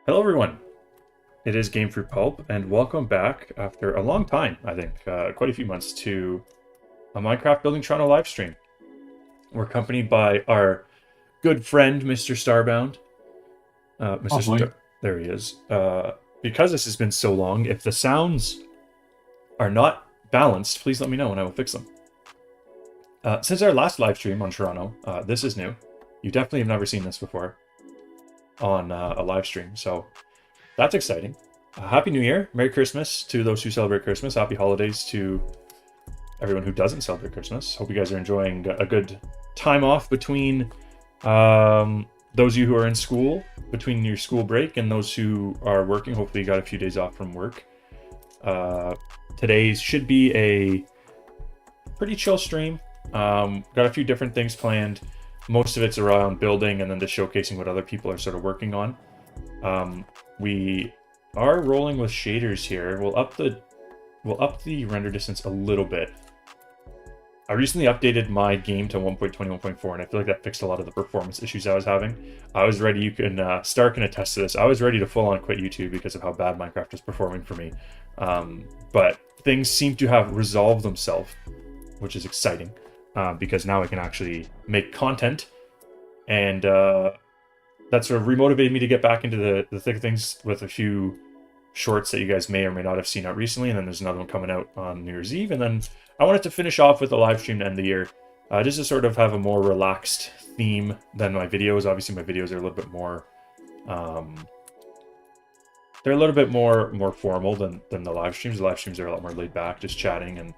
Hello everyone, it is Gamefruitpulp, and welcome back after a long time, I think, quite a few months, to a Minecraft Building Toronto live stream. We're accompanied by our good friend, Mr. Starbound. There he is. Because this has been so long, if the sounds are not balanced, please let me know and I will fix them. Since our last live stream on Toronto, this is new. You definitely have never seen this before on a live stream, so that's exciting. Happy New Year, Merry Christmas to those who celebrate Christmas, Happy Holidays to everyone who doesn't celebrate Christmas. Hope you guys are enjoying a good time off between those of you who are in school, between your school break, and those who are working. Hopefully you got a few days off from work. Today should be a pretty chill stream. Got a few different things planned. Most of it's around building and then just showcasing what other people are sort of working on. We are rolling with shaders here. We'll up the render distance a little bit. I recently updated my game to 1.21.4, and I feel like that fixed a lot of the performance issues I was having. I was ready. You can Star can attest to this. I was ready to full on quit YouTube because of how bad Minecraft was performing for me. But things seem to have resolved themselves, which is exciting. Because now I can actually make content, and that sort of remotivated me to get back into the thick of things with a few shorts that you guys may or may not have seen out recently, and then there's another one coming out on New Year's Eve, and then I wanted to finish off with a live stream to end the year, just to sort of have a more relaxed theme than my videos. Obviously, my videos are a little bit more, they're a little bit more formal than the live streams. The live streams are a lot more laid back, just chatting and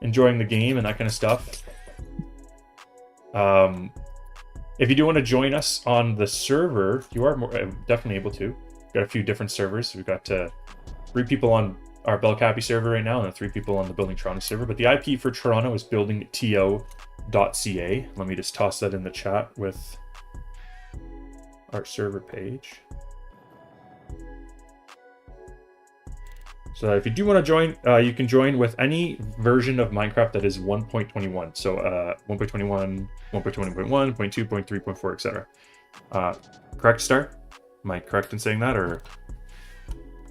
enjoying the game and that kind of stuff. If you do want to join us on the server, you are definitely able to. We've got a few different servers. We've got 3 people on our Belcapi server right now and 3 people on the Building Toronto server. But the IP for Toronto is buildingto.ca. Let me just toss that in the chat with our server page. So if you do want to join, you can join with any version of Minecraft that is 1.21. So 1.21, 1.20.1, 0.2, 0.3, 0.4, etc. Correct, Star? Am I correct in saying that, or?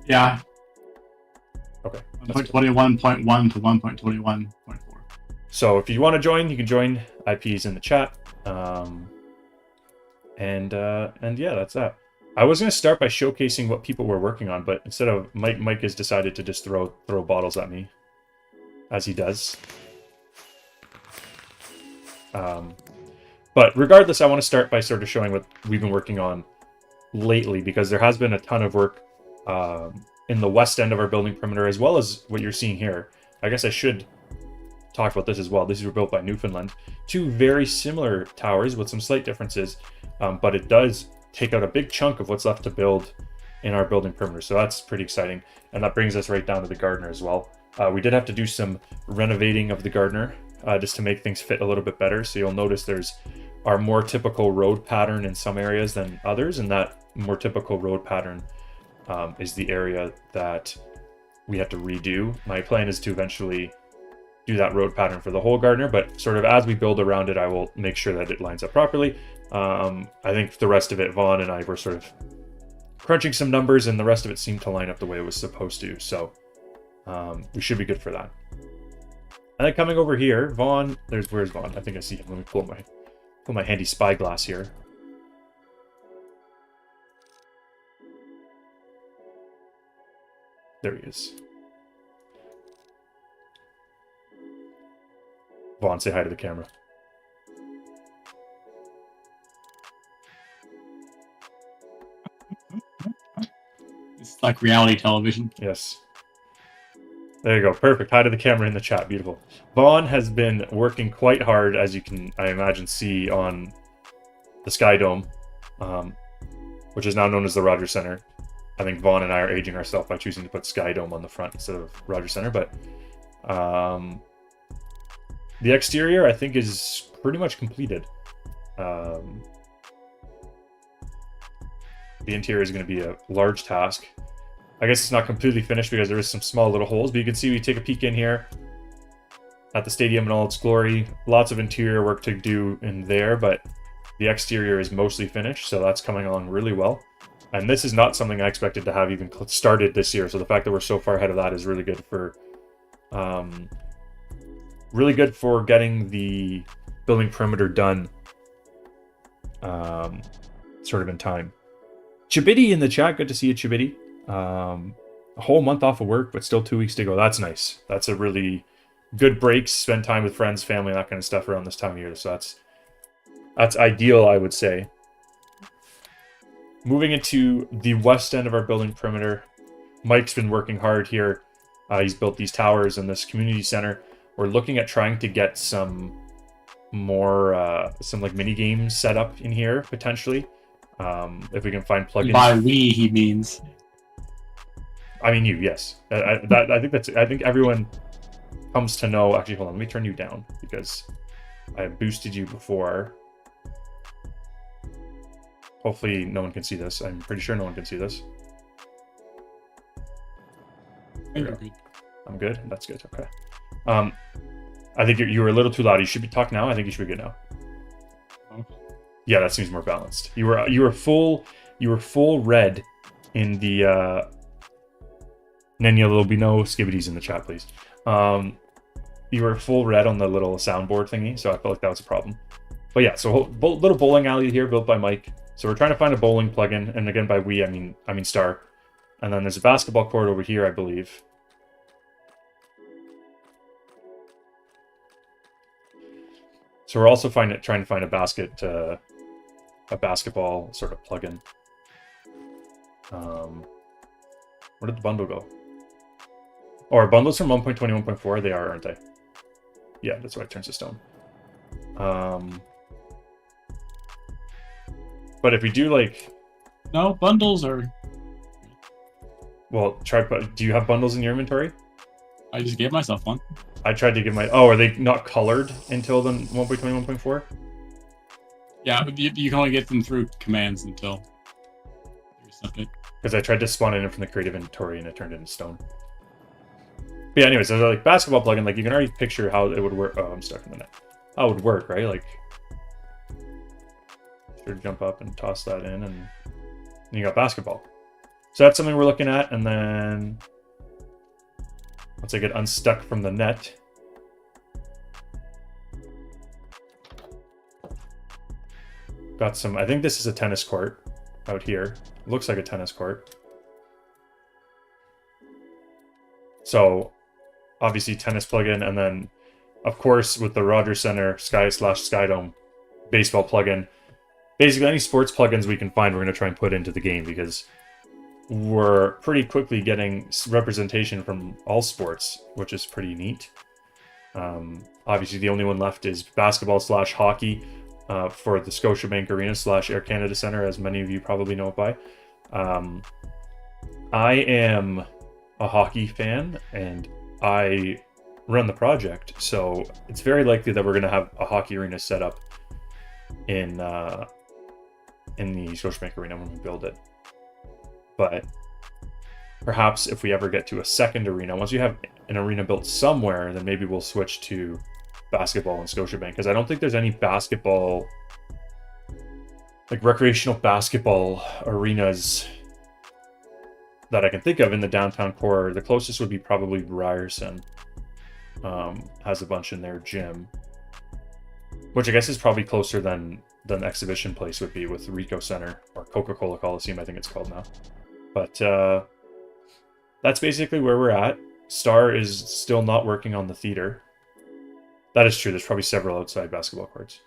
Yeah. Okay. 1.21.1 to 1.21.4. So if you want to join, you can join. IPs in the chat. And yeah, that's that. I was going to start by showcasing what people were working on, but instead of Mike has decided to just throw bottles at me, as he does. But regardless, I want to start by sort of showing what we've been working on lately, because there has been a ton of work in the west end of our building perimeter, as well as what you're seeing here. I guess I should talk about this as well. These were built by Newfoundland. 2 very similar towers with some slight differences, but it does take out a big chunk of what's left to build in our building perimeter. So that's pretty exciting. And that brings us right down to the gardener as well. We did have to do some renovating of the gardener just to make things fit a little bit better. So you'll notice there's our more typical road pattern in some areas than others. And that more typical road pattern is the area that we have to redo. My plan is to eventually do that road pattern for the whole gardener, but sort of as we build around it, I will make sure that it lines up properly. I think the rest of it, Vaughn and I were sort of crunching some numbers, and the rest of it seemed to line up the way it was supposed to. So we should be good for that. And then coming over here, Vaughn, where's Vaughn? I think I see him. Let me pull my handy spyglass here. There he is. Vaughn, say hi to the camera. It's like reality television. Yes. There you go. Perfect. Hi to the camera in the chat. Beautiful. Vaughn has been working quite hard, as you can, I imagine, see on the Sky Dome, which is now known as the Rogers Center. I think Vaughn and I are aging ourselves by choosing to put Sky Dome on the front instead of Rogers Center. But the exterior, I think, is pretty much completed. The interior is going to be a large task. I guess it's not completely finished because there is some small little holes, but you can see we take a peek in here at the stadium in all its glory. Lots of interior work to do in there, but the exterior is mostly finished, so that's coming along really well. And this is not something I expected to have even started this year, so the fact that we're so far ahead of that is really good for getting the building perimeter done sort of in time. Chibiti in the chat, good to see you, Chibiti. A whole month off of work, but still 2 weeks to go. That's nice. That's a really good break. Spend time with friends, family, that kind of stuff around this time of year. So that's ideal, I would say. Moving into the west end of our building perimeter, Mike's been working hard here. He's built these towers and this community center. We're looking at trying to get some more, some like mini games set up in here potentially. If we can find plugins. By we, he means. I mean you, yes. I think everyone comes to know. Actually, hold on. Let me turn you down because I boosted you before. Hopefully, no one can see this. I'm pretty sure no one can see this. I'm good. That's good. Okay. I think you were a little too loud. You should be talking now. I think you should be good now. Yeah, that seems more balanced. You were full red in the Nenya Lobino skibbities in the chat, please. You were full red on the little soundboard thingy, so I felt like that was a problem. But yeah, so little bowling alley here built by Mike. So we're trying to find a bowling plugin, and again by we I mean Star. And then there's a basketball court over here, I believe. So we're also trying to find a basketball sort of plugin. Where did the bundle go? Oh, our bundles from 1.20, 1.4, they are, aren't they? Yeah, that's why it turns to stone. But if we do like... No, bundles are... Well, do you have bundles in your inventory? I just gave myself one. I tried to give my... Oh, are they not colored until the 1.20, 1.4? Yeah, you can only get them through commands until you accept it. Because I tried to spawn it in from the creative inventory and it turned into stone. But yeah, anyways, there's like basketball plugin, like you can already picture how it would work. Oh, I'm stuck in the net. How it would work, right? Like, sure, jump up and toss that in, and you got basketball. So that's something we're looking at, and then once I get unstuck from the net, got some. I think this is a tennis court out here. Looks like a tennis court. So obviously tennis plugin, and then of course with the Rogers Center Sky/Skydome baseball plugin. Basically any sports plugins we can find, we're going to try and put into the game because we're pretty quickly getting representation from all sports, which is pretty neat. Obviously the only one left is basketball/hockey for the Scotiabank Arena/Air Canada Center, as many of you probably know it by. I am a hockey fan and I run the project, so it's very likely that we're going to have a hockey arena set up in the Scotiabank Arena when we build it. But perhaps if we ever get to a second arena, once you have an arena built somewhere, then maybe we'll switch to basketball in Scotiabank, because I don't think there's any basketball, like recreational basketball arenas that I can think of in the downtown core. The closest would be probably Ryerson. Has a bunch in their gym, which I guess is probably closer than Exhibition Place would be with Ricoh Center, or Coca-Cola Coliseum, I think it's called now. But that's basically where we're at. Star is still not working on the theater. That is true. There's probably several outside basketball courts.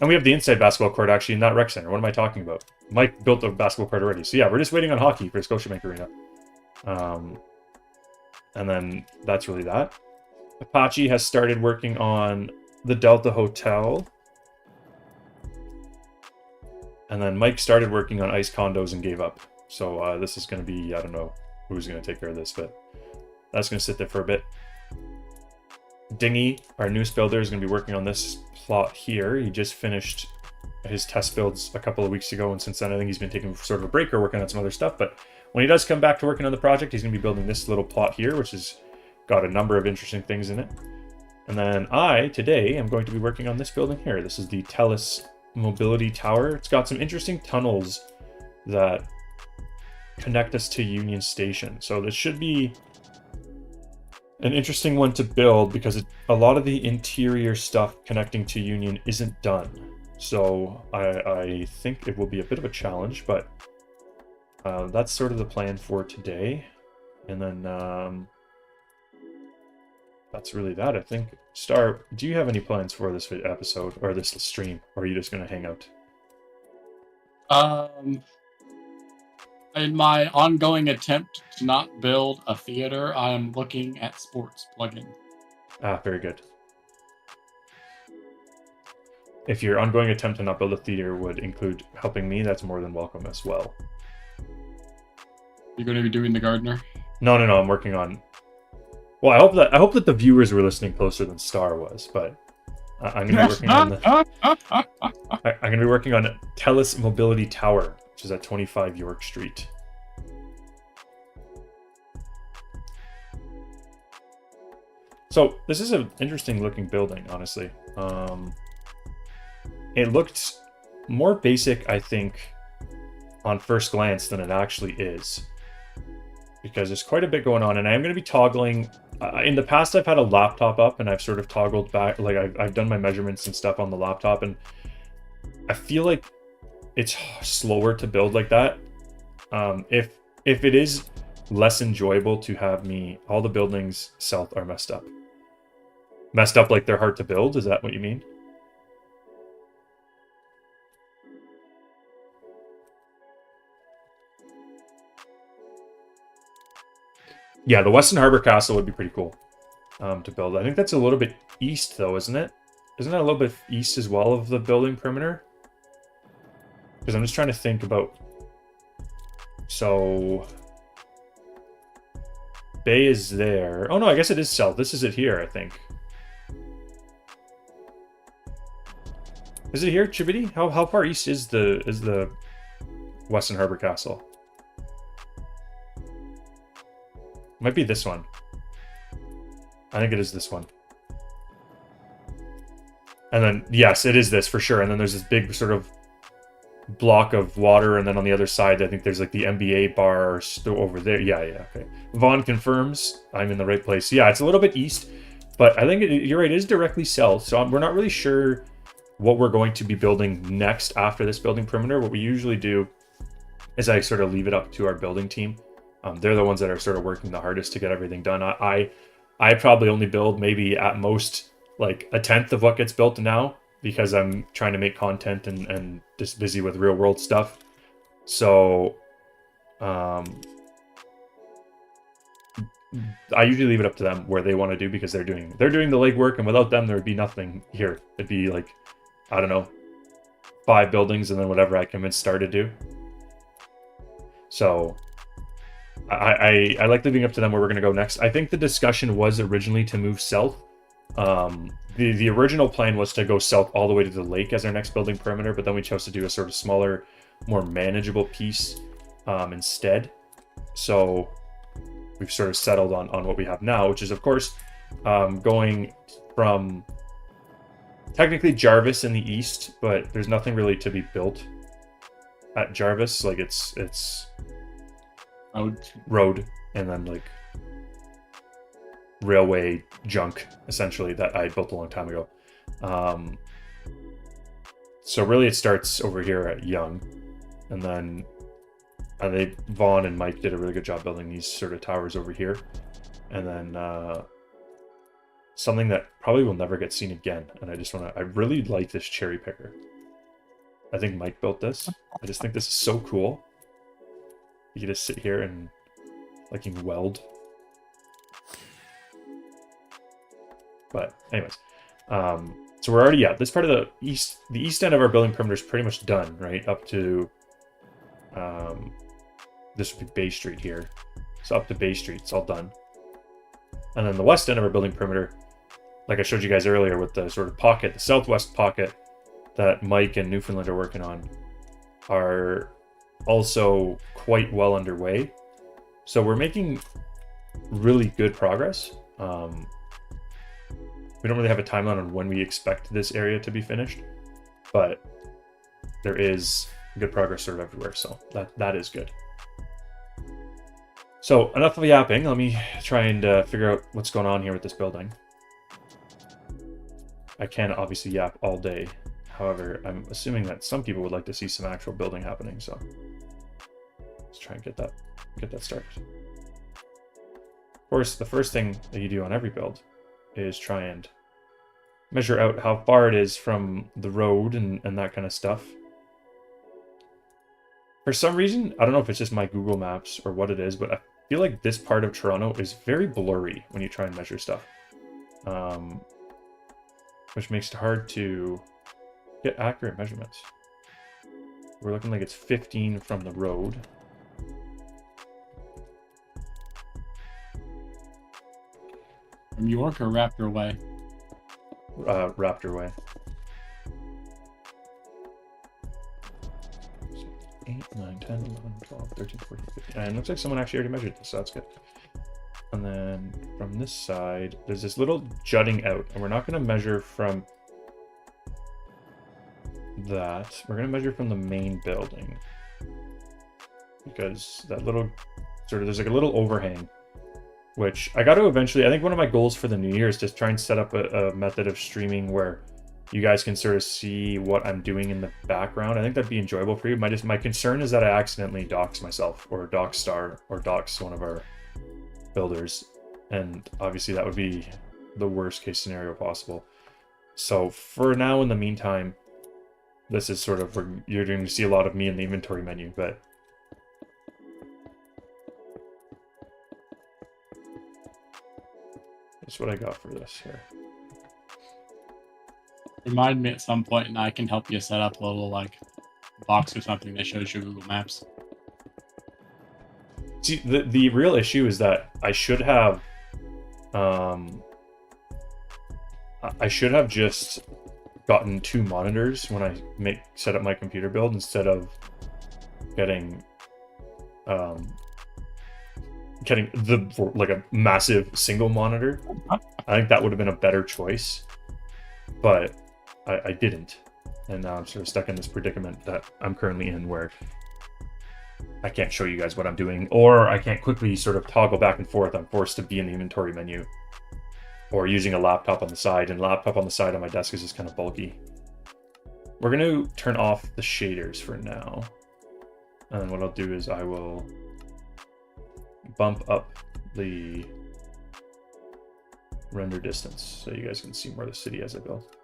And we have the inside basketball court actually in that rec center. What am I talking about? Mike built a basketball court already. So yeah, we're just waiting on hockey for Scotiabank Arena. And then that's really that. Apache has started working on the Delta Hotel. And then Mike started working on ice condos and gave up. So this is going to be, I don't know who's going to take care of this, but that's going to sit there for a bit. Dingy, our newest builder, is going to be working on this plot here. He just finished his test builds a couple of weeks ago, and since then I think he's been taking sort of a break or working on some other stuff. But when he does come back to working on the project, he's going to be building this little plot here, which has got a number of interesting things in it. And then I, today, am going to be working on this building here. This is the TELUS Mobility Tower. It's got some interesting tunnels that connect us to Union Station. So this should be an interesting one to build because a lot of the interior stuff connecting to Union isn't done. So I think it will be a bit of a challenge, but that's sort of the plan for today. And then that's really that, I think. Star, do you have any plans for this episode or this stream, or are you just going to hang out? In my ongoing attempt to not build a theater, I am looking at sports plugin. Ah, very good. If your ongoing attempt to not build a theater would include helping me, that's more than welcome as well. You're going to be doing the gardener? No, I'm working on. Well, I hope that the viewers were listening closer than Star was, but I'm going to be working on the. I'm going to be working on TELUS Mobility Tower, which is at 25 York Street. So this is an interesting looking building, honestly. It looked more basic, I think, on first glance than it actually is, because there's quite a bit going on, and I am going to be toggling. In the past, I've had a laptop up, and I've sort of toggled back, like I've done my measurements and stuff on the laptop, and I feel like it's slower to build like that. If it is less enjoyable to have me, all the buildings south are messed up. Messed up like they're hard to build? Is that what you mean? Yeah, the Weston Harbor Castle would be pretty cool to build. I think that's a little bit east, though, isn't it? Isn't that a little bit east as well of the building perimeter? Because I'm just trying to think about... So... Bay is there. Oh, no, I guess it is south. This is it here, I think. Is it here, Chibity? How far east is the Weston Harbor Castle? Might be this one. I think it is this one. And then, yes, it is this for sure. And then there's this big sort of block of water. And then on the other side, I think there's like the NBA bar over there. Yeah, okay. Vaughn confirms I'm in the right place. Yeah, it's a little bit east, but I think you're right. It is directly south. So we're not really sure what we're going to be building next after this building perimeter. What we usually do is I sort of leave it up to our building team. They're the ones that are sort of working the hardest to get everything done. I probably only build maybe at most like a tenth of what gets built now because I'm trying to make content and just busy with real world stuff. So I usually leave it up to them where they want to do because they're doing the legwork, and without them there would be nothing here. It'd be like, I don't know, 5 buildings and then whatever I convince Star to do. So I like leaving up to them where we're going to go next. I think the discussion was originally to move south. The original plan was to go south all the way to the lake as our next building perimeter, but then we chose to do a sort of smaller, more manageable piece instead. So we've sort of settled on what we have now, which is, of course, going from technically Jarvis in the east, but there's nothing really to be built at Jarvis. Like it's road and then like railway junk essentially that I built a long time ago. So really it starts over here at Young, and then Vaughn and Mike did a really good job building these sort of towers over here, and then something that probably will never get seen again. And I really like this cherry picker. I think Mike built this. I just think this is so cool. You can just sit here and like you can weld. But anyways, so we're already at this part of the east end of our building perimeter is pretty much done, right? Up to this would be Bay Street here. So up to Bay Street, it's all done. And then the west end of our building perimeter, like I showed you guys earlier with the sort of pocket, the southwest pocket that Mike and Newfoundland are working on, are also quite well underway. So we're making really good progress. We don't really have a timeline on when we expect this area to be finished, but there is good progress sort of everywhere, so that is good. So enough of yapping. Let me try and figure out what's going on here with this building. I can obviously yap all day. However, I'm assuming that some people would like to see some actual building happening, so let's try and get that started. Of course, the first thing that you do on every build is try and measure out how far it is from the road and that kind of stuff. For some reason, I don't know if it's just my Google Maps or what it is, but I feel like this part of Toronto is very blurry when you try and measure stuff, which makes it hard to get accurate measurements. We're looking like it's 15 from the road. From York or Raptor Way? Raptor Way. 8, 9, 10, 11, 12, 13, 14, 15. And it looks like someone actually already measured this, so that's good. And then from this side, there's this little jutting out, and we're not going to measure from that. We're going to measure from the main building, because that little sort of, there's like a little overhang, which I got to eventually, I think one of my goals for the new year is to try and set up a method of streaming where you guys can sort of see what I'm doing in the background. I think that'd be enjoyable for you. My concern is that I accidentally dox myself, or dox Star, or dox one of our builders, and obviously that would be the worst case scenario possible. So for now, in the meantime, this is sort of where you're going to see a lot of me in the inventory menu, but that's what I got for this here. Remind me at some point, and I can help you set up a little like box or something that shows your Google Maps. See, the real issue is that I should have just gotten 2 monitors when I set up my computer build, instead of getting like a massive single monitor. I think that would have been a better choice, but I didn't, and now I'm sort of stuck in this predicament that I'm currently in, where I can't show you guys what I'm doing, or I can't quickly sort of toggle back and forth. I'm forced to be in the inventory menu, or using a laptop on the side, and laptop on the side on my desk is just kind of bulky. We're going to turn off the shaders for now, and then what I'll do is I will bump up the render distance so you guys can see more of the city as I build.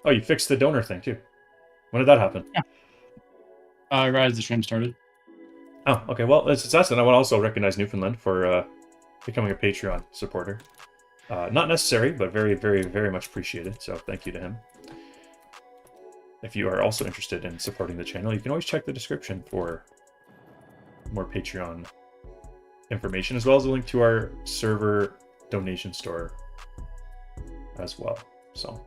Oh, you fixed the donor thing too. When did that happen? Yeah. Right as the stream started. Oh, okay. Well, it's success, and I want to also recognize Newfoundland for becoming a Patreon supporter. Not necessary, but very, very, very much appreciated. So thank you to him. If you are also interested in supporting the channel, you can always check the description for more Patreon information, as well as a link to our server donation store as well. So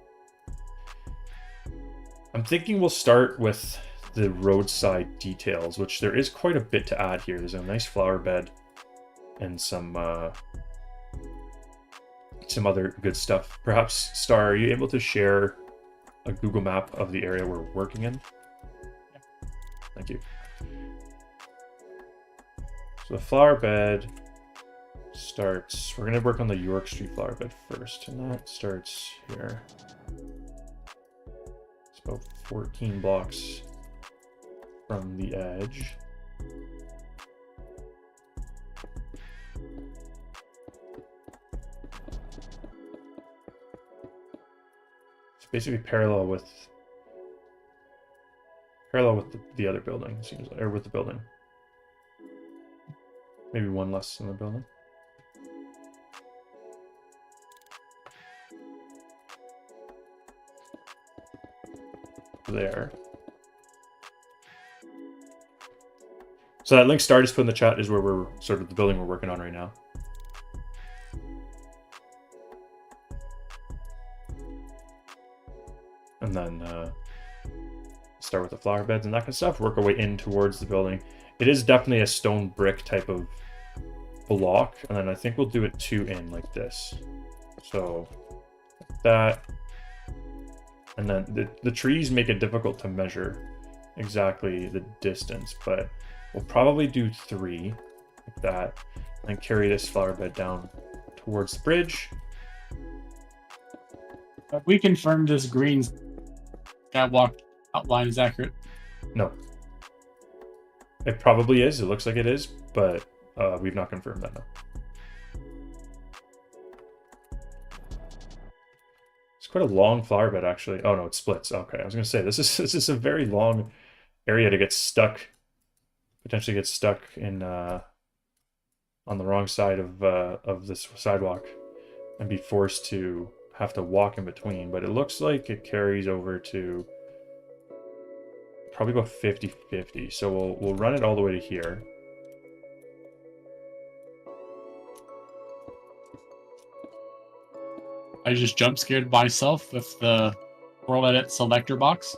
I'm thinking we'll start with the roadside details, which there is quite a bit to add here. There's a nice flower bed and some other good stuff. Perhaps, Star, are you able to share a Google map of the area we're working in? Yeah. Thank you. So the flower bed starts, we're going to work on the York Street flower bed first, and that starts here. It's about 14 blocks from the edge. basically parallel with the other building, seems like, or with the building. Maybe one less in the building. There. So that link Star just put in the chat is where we're sort of the building we're working on right now. And then start with the flower beds and that kind of stuff, work our way in towards the building. It is definitely a stone brick type of block, and then I think we'll do it 2 in like this. So that, and then the trees make it difficult to measure exactly the distance, but we'll probably do 3 like that, and carry this flower bed down towards the bridge. We confirmed this green catwalk outline is accurate. No. It probably is. It looks like it is, but we've not confirmed that, no. It's quite a long flower bed, actually. Oh, no, it splits. Okay, I was going to say, this is a very long area to get stuck, potentially get stuck in on the wrong side of this sidewalk and be forced to have to walk in between. But it looks like it carries over to probably about 50-50. So we'll run it all the way to here. I just jump scared myself with the World Edit selector box.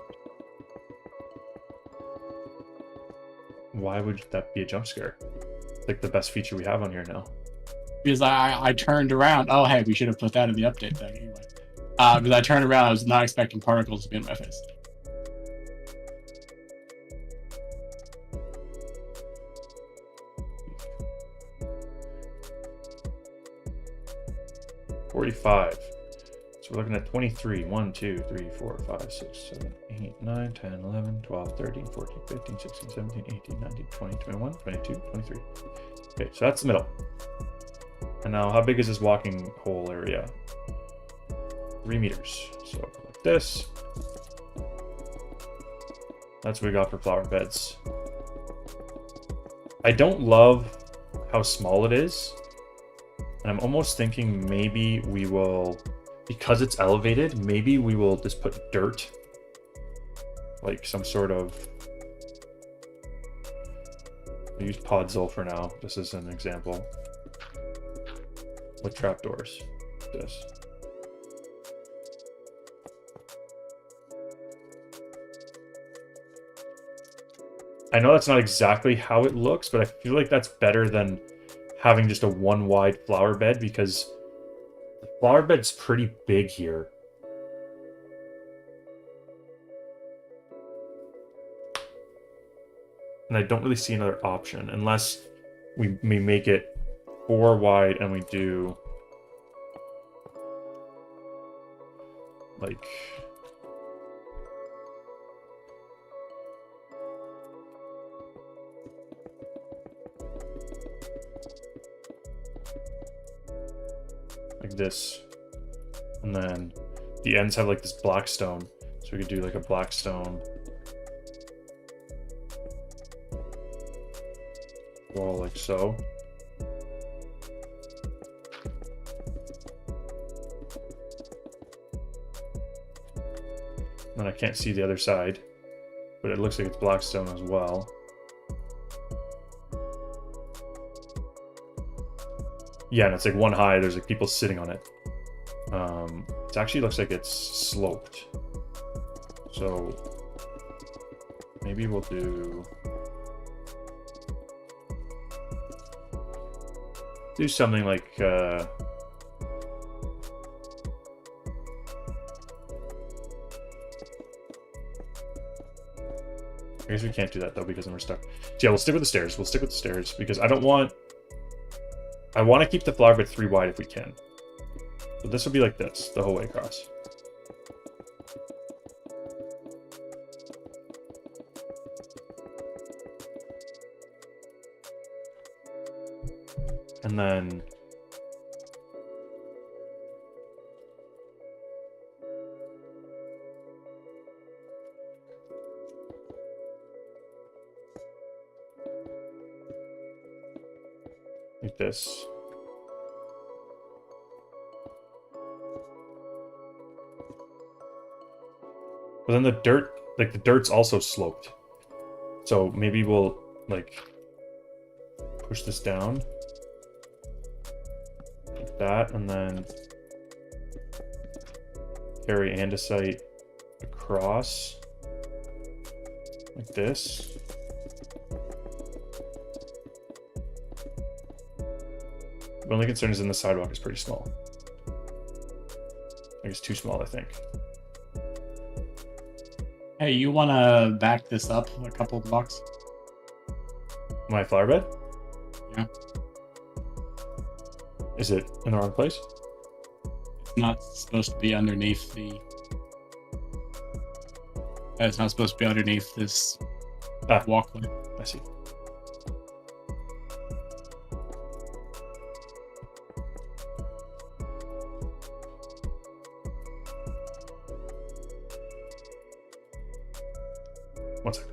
Why would that be a jump scare? It's like the best feature we have on here now. Because I turned around. Oh, hey, we should have put that in the update thing anyway. Because I turned around, I was not expecting particles to be in my face. $45. So we're looking at 23. 1, 2, 3, 4, 5, 6, 7, 8, 9, 10, 11, 12, 13, 14, 15, 16, 17, 18, 19, 20, 21, 22, 23. Okay, so that's the middle. And now how big is this walking hole area? 3 meters. So like this. That's what we got for flower beds. I don't love how small it is. And I'm almost thinking maybe we will, because it's elevated, maybe we will just put dirt, like some sort of, I'll use Podzol for now, just as an example, with trapdoors, this. I know that's not exactly how it looks, but I feel like that's better than having just a 1 wide flower bed, because the flower bed's pretty big here. And I don't really see another option unless we make it 4 wide and we do like this, and then the ends have like this black stone, so we could do like a black stone wall like so. And I can't see the other side, but it looks like it's black stone as well. Yeah, and it's like 1 high. There's like people sitting on it. It actually looks like it's sloped. So maybe we'll do something like I guess we can't do that though, because then we're stuck. So yeah, we'll stick with the stairs. We'll stick with the stairs because I want to keep the flower bed 3 wide if we can. So this will be like this the whole way across. And then like this. But then the dirt, like the dirt's also sloped. So maybe we'll like push this down like that, and then carry andesite across like this. The only concern is in the sidewalk is pretty small. I guess too small, I think. Hey, you want to back this up a couple of blocks? My flower bed? Yeah. Is it in the wrong place? It's not supposed to be underneath the... It's not supposed to be underneath this walkway. I see. One second.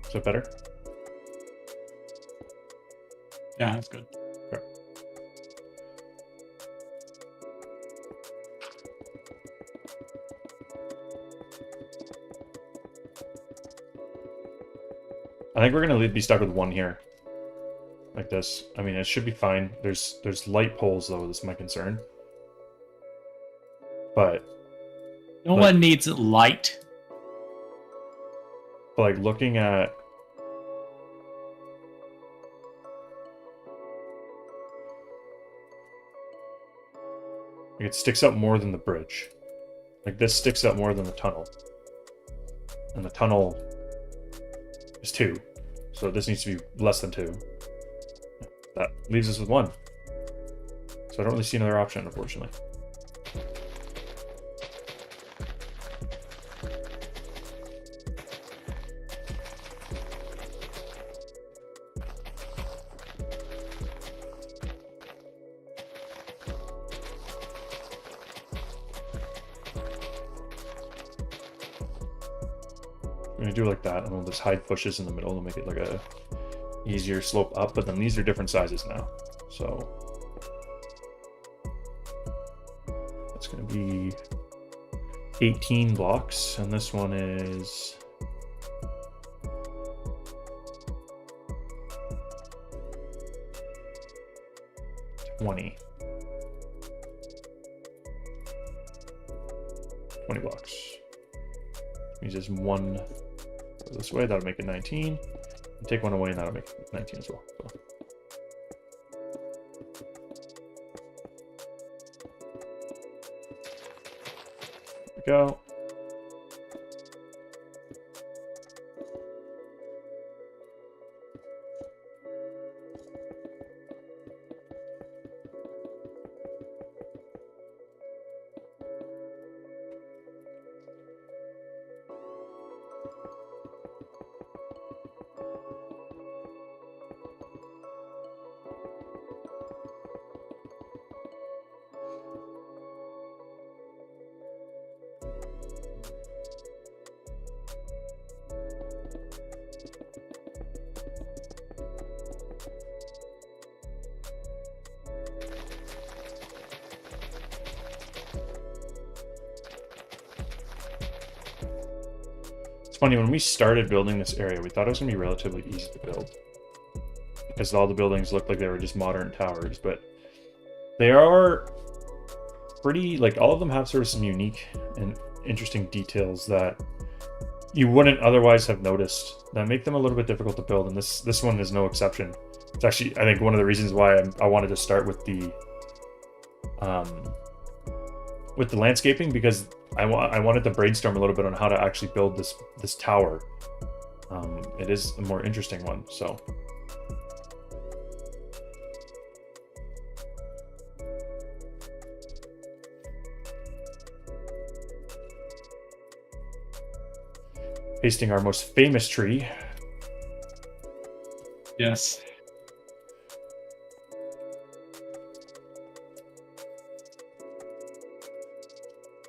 Is that better? Yeah, that's good. Okay. I think we're gonna be stuck with one here. Like this. I mean, it should be fine. There's light poles though, that's my concern. But No one needs light. like looking at like it sticks out more than the bridge. Like this sticks out more than the tunnel. And the tunnel is 2. So this needs to be less than 2. That leaves us with 1. So I don't really see another option, unfortunately. I'm gonna do it like that, and we'll just hide bushes in the middle to make it like a easier slope up, but then these are different sizes now. So it's gonna be 18 blocks, and this one is 20 blocks. Means there's 1 go this way, that'll make it 19. And take 1 away, and that'll make it 19 as well. So. There we go. Funny, when we started building this area, we thought it was going to be relatively easy to build because all the buildings looked like they were just modern towers, but they are pretty, like, all of them have sort of some unique and interesting details that you wouldn't otherwise have noticed that make them a little bit difficult to build, and this one is no exception. It's actually, I think, one of the reasons why I wanted to start with the landscaping, because I wanted to brainstorm a little bit on how to actually build this tower. It is a more interesting one, so. Pasting our most famous tree. Yes.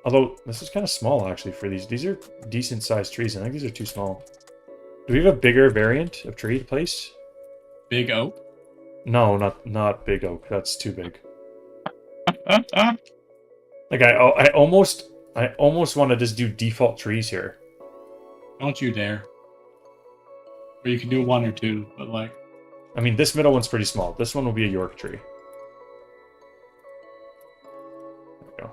Although, this is kind of small, actually, for these. These are decent-sized trees. I think these are too small. Do we have a bigger variant of tree to place? Big oak. No, not big oak. That's too big. Don't Like, I almost want to just do default trees here. you dare. Or you can do 1 or 2, but like. I mean, this middle one's pretty small. This one will be a York tree. There we go.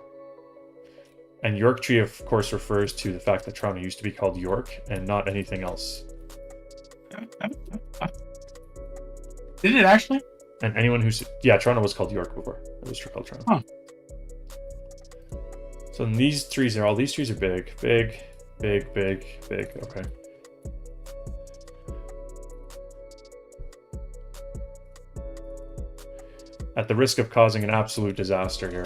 And York tree, of course, refers to the fact that Toronto used to be called York and not anything else. Did it actually? And anyone who's... Yeah, Toronto was called York before. It was called Toronto. Huh. So these trees are... All these trees are big. Big, big, big, big. Okay. At the risk of causing an absolute disaster here.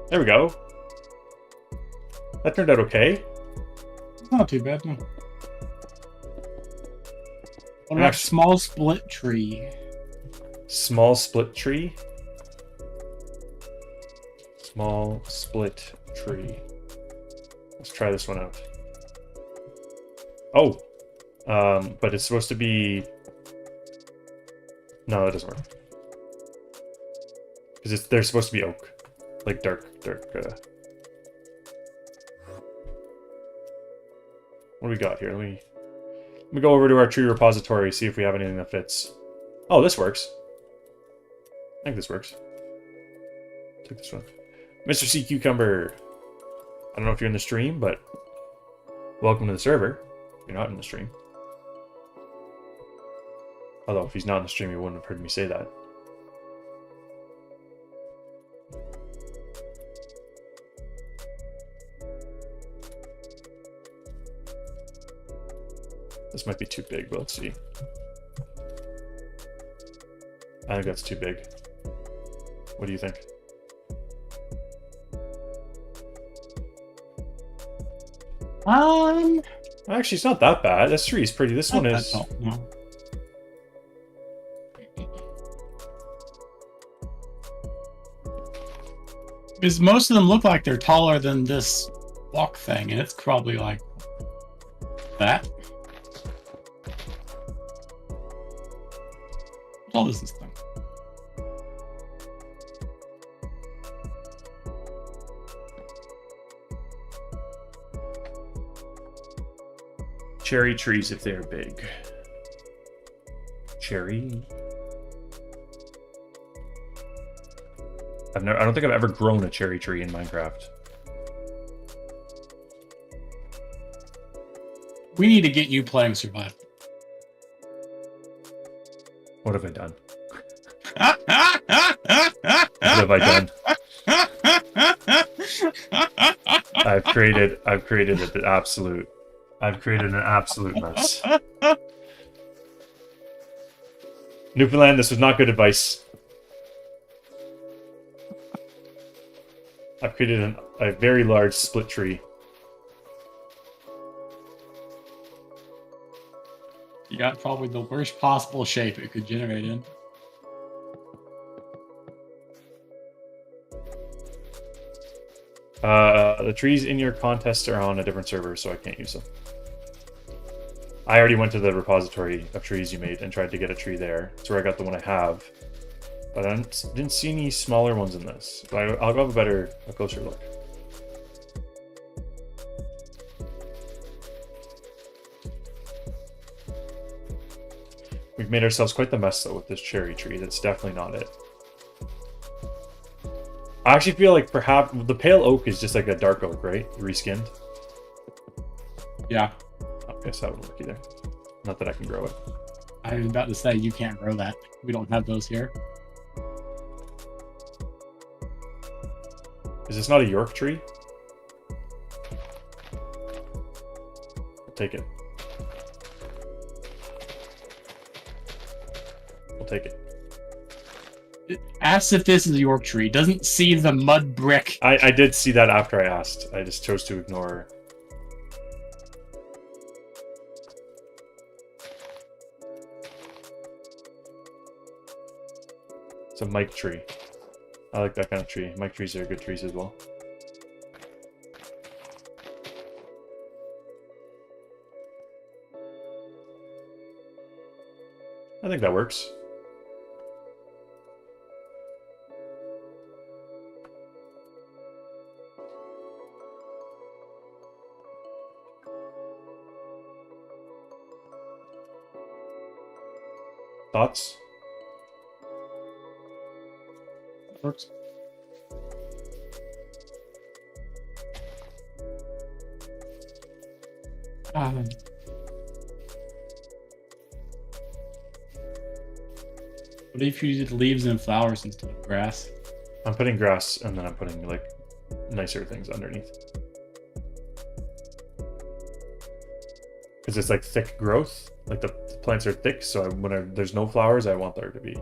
There we go. That turned out okay. Not too bad, no. What about small split tree? Small split tree? Small split tree. Let's try this one out. Oh! But it's supposed to be... No, that doesn't work. Because they're supposed to be oak. Like dark. What do we got here? Let me go over to our tree repository, see if we have anything that fits. Oh, this works. I think this works. Take this one. Mr. Sea Cucumber. I don't know if you're in the stream, but welcome to the server. You're not in the stream. Although, if he's not in the stream, you wouldn't have heard me say that. This might be too big, but let's see. I think that's too big. What do you think? Actually, it's not that bad. This tree is pretty. This one is... No. Because most of them look like they're taller than this walk thing, and it's probably like that. How tall is this thing? Cherry trees if they're big. Cherry? I don't think I've ever grown a cherry tree in Minecraft. We need to get you playing Survival. What have I done? What have I done? I've created an absolute mess. Newfoundland, this was not good advice. I've created a very large split tree. You got probably the worst possible shape it could generate in. The trees in your contest are on a different server, so I can't use them. I already went to the repository of trees you made and tried to get a tree there. That's where I got the one I have. But I didn't see any smaller ones in this. But I'll have a closer look. We've made ourselves quite the mess, though, with this cherry tree. That's definitely not it. I actually feel like perhaps the pale oak is just like a dark oak, right? Reskinned. Yeah. I guess that wouldn't work either. Not that I can grow it. I was about to say, you can't grow that. We don't have those here. Is this not a York tree? I'll take it. We'll take it. Ask if this is a York tree. Doesn't see the mud brick. I did see that after I asked. I just chose to ignore. It's a Mike tree. I like that kind of tree. Mike trees are good trees as well. I think that works. Thoughts? Works. What if you did leaves and flowers instead of grass? I'm putting grass and then I'm putting like nicer things underneath. Because it's like thick growth, like the plants are thick, so when there's no flowers, I want there to be.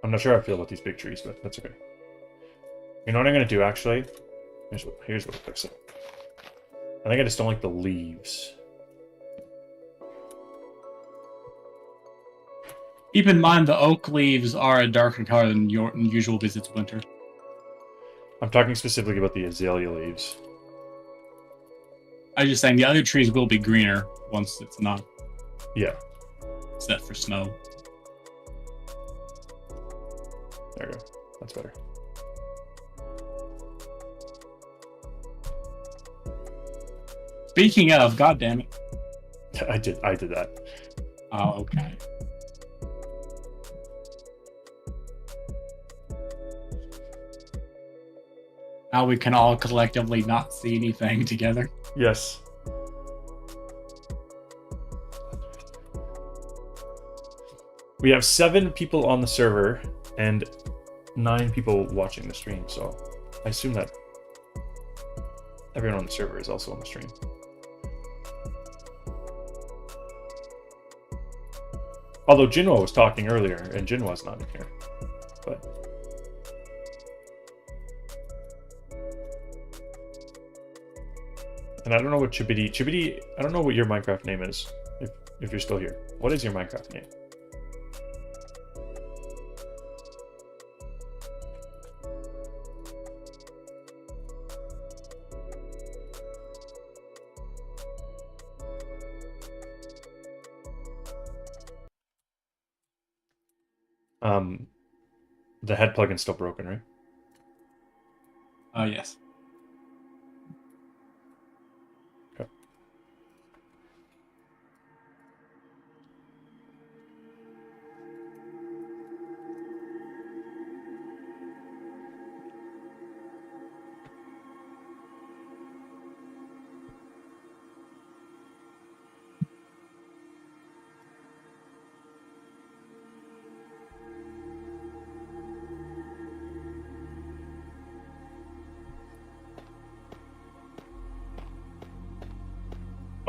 I'm not sure how I feel about these big trees, but that's okay. You know what I'm gonna do actually? Here's what I'll fix it. I think I just don't like the leaves. Keep in mind the oak leaves are a darker color than your usual because it's winter. I'm talking specifically about the azalea leaves. I was just saying the other trees will be greener once it's not Yeah, set for snow. there we go. That's better. Speaking of, god damn it. I did that. Oh, okay. Now we can all collectively not see anything together. Yes. We have 7 people on the server and 9 people watching the stream, so I assume that everyone on the server is also on the stream. Although Jinwo was talking earlier, and Jinwo's not in here. But and I don't know what Chibidi, I don't know what your Minecraft name is, if you're still here. What is your Minecraft name? The head plugin's still broken, right? Oh, yes. Okay.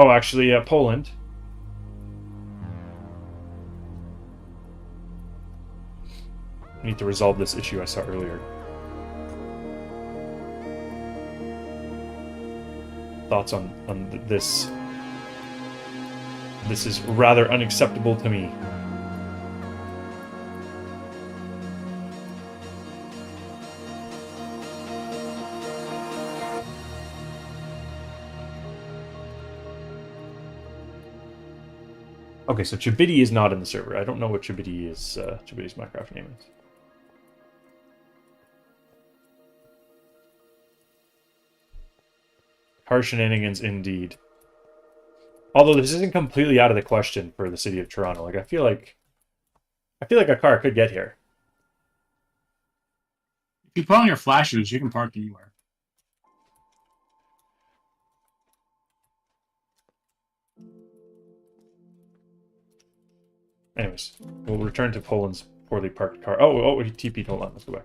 Oh, actually, Poland. I need to resolve this issue I saw earlier. Thoughts on this? This is rather unacceptable to me. Okay, so Chibiti is not in the server. I don't know what Chibiti is. Chibiti's Minecraft name is. Car shenanigans, indeed. Although this isn't completely out of the question for the city of Toronto. Like I feel like a car could get here. If you put on your flashers, you can park anywhere. Anyways, we'll return to Poland's poorly parked car. Oh, he TP'd. Hold on, let's go back.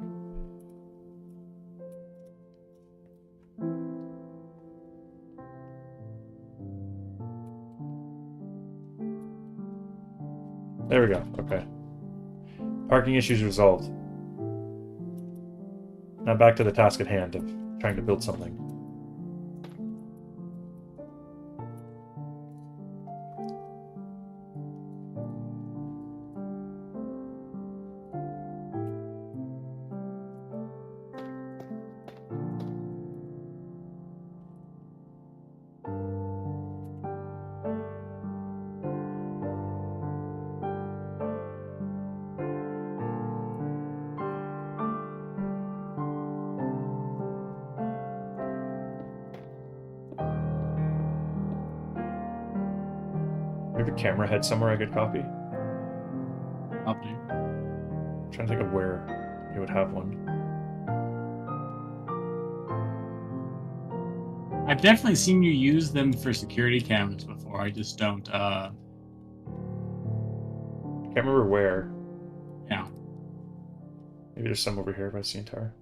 There we go. Okay. Parking issues resolved. Now back to the task at hand of trying to build something. We have a camera head somewhere I could copy. Probably. I'm trying to think of where you would have one. I've definitely seen you use them for security cameras before. I just don't. Can't remember where. Yeah. Maybe there's some over here by CN Tower.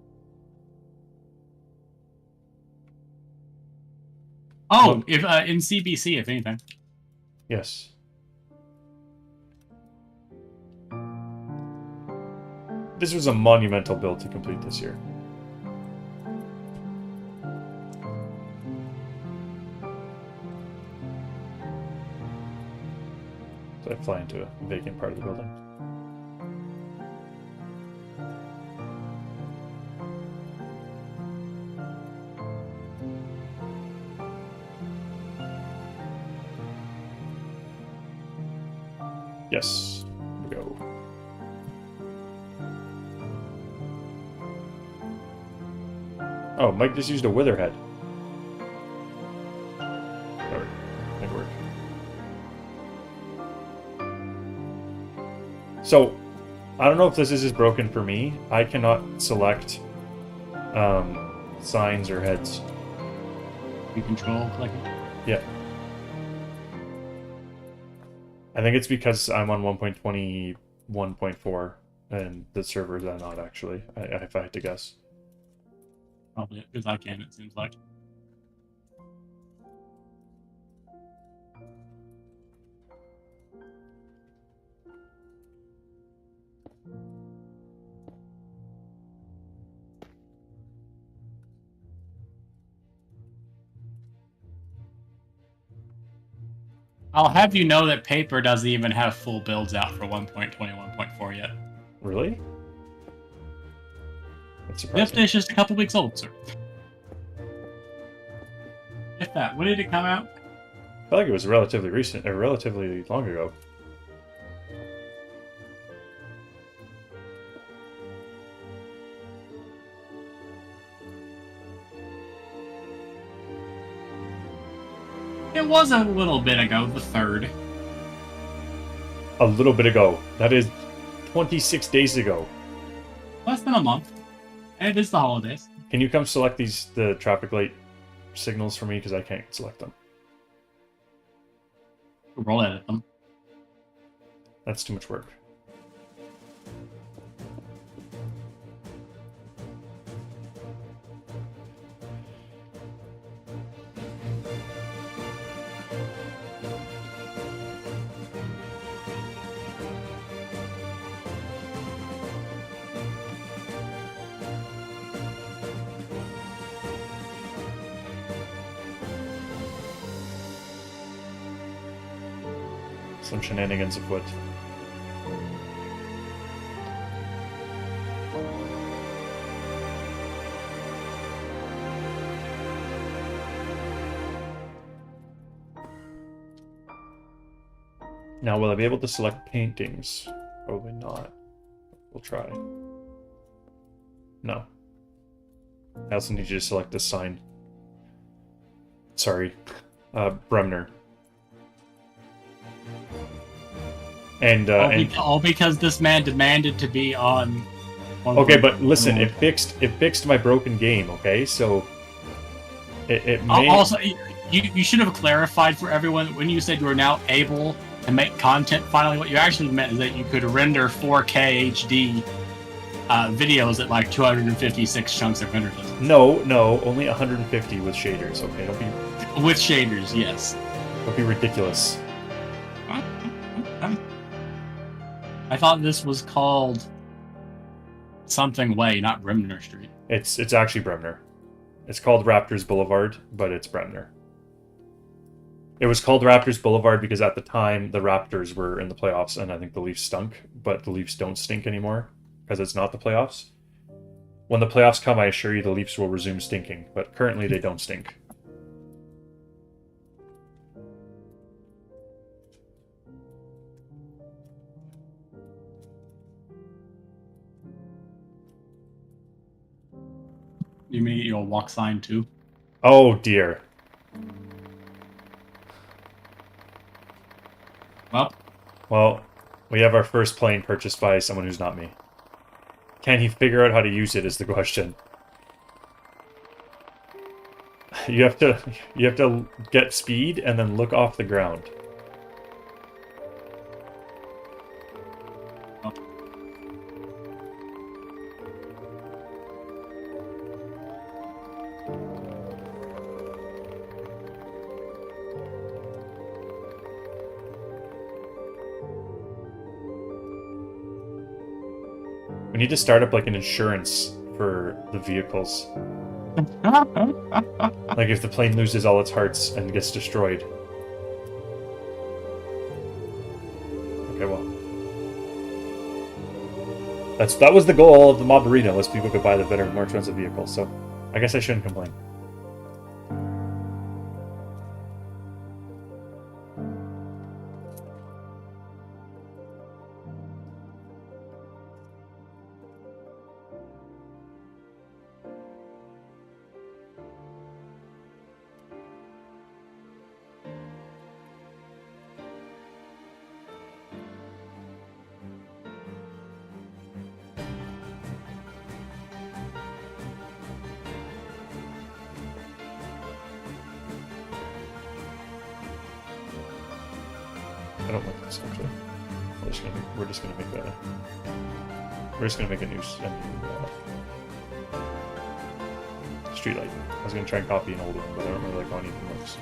Oh, if in CBC, if anything. Yes. This was a monumental build to complete this year. So I fly into a vacant part of the building. Yes, here we go. Oh, Mike just used a wither head. Sorry, didn't work. So, I don't know if this is just broken for me. I cannot select signs or heads. You control click. Yeah. I think it's because I'm on 1.21.4 and the servers are not actually, if I had to guess. Probably because I can. It seems like. I'll have you know that paper doesn't even have full builds out for 1.21.4 yet. Really? That's This surprising. is just a couple weeks old, sir. If that, when did it come out? I feel like it was relatively recent, or relatively long ago. It was a little bit ago, the 3rd. A little bit ago. That is 26 days ago. Less than a month. And it is the holidays. Can you come select the traffic light signals for me? Because I can't select them. Roll edit them. That's too much work. Some shenanigans afoot. Now, will I be able to select paintings? Probably not. We'll try. No. I also need you to select this sign. Sorry. Bremner. And, all because this man demanded to be on... Okay, but listen, it fixed my broken game, okay? So... It may... Also, you should have clarified for everyone when you said you were now able to make content finally, what you actually meant is that you could render 4K HD videos at like 256 chunks of render distance. No, only 150 with shaders, okay? Don't be... With shaders, yes. Don't be ridiculous. I thought this was called something way, not Bremner Street. It's actually Bremner. It's called Raptors Boulevard, but it's Bremner. It was called Raptors Boulevard because at the time the Raptors were in the playoffs and I think the Leafs stunk, but the Leafs don't stink anymore because it's not the playoffs. When the playoffs come, I assure you the Leafs will resume stinking, but currently they don't stink. You mean your walk sign too? Oh dear. Well, we have our first plane purchased by someone who's not me. Can he figure out how to use it is the question. You have to get speed and then look off the ground. We need to start up like an insurance for the vehicles. Like if the plane loses all its hearts and gets destroyed. Okay, well. That was the goal of the Mob Arena, was people could buy the better, more expensive vehicles, so I guess I shouldn't complain. I don't like this actually. We're just gonna make a new street light. I was gonna try and copy an old one, but I don't really like how anything looks.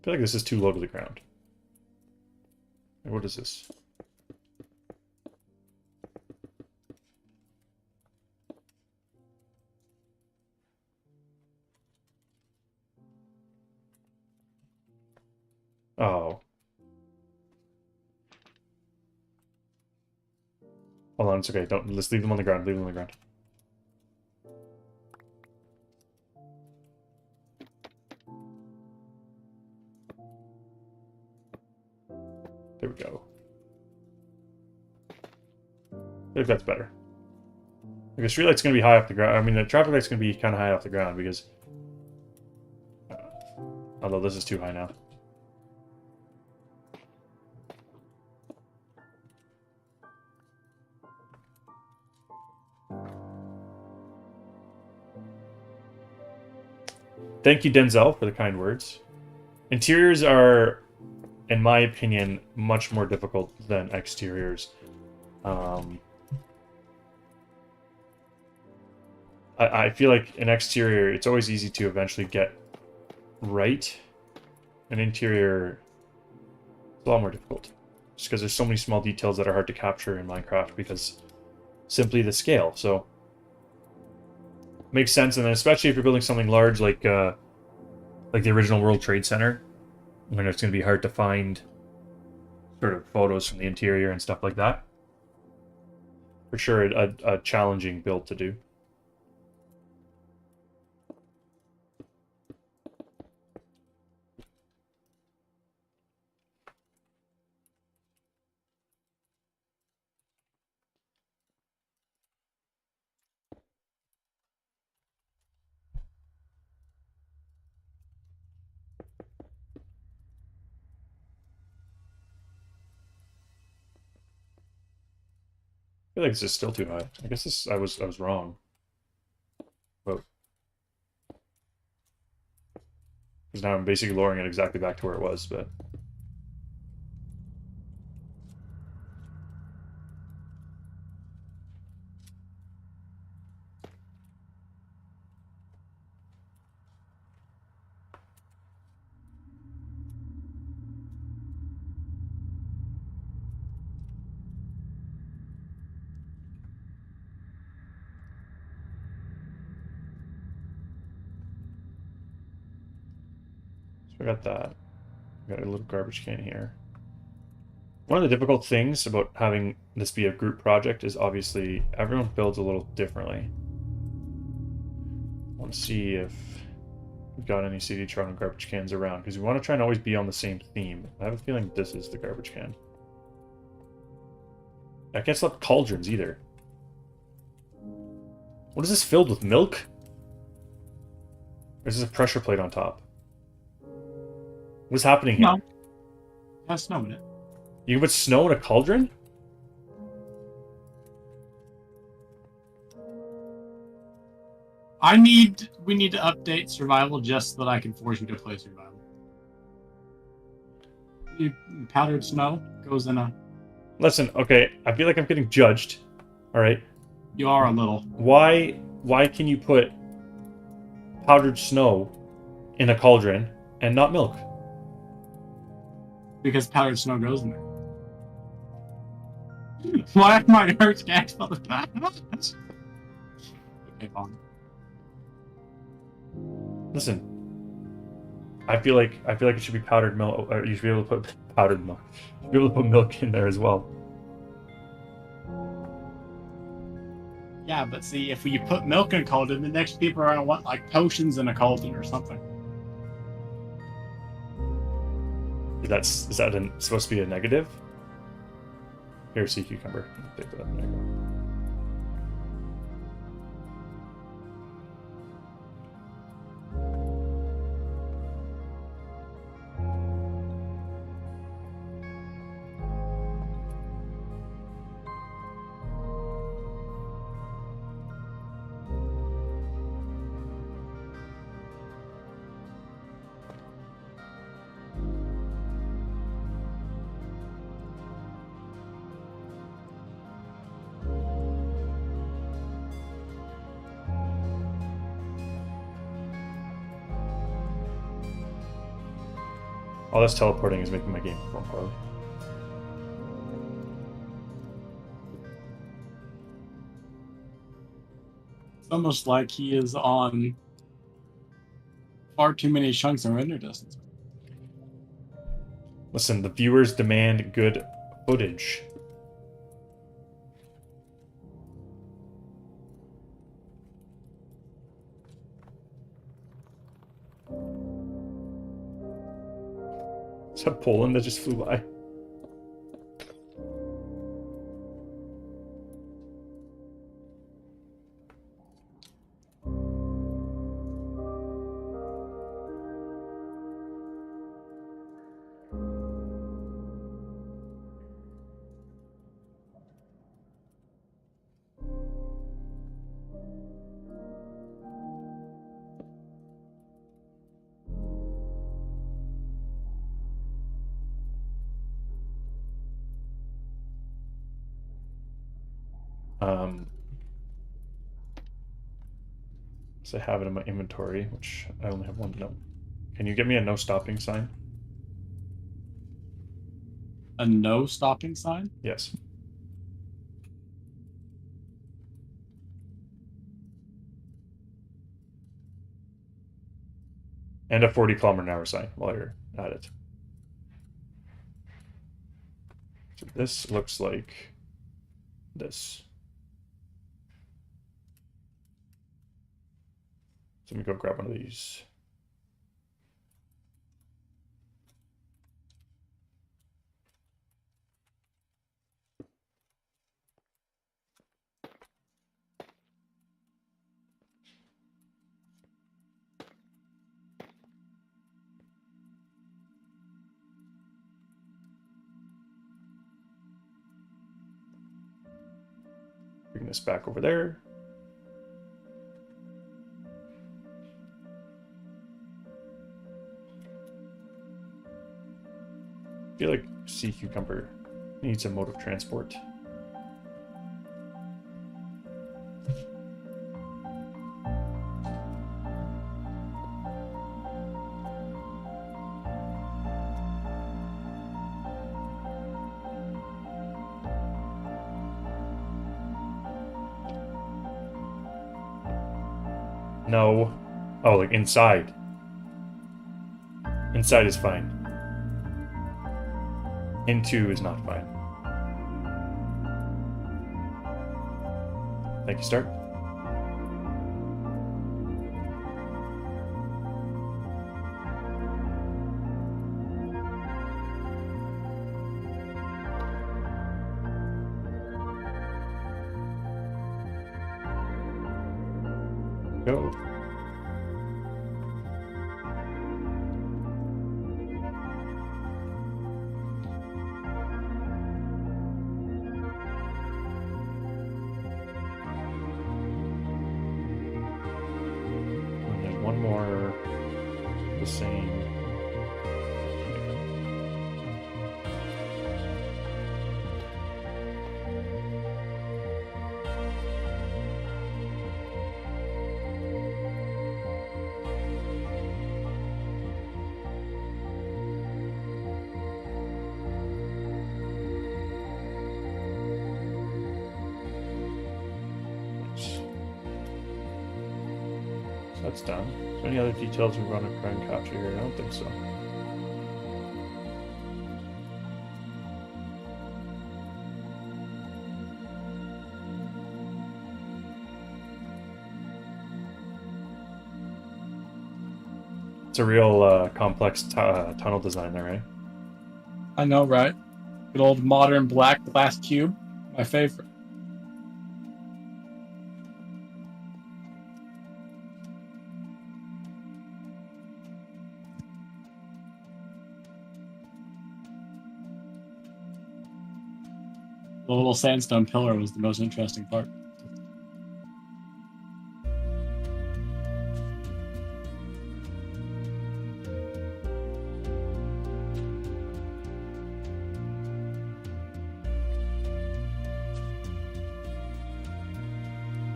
I feel like this is too low to the ground. What is this? Oh. Hold on, it's okay. Let's leave them on the ground. Leave them on the ground. There we go. I think that's better. Like the street light's going to be high off the ground. I mean, the traffic light's going to be kind of high off the ground because... although this is too high now. Thank you, Denzel, for the kind words. Interiors are, in my opinion, much more difficult than exteriors. I feel like an exterior, it's always easy to eventually get right. An interior, it's a lot more difficult. Just because there's so many small details that are hard to capture in Minecraft because simply the scale. So, makes sense, and then especially if you're building something large like the original World Trade Center, when it's going to be hard to find sort of photos from the interior and stuff like that. For sure, a challenging build to do. I feel like this is still too high. I guess I was wrong. But because now I'm basically lowering it exactly back to where it was, but so I got that. Got a little garbage can here. One of the difficult things about having this be a group project is obviously everyone builds a little differently. I want to see if we've got any CD-tron garbage cans around, because we want to try and always be on the same theme. I have a feeling this is the garbage can. I can't select cauldrons either. What is this filled with? Milk? Or is this a pressure plate on top? What's happening here? No. It has snow in it. You can put snow in a cauldron? We need to update survival just so that I can force you to play survival. Powdered snow goes in a... Listen, okay, I feel like I'm getting judged. Alright. You are a little. Why can you put powdered snow in a cauldron and not milk? Because powdered snow goes in there. Why am I hurt gas all the time? Okay, fine. Listen, I feel like it should be powdered milk. Or you should be able to put powdered milk. You should be able to put milk in there as well. Yeah, but see, if you put milk in a cauldron, the next people are gonna want like potions in a cauldron or something. Is that supposed to be a negative? Here, sea cucumber. Take that. There you go. All this teleporting is making my game perform poorly. It's almost like he is on far too many chunks of render distance. Listen, the viewers demand good footage. Is that Poland that just flew by? So I have it in my inventory, which I only have one. No. Can you give me a no stopping sign? A no stopping sign? Yes. And a 40 km/h sign while you're at it. This looks like this. So let me go grab one of these. Bring this back over there. I feel like sea cucumber needs a mode of transport. No. Oh, like inside. Inside is fine. Into is not fine. Thank you, start. Go. And there's one more the same. That's done. Is there any other details we want to try and capture here? I don't think so. It's a real complex tunnel design there, right? I know, right? Good old modern black glass cube. My favorite. The little sandstone pillar was the most interesting part.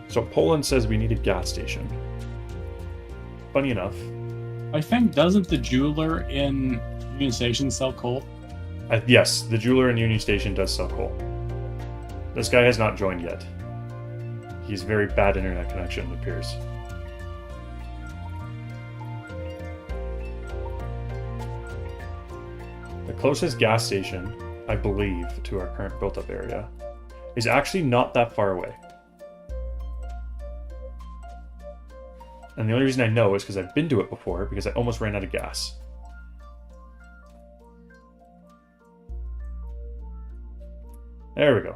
So Poland says we need a gas station. Funny enough. I think, doesn't the jeweler in Union Station sell coal? Yes, the jeweler in Union Station does sell coal. This guy has not joined yet. He's very bad internet connection, it appears. The closest gas station, I believe, to our current built-up area is actually not that far away. And the only reason I know is because I've been to it before, because I almost ran out of gas. There we go.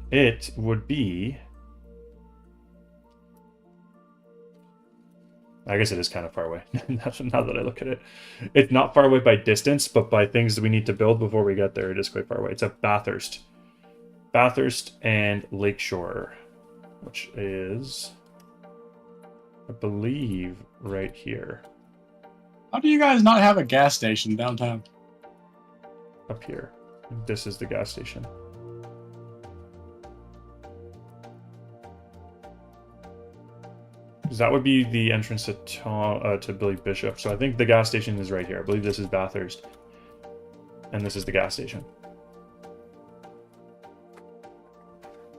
It would be... I guess it is kind of far away, now that I look at it. It's not far away by distance, but by things that we need to build before we get there, it is quite far away. It's at Bathurst. Bathurst and Lakeshore, which is, I believe, right here. How do you guys not have a gas station downtown? Up here. This is the gas station. That would be the entrance to Billy Bishop. So I think the gas station is right here. I believe this is Bathurst. And this is the gas station.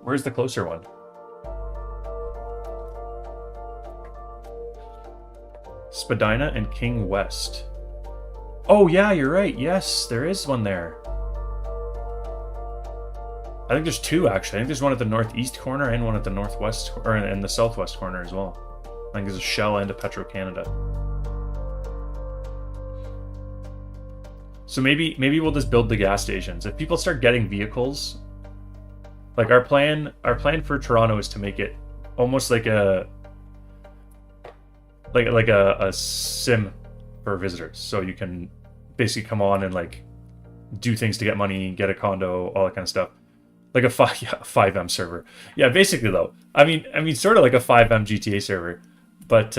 Where's the closer one? Spadina and King West. Oh yeah, you're right. Yes, there is one there. I think there's two actually. I think there's one at the northeast corner and one at the northwest or in the southwest corner as well. I think there's a Shell and a Petro Canada. So maybe we'll just build the gas stations. If people start getting vehicles, like our plan for Toronto is to make it almost like a sim for visitors. So you can basically come on and like do things to get money, get a condo, all that kind of stuff. Like a 5M server. Yeah, basically though. I mean sort of like a 5M GTA server. But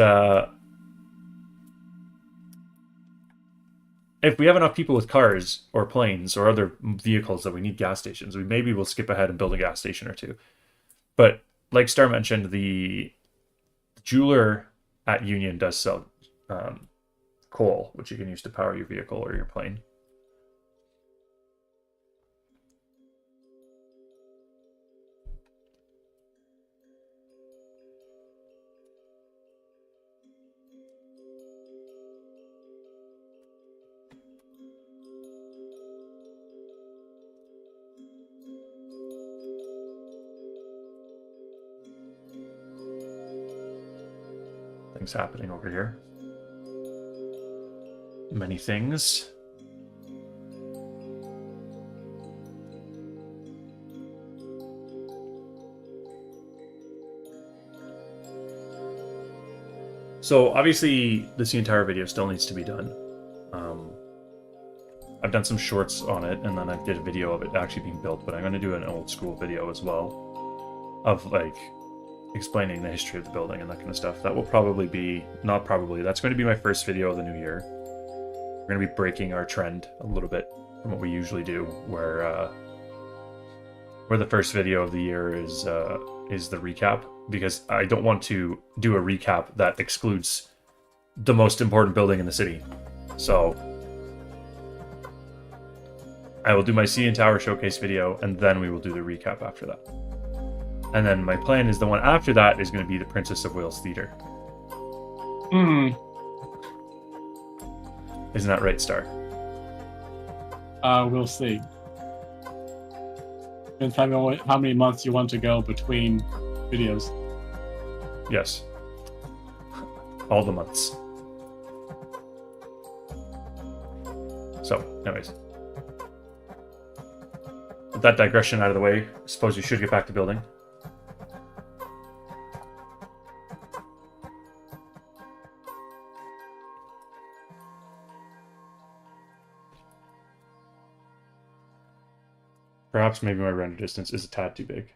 if we have enough people with cars or planes or other vehicles that we need gas stations, maybe we'll skip ahead and build a gas station or two. But like Star mentioned, the jeweler at Union does sell coal, which you can use to power your vehicle or your plane. Things happening over here. Many things. So obviously the CN Tower video still needs to be done. I've done some shorts on it, and then I did a video of it actually being built, but I'm going to do an old school video as well of like explaining the history of the building and that kind of stuff. That will probably be, not probably, that's going to be my first video of the new year. We're going to be breaking our trend a little bit from what we usually do, where the first video of the year is the recap, because I don't want to do a recap that excludes the most important building in the city. So I will do my CN Tower showcase video, and then we will do the recap after that. And then my plan is the one after that is going to be the Princess of Wales Theatre. Isn't that right, Star? We'll see. Depends how many months you want to go between videos. Yes. All the months. So, anyways. With that digression out of the way, I suppose we should get back to building. Perhaps maybe my render distance is a tad too big,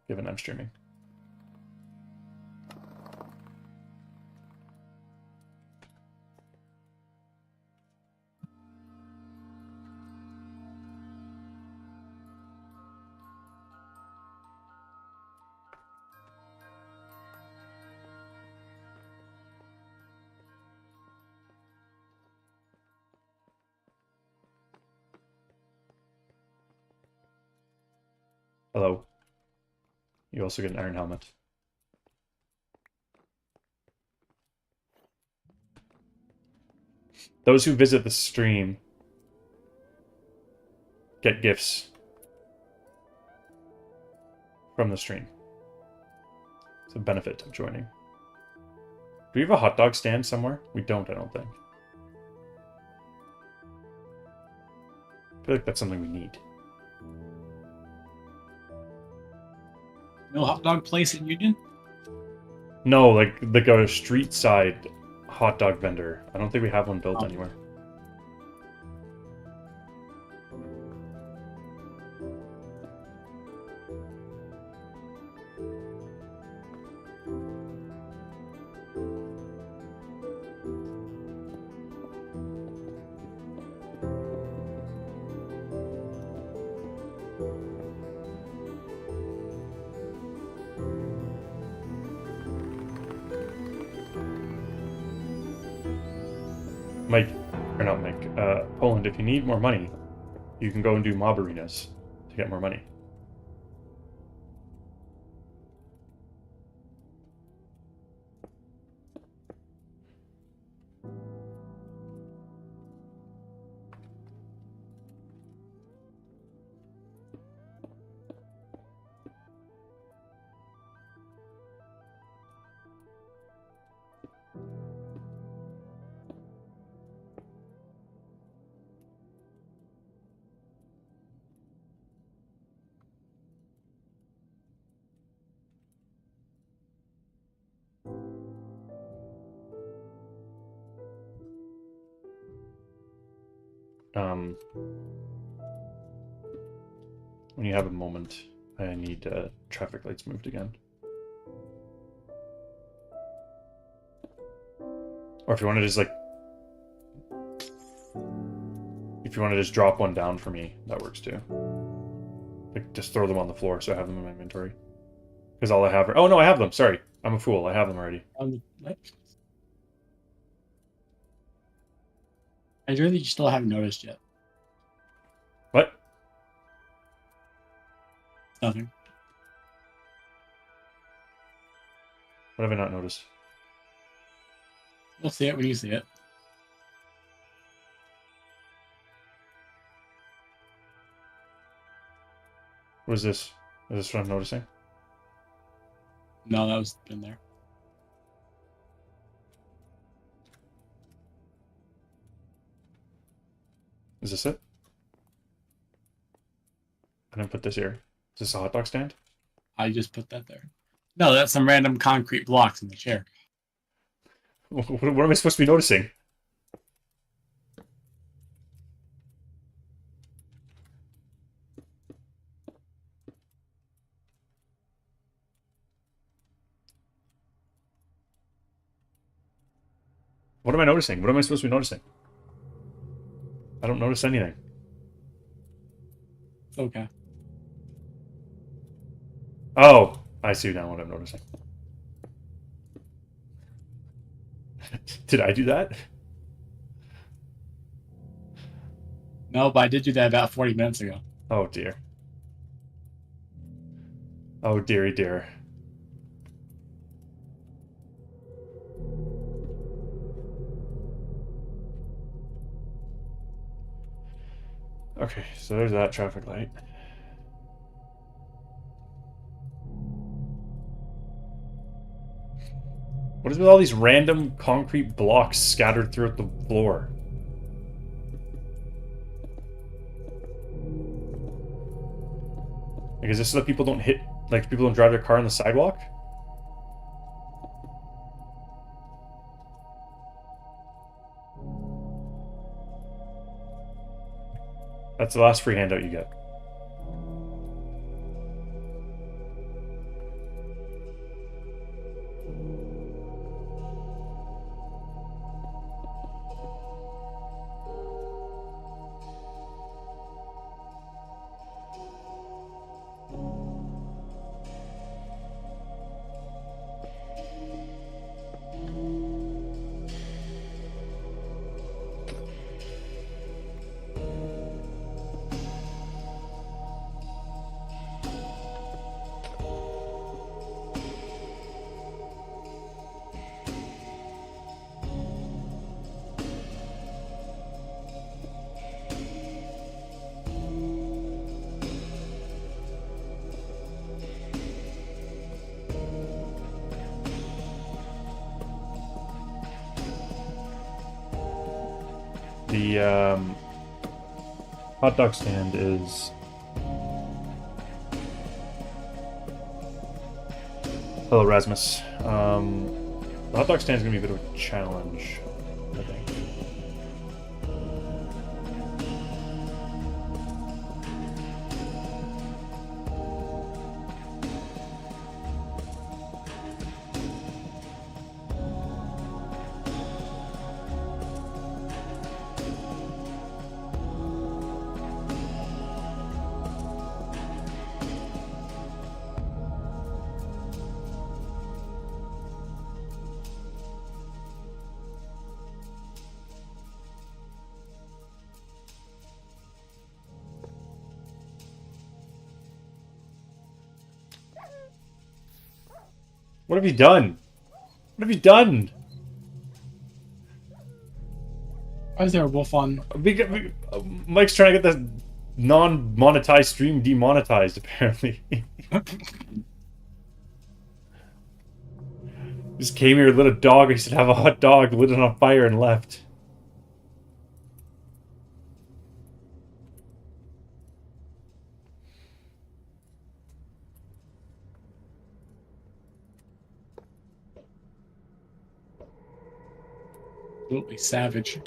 given I'm streaming. Hello. You also get an iron helmet. Those who visit the stream get gifts from the stream. It's a benefit of joining. Do we have a hot dog stand somewhere? We don't, I don't think. I feel like that's something we need. No hot dog place in Union? No, like a street side hot dog vendor. I don't think we have one built anywhere. Mike, or not Mike, Poland, if you need more money, you can go and do mob arenas to get more money. when you have a moment, I need traffic lights moved again. Or if you want to just like, if you want to just drop one down for me, that works too. Like just throw them on the floor so I have them in my inventory. Because all I have are... Oh no, I have them. Sorry, I'm a fool. I have them already. I really still haven't noticed yet. What? Nothing. What have I not noticed? We'll see it when you see it. What is this? Is this what I'm noticing? No, that was in there. Is this it? I didn't put this here. Is this a hot dog stand? I just put that there. No, that's some random concrete blocks in the chair. What am I supposed to be noticing? What am I noticing? What am I supposed to be noticing? I don't notice anything. Okay. Oh, I see now what I'm noticing. Did I do that? No, but I did do that about 40 minutes ago. Oh dear. Oh dearie dear. Okay, so there's that traffic light. What is with all these random concrete blocks scattered throughout the floor? Like, is this so that people don't hit, like, people don't drive their car on the sidewalk? That's the last free handout you get. The hot dog stand is... Hello, Rasmus. The hot dog stand is going to be a bit of a challenge, I think. What have you done? What have you done? Why is there a wolf on? Mike's trying to get the non-monetized stream demonetized, apparently. Just came here, lit a dog, he said have a hot dog, lit it on fire, and left. Absolutely savage.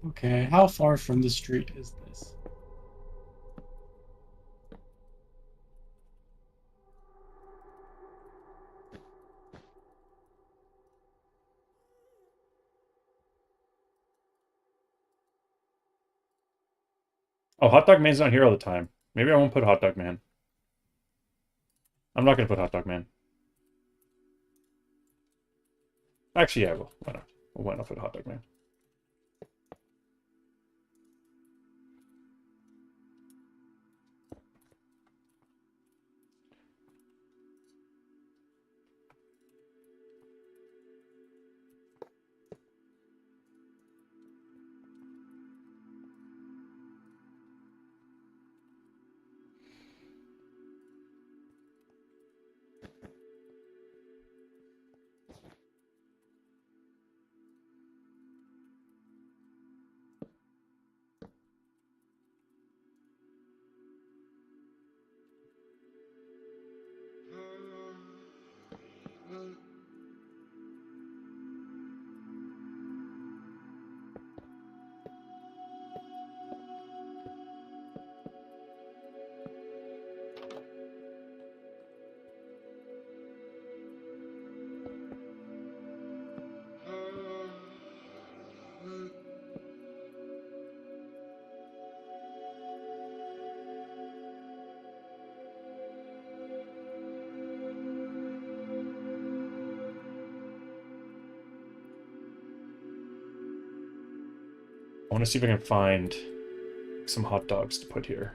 Okay, how far from the street is this? Oh, Hot Dog Man's not here all the time. Maybe I won't put Hot Dog Man. I'm not gonna put Hot Dog Man. Actually, yeah, I will. Why not? Why not put Hot Dog Man? I want to see if I can find some hot dogs to put here.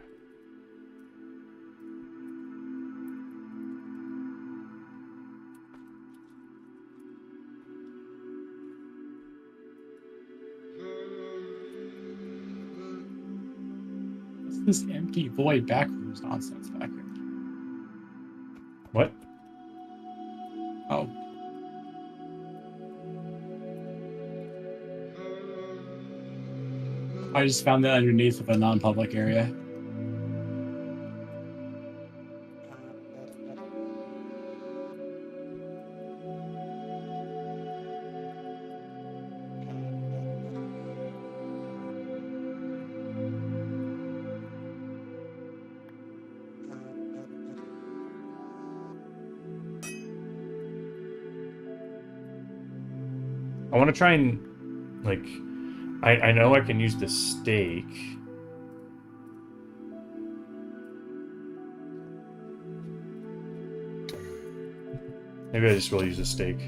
What's this empty void backrooms nonsense back here? What? Oh. I just found that underneath of a non-public area. I want to try and, like, I know I can use the steak. Maybe I just will use a steak. I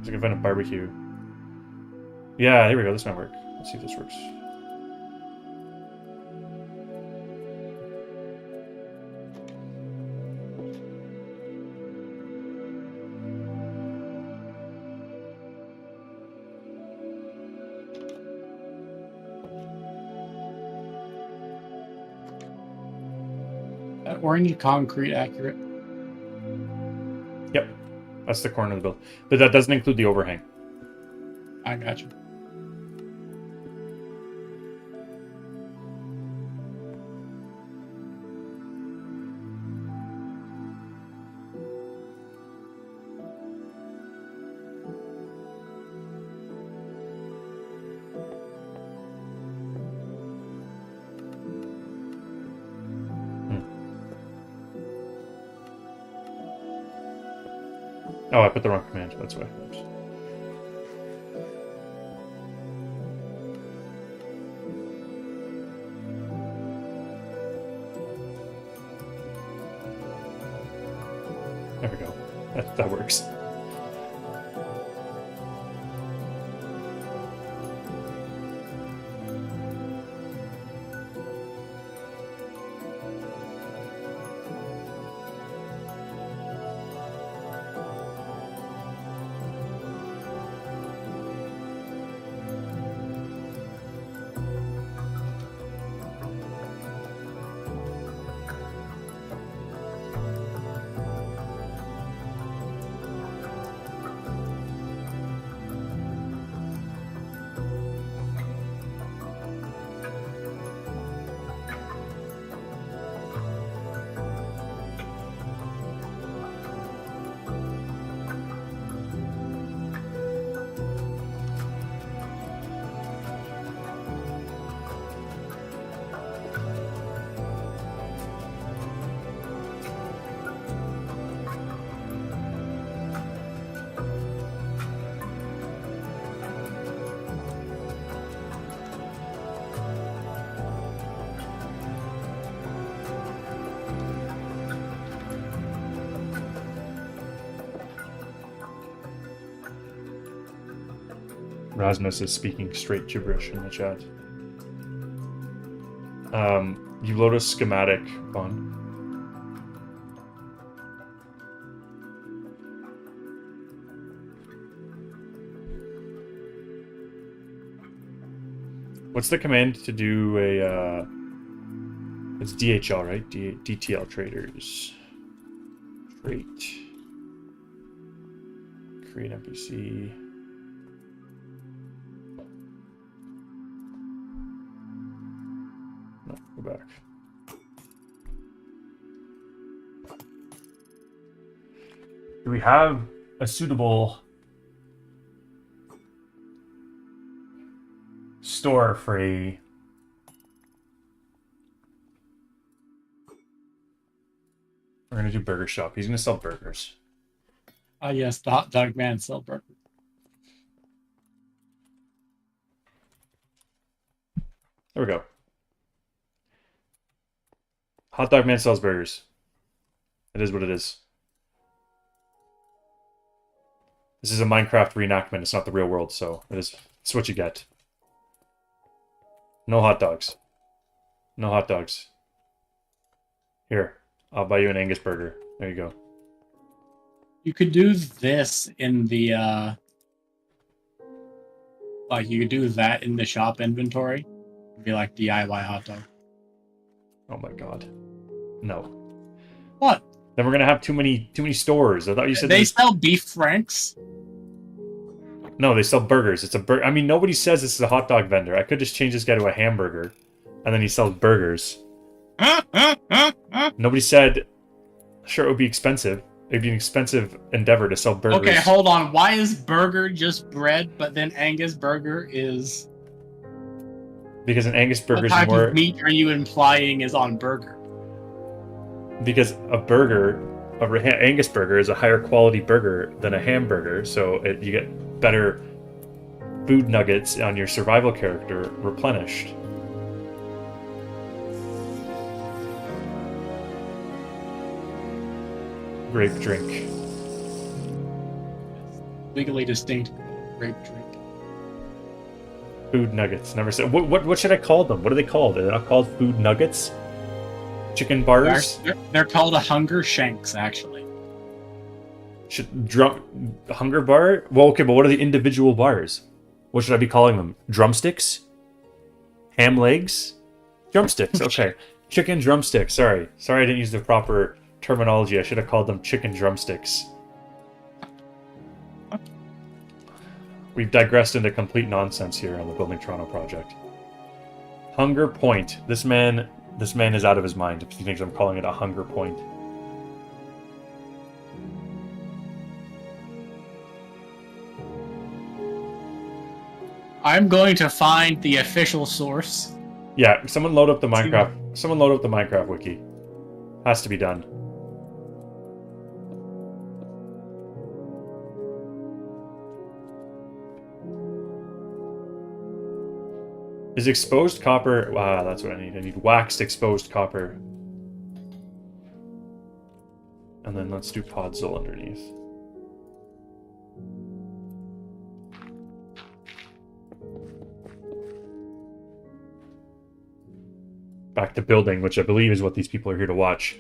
can find a barbecue. Yeah, there we go. This might work. Let's see if this works. That orange concrete accurate? Yep. That's the corner of the build. But that doesn't include the overhang. I got you. Oh, I put the wrong command. That's why. Oops. There we go. That works. Rasmus is speaking straight gibberish in the chat. You load a schematic, Vaughn. What's the command to do a, it's DHL, right? DTL traders. Trait. Create NPC. No, go back. Do we have a suitable store for a... We're gonna do burger shop. He's gonna sell burgers. Oh yes, the hot dog man sell burger. There we go. Hot dog man sells burgers. It is what it is. This is a Minecraft reenactment. It's not the real world, so it's what you get. No hot dogs. No hot dogs. Here, I'll buy you an Angus burger. There you go. You could do this in the like you could do that in the shop inventory. It'd be like DIY hot dog. Oh my god. No. What? Then we're gonna have too many stores. I thought you said they sell beef franks. No, they sell burgers. It's a burger. I mean, nobody says this is a hot dog vendor. I could just change this guy to a hamburger, and then he sells burgers. Nobody said. Sure, it would be expensive. It'd be an expensive endeavor to sell burgers. Okay, hold on. Why is burger just bread, but then Angus burger is? Because an Angus burger What is type more. of meat are you implying is on burger? Because a burger, Angus burger, is a higher quality burger than a hamburger, so you get better food nuggets on your survival character replenished. Grape drink. Legally distinct grape drink. Food nuggets. Never said. What should I call them? What are they called? Are they not called food nuggets? Chicken bars? They're called a hunger shanks, actually. Hunger bar? Well, okay, but what are the individual bars? What should I be calling them? Drumsticks? Ham legs? Drumsticks, okay. Chicken drumsticks, sorry. Sorry I didn't use the proper terminology. I should have called them chicken drumsticks. We've digressed into complete nonsense here on the Building Toronto project. Hunger point. This man is out of his mind if he thinks I'm calling it a hunger point. I'm going to find the official source. Yeah, someone load up the Minecraft. Someone load up the Minecraft wiki. Has to be done. Is exposed copper... Wow, that's what I need. I need waxed exposed copper. And then let's do podzol underneath. Back to building, which I believe is what these people are here to watch.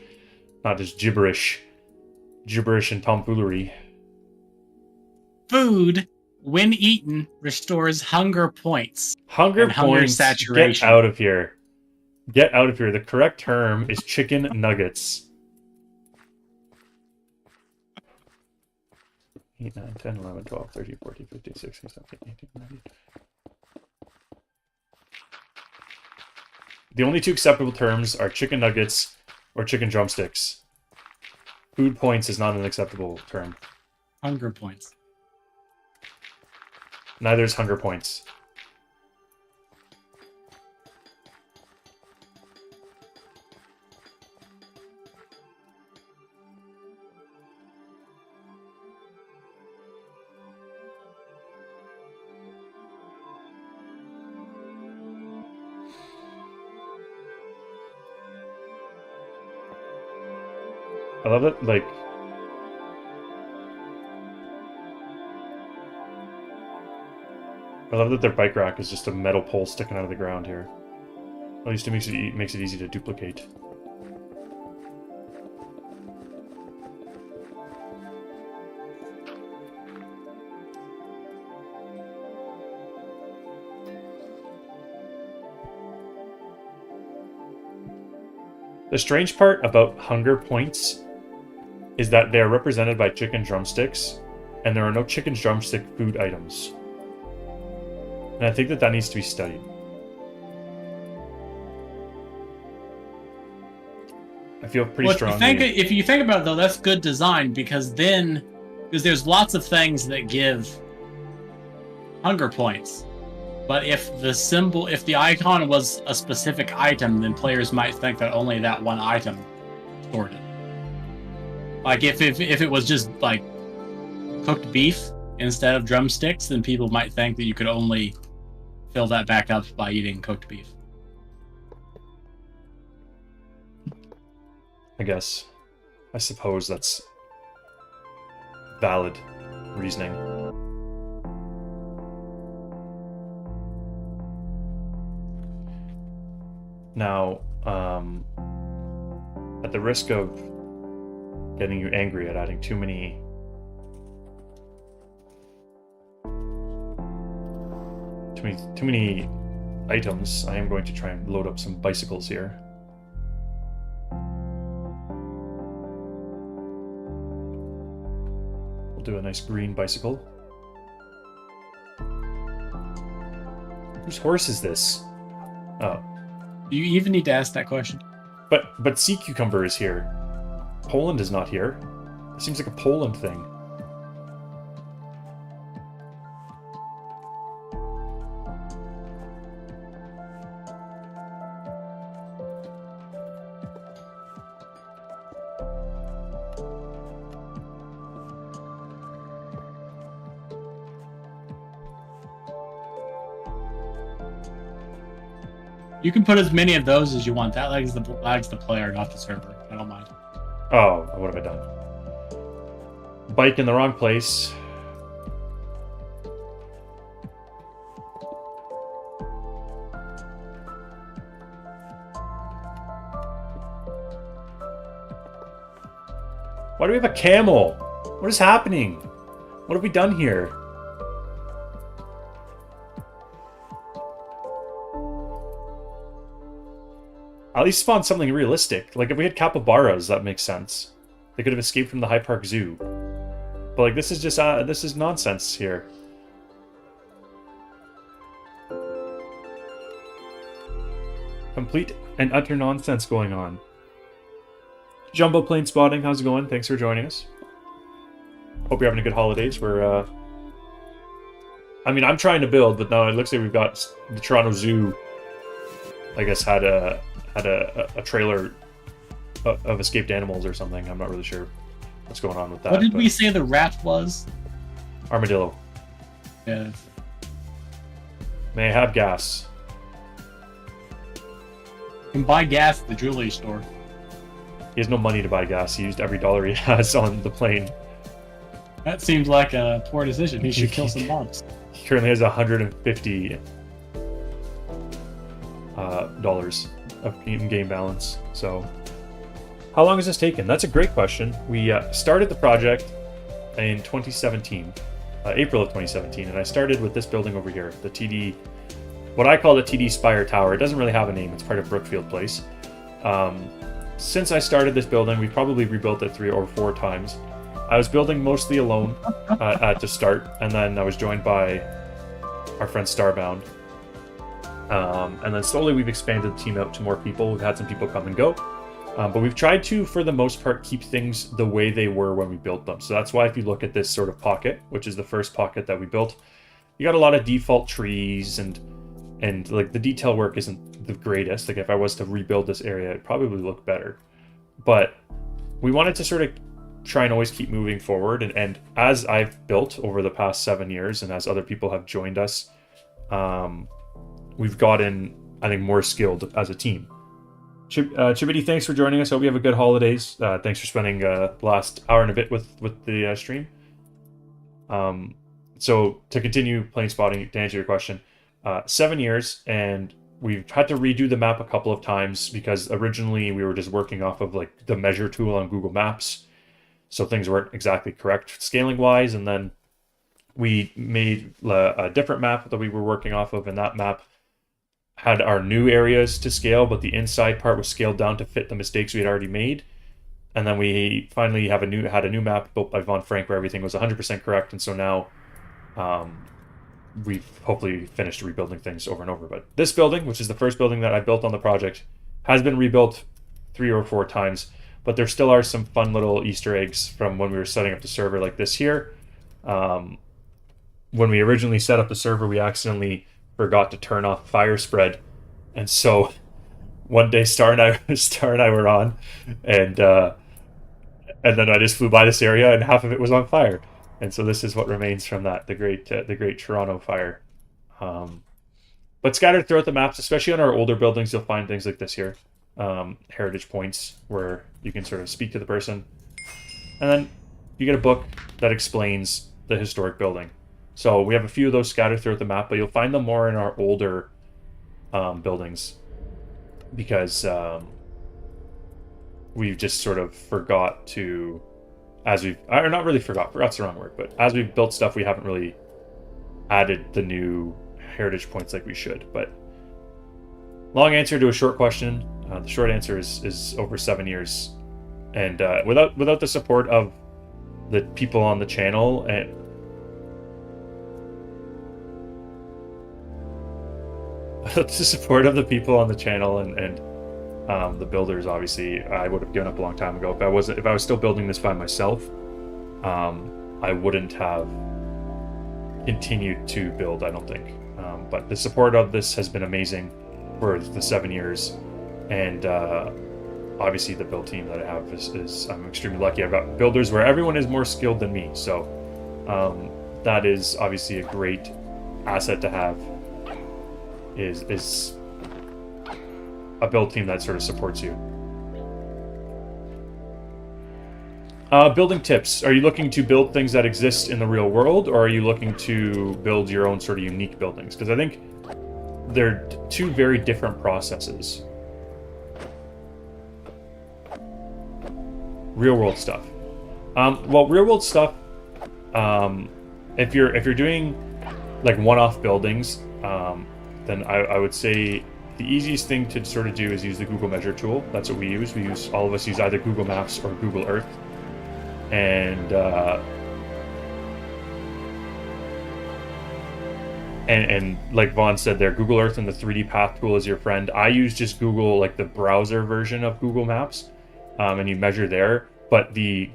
Not just gibberish. Gibberish and tomfoolery. Food, when eaten, restores hunger points. Hunger points. Saturation. Get out of here. Get out of here. The correct term is chicken nuggets. 8, 9, 10, 11, 12, 13, 14, 15, 16, 17, 18, 19. The only two acceptable terms are chicken nuggets or chicken drumsticks. Food points is not an acceptable term. Hunger points. Neither is hunger points. I love it, like... I love that their bike rack is just a metal pole sticking out of the ground here. At least it makes it easy to duplicate. The strange part about hunger points is that they are represented by chicken drumsticks, and there are no chicken drumstick food items. And I think that needs to be studied. I feel pretty strongly. If you think about it, though, that's good design, because there's lots of things that give hunger points. But if the icon was a specific item, then players might think that only that one item stored it. Like if it was just like cooked beef instead of drumsticks, then people might think that you could only fill that back up by eating cooked beef. I suppose that's valid reasoning. Now, at the risk of getting you angry at adding too many items, I am going to try and load up some bicycles here. We'll do a nice green bicycle. Whose horse is this? Oh. Do you even need to ask that question? But Sea Cucumber is here. Poland is not here. It seems like a Poland thing. You can put as many of those as you want. That lags the player, not the server. I don't mind. Oh, what have I done? Bike in the wrong place. Why do we have a camel? What is happening? What have we done here? At least spawn something realistic. Like, if we had capybaras, that makes sense. They could have escaped from the High Park Zoo. But, like, this is just, this is nonsense here. Complete and utter nonsense going on. Jumbo Plane Spotting, how's it going? Thanks for joining us. Hope you're having a good holidays. We're, I mean, I'm trying to build, but now it looks like we've got the Toronto Zoo, I guess, had a trailer of escaped animals or something. I'm not really sure what's going on with that. What did we say the rat was? Armadillo. Yeah. May I have gas? You can buy gas at the jewelry store. He has no money to buy gas. He used every dollar he has on the plane. That seems like a poor decision. He should kill some mobs. He currently has $150 dollars of in-game balance. So, how long has this taken? That's a great question. We started the project in 2017, April of 2017, and I started with this building over here, the TD, what I call the TD Spire Tower. It doesn't really have a name. It's part of Brookfield Place. Since I started this building, we've probably rebuilt it 3 or 4 times. I was building mostly alone to start, and then I was joined by our friend Starbound. And then slowly we've expanded the team out to more people. We've had some people come and go. But we've tried to, for the most part, keep things the way they were when we built them. So that's why if you look at this sort of pocket, which is the first pocket that we built, you got a lot of default trees and like the detail work isn't the greatest. Like if I was to rebuild this area, it'd probably look better. But we wanted to sort of try and always keep moving forward. And as I've built over the past 7 years and as other people have joined us, we've gotten, I think, more skilled as a team. Chibity, thanks for joining us. Hope you have a good holidays. Thanks for spending the last hour and a bit with the stream. So to continue plane spotting, to answer your question, 7 years, and we've had to redo the map a couple of times because originally we were just working off of like the measure tool on Google Maps, so things weren't exactly correct scaling wise. And then we made a different map that we were working off of, and that map had our new areas to scale, but the inside part was scaled down to fit the mistakes we had already made. And then we finally had a new map built by Von Frank where everything was 100% correct, and so now we've hopefully finished rebuilding things over and over. But this building, which is the first building that I built on the project, has been rebuilt 3 or 4 times, but there still are some fun little Easter eggs from when we were setting up the server, like this here. When we originally set up the server, we accidentally forgot to turn off fire spread, and so one day Star and I were on, and then I just flew by this area and half of it was on fire. And so this is what remains from that, the great Toronto fire. But scattered throughout the maps, especially on our older buildings, you'll find things like this here, heritage points where you can sort of speak to the person, and then you get a book that explains the historic building. So we have a few of those scattered throughout the map, but you'll find them more in our older buildings because we've just sort of forgot to, or not really forgot's the wrong word, but as we've built stuff, we haven't really added the new heritage points like we should. But long answer to a short question. The short answer is over 7 years, and without the support of the people on the channel and the support of the people on the channel and the builders, obviously, I would have given up a long time ago. If I was still building this by myself, I wouldn't have continued to build, I don't think. But the support of this has been amazing for the 7 years, and obviously the build team that I have is I'm extremely lucky. I've got builders where everyone is more skilled than me, so that is obviously a great asset to have. Is a build team that sort of supports you. Building tips. Are you looking to build things that exist in the real world, or are you looking to build your own sort of unique buildings? Because I think they're two very different processes. Real world stuff. Well, real world stuff, if you're doing like one-off buildings, then I would say the easiest thing to sort of do is use the Google Measure tool. That's what we use. All of us use either Google Maps or Google Earth. And like Vaughn said there, Google Earth and the 3D Path tool is your friend. I use just Google, like the browser version of Google Maps, and you measure there. But the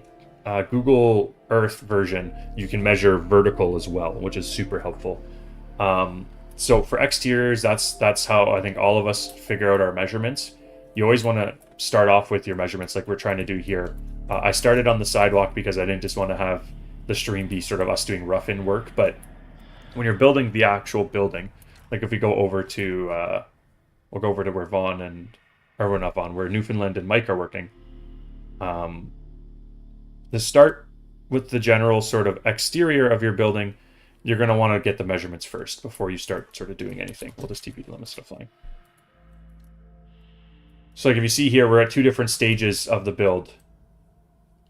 Google Earth version, you can measure vertical as well, which is super helpful. So for exteriors, that's how I think all of us figure out our measurements. You always want to start off with your measurements like we're trying to do here. I started on the sidewalk because I didn't just want to have the stream be sort of us doing rough-in work. But when you're building the actual building, like if we go over to, we'll go over to where where Newfoundland and Mike are working. To start with the general sort of exterior of your building, you're going to want to get the measurements first before you start sort of doing anything. We'll just TP the limits to flying. So like if you see here, we're at 2 different stages of the build.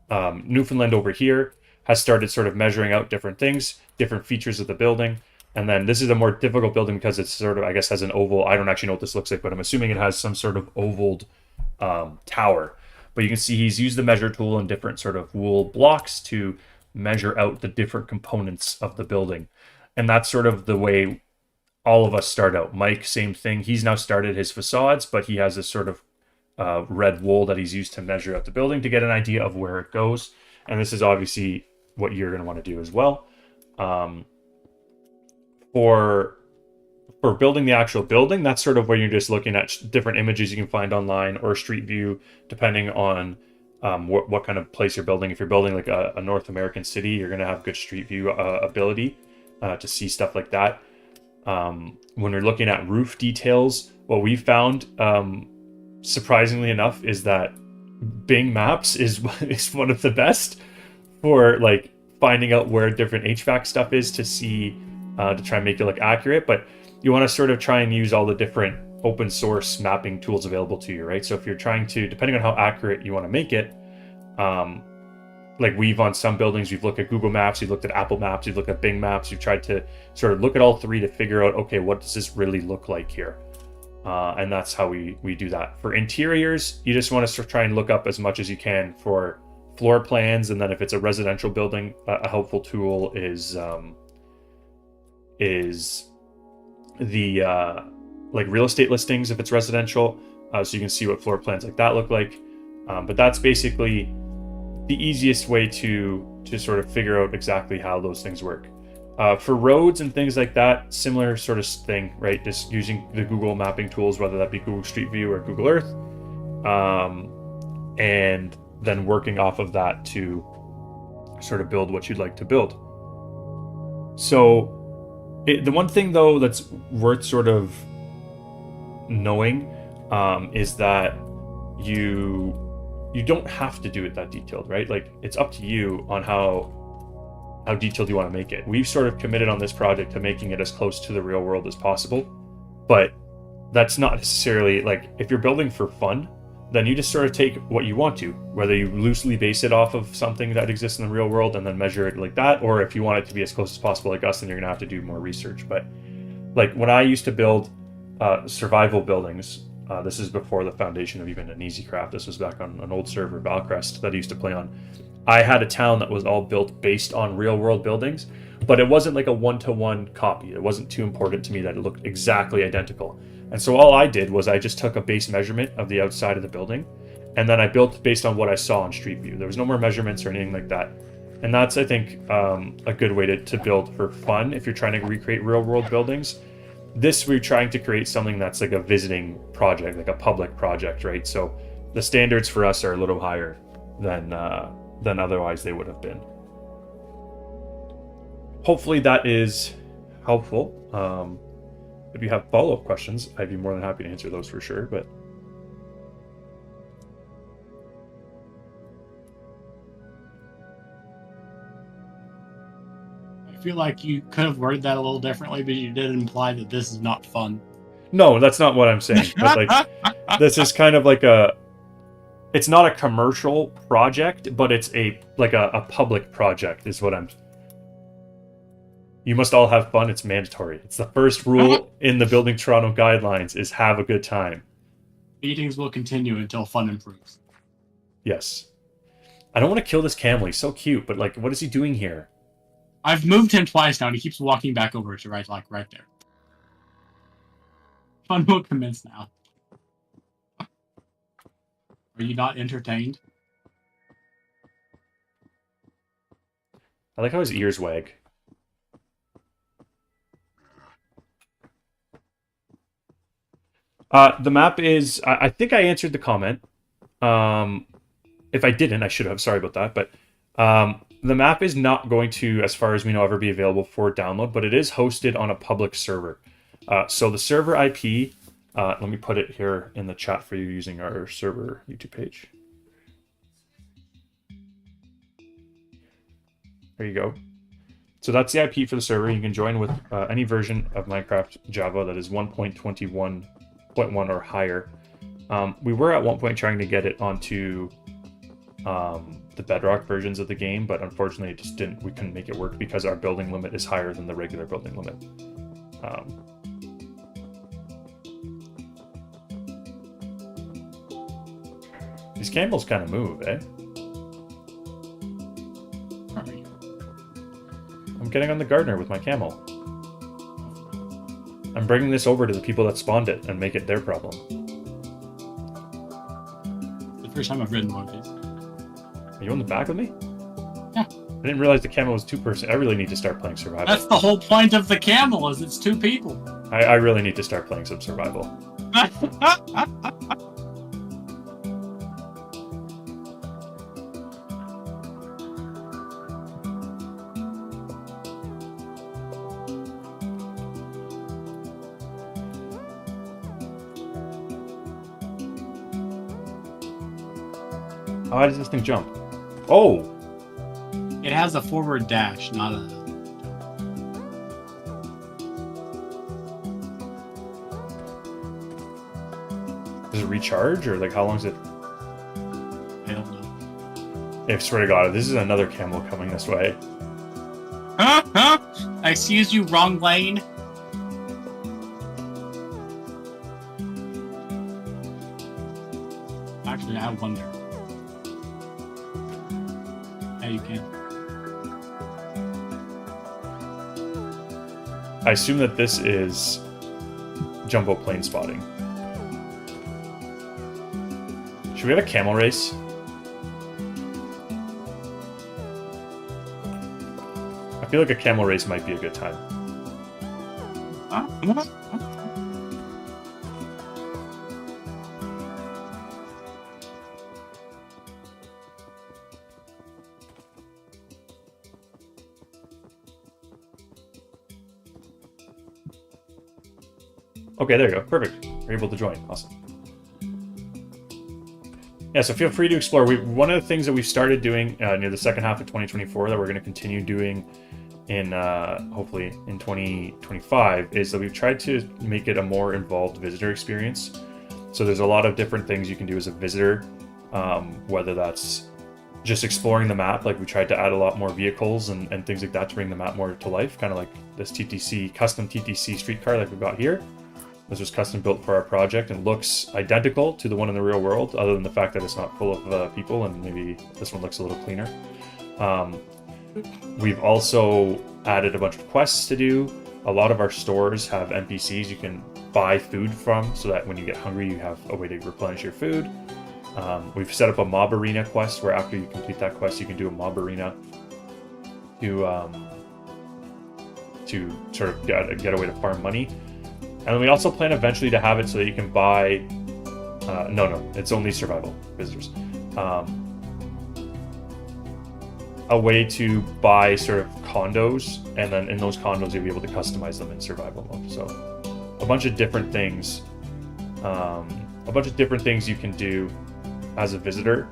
Newfoundland over here has started sort of measuring out different things, different features of the building. And then this is a more difficult building because it's sort of, I guess, has an oval. I don't actually know what this looks like, but I'm assuming it has some sort of ovaled tower. But you can see he's used the measure tool and different sort of wool blocks to measure out the different components of the building. And that's sort of the way all of us start out. Mike, same thing. He's now started his facades, but he has this sort of red wool that he's used to measure out the building to get an idea of where it goes. And this is obviously what you're going to want to do as well. For building the actual building, that's sort of where you're just looking at different images you can find online or Street View, depending on what kind of place you're building. If you're building like a North American city, you're going to have good Street View ability to see stuff like that. When we're looking at roof details, what we found, surprisingly enough, is that Bing Maps is one of the best for like finding out where different HVAC stuff is to see, to try and make it look accurate. But you want to sort of try and use all the different open source mapping tools available to you, right? So if you're trying to, depending on how accurate you want to make it, like we've on some buildings, we've looked at Google Maps, we've looked at Apple Maps, we've looked at Bing Maps, we've tried to sort of look at all three to figure out, okay, what does this really look like here? And that's how we do that. For interiors, you just want to try and look up as much as you can for floor plans, and then if it's a residential building, a helpful tool is the like real estate listings if it's residential, so you can see what floor plans like that look like. But that's basically the easiest way to sort of figure out exactly how those things work. For roads and things like that, similar sort of thing, right? Just using the Google mapping tools, whether that be Google Street View or Google Earth, and then working off of that to sort of build what you'd like to build. So the one thing though that's worth sort of knowing is that you don't have to do it that detailed, right? Like it's up to you on how detailed you want to make it. We've sort of committed on this project to making it as close to the real world as possible, but that's not necessarily like, if you're building for fun, then you just sort of take what you want to, whether you loosely base it off of something that exists in the real world and then measure it like that, or if you want it to be as close as possible like us, then you're gonna have to do more research. But like when I used to build survival buildings, this is before the foundation of even an EasyCraft. This was back on an old server, Valcrest, that I used to play on. I had a town that was all built based on real world buildings, but it wasn't like a one-to-one copy. It wasn't too important to me that it looked exactly identical. And so all I did was I just took a base measurement of the outside of the building, and then I built based on what I saw on Street View. There was no more measurements or anything like that. And that's, I think, a good way to build for fun if you're trying to recreate real world buildings. This, we're trying to create something that's like a visiting project, like a public project, right? So the standards for us are a little higher than otherwise they would have been. Hopefully that is helpful. If you have follow-up questions, I'd be more than happy to answer those for sure. But I feel like you could have worded that a little differently, but you did imply that this is not fun. No, that's not what I'm saying. But like, this is kind of like it's not a commercial project, but it's a public project is what I'm. You must all have fun. It's mandatory. It's the first rule in the Building Toronto guidelines is have a good time. Meetings will continue until fun improves. Yes. I don't want to kill this camel. He's so cute, but like, what is he doing here? I've moved him twice now, and he keeps walking back over to right there. Fun will commence now. Are you not entertained? I like how his ears wag. The map is... I think I answered the comment. If I didn't, I should have. Sorry about that. But the map is not going to, as far as we know, ever be available for download, but it is hosted on a public server. So the server IP... let me put it here in the chat for you using our server YouTube page. There you go. So that's the IP for the server. You can join with any version of Minecraft Java that is 1.21.1 or higher. We were at one point trying to get it onto the Bedrock versions of the game, but unfortunately we couldn't make it work because our building limit is higher than the regular building limit. These camels kind of move, eh? I'm getting on the gardener with my camel. I'm bringing this over to the people that spawned it and make it their problem. The first time I've ridden one of these. Are you on the back with me? Yeah. I didn't realize the camel was two-person. I really need to start playing survival. That's the whole point of the camel, is it's two people. I really need to start playing some survival. How does this thing jump? Oh! It has a forward dash, not a. Does it recharge, or like how long is it? I don't know. I swear to God, this is another camel coming this way. Huh? Excuse you, wrong lane. Actually, I wonder. Yeah, you can. I assume that this is jumbo plane spotting. Should we have a camel race? I feel like a camel race might be a good time. Okay, there you go. Perfect. You're able to join. Awesome. Yeah, so feel free to explore. One of the things that we've started doing near the second half of 2024 that we're going to continue doing in hopefully in 2025 is that we've tried to make it a more involved visitor experience. So there's a lot of different things you can do as a visitor, whether that's just exploring the map. Like we tried to add a lot more vehicles and things like that to bring the map more to life, kind of like this custom TTC streetcar like we've got here. This was custom built for our project and looks identical to the one in the real world, other than the fact that it's not full of people, and maybe this one looks a little cleaner. We've also added a bunch of quests to do. A lot of our stores have NPCs you can buy food from, so that when you get hungry, you have a way to replenish your food. We've set up a mob arena quest, where after you complete that quest, you can do a mob arena to sort of get a way to farm money. And we also plan eventually to have it so that you can buy... no, it's only survival visitors. A way to buy sort of condos, and then in those condos you'll be able to customize them in survival mode. So a bunch of different things. You can do as a visitor.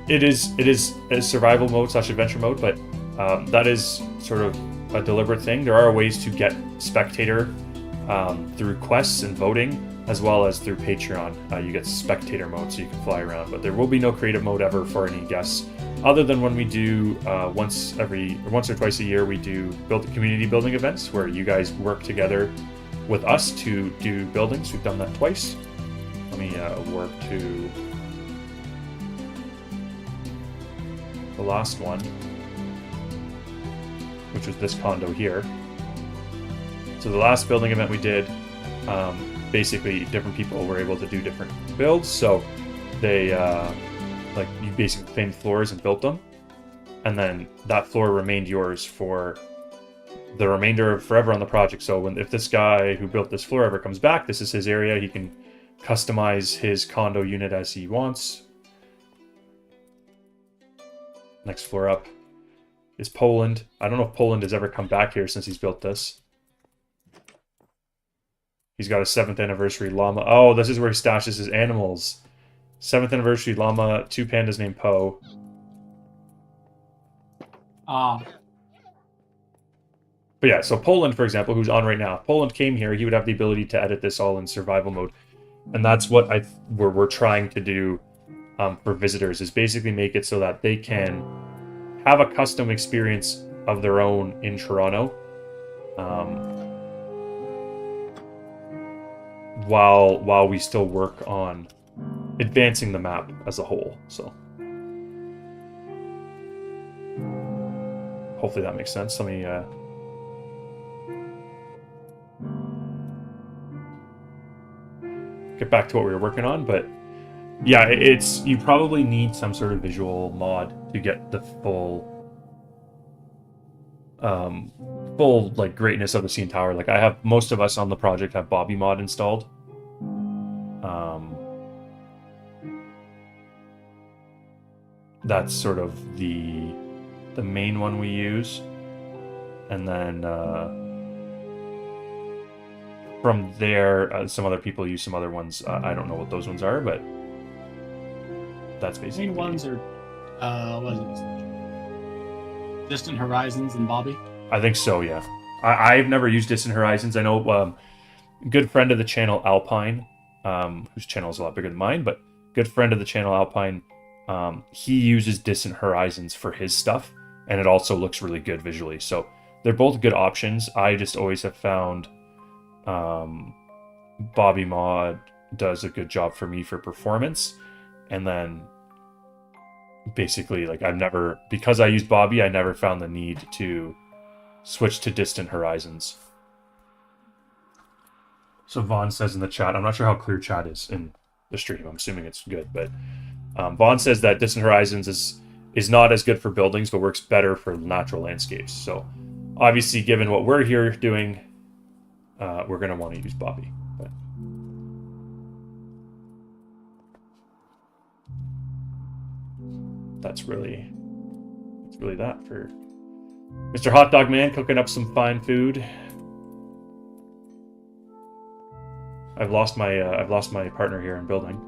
It is a survival mode / adventure mode, but that is sort of a deliberate thing. There are ways to get spectator through quests and voting, as well as through Patreon. You get spectator mode, so you can fly around, but there will be no creative mode ever for any guests, other than when we do once or twice a year we do community building events where you guys work together with us to do buildings. We've done that twice. Let me work to the last one, which was this condo here. So the last building event we did, basically different people were able to do different builds. So they, you basically claimed floors and built them. And then that floor remained yours for the remainder of forever on the project. So if this guy who built this floor ever comes back, this is his area. He can customize his condo unit as he wants. Next floor up is Poland. I don't know if Poland has ever come back here since he's built this. He's got a 7th anniversary llama. Oh, this is where he stashes his animals. 7th anniversary llama, 2 pandas named Poe. But yeah, so Poland, for example, who's on right now. If Poland came here, he would have the ability to edit this all in survival mode. And that's what we're trying to do for visitors, is basically make it so that they can have a custom experience of their own in Toronto. While we still work on advancing the map as a whole. So hopefully that makes sense. Let me get back to what we were working on. But yeah, you probably need some sort of visual mod to get the full like greatness of the CN Tower. Like most of us on the project have Bobby mod installed. That's sort of the main one we use, and then from there some other people use some other ones. I don't know what those ones are, but that's basically main ones are what is it? Distant Horizons and Bobby? I think so, yeah. I've never used Distant Horizons. I know a good friend of the channel, Alpine, whose channel is a lot bigger than mine, but good friend of the channel, Alpine, he uses Distant Horizons for his stuff, and it also looks really good visually. So they're both good options. I just always have found Bobby Mod does a good job for me for performance, and then basically, like, because I use Bobby, I never found the need to switch to Distant Horizons. So Vaughn says in the chat, I'm not sure how clear chat is in the stream. I'm assuming it's good, but Vaughn says that Distant Horizons is not as good for buildings, but works better for natural landscapes. So obviously, given what we're here doing, we're going to want to use Bobby. But that's really that for Mr. Hot Dog Man cooking up some fine food. I've lost my partner here in building.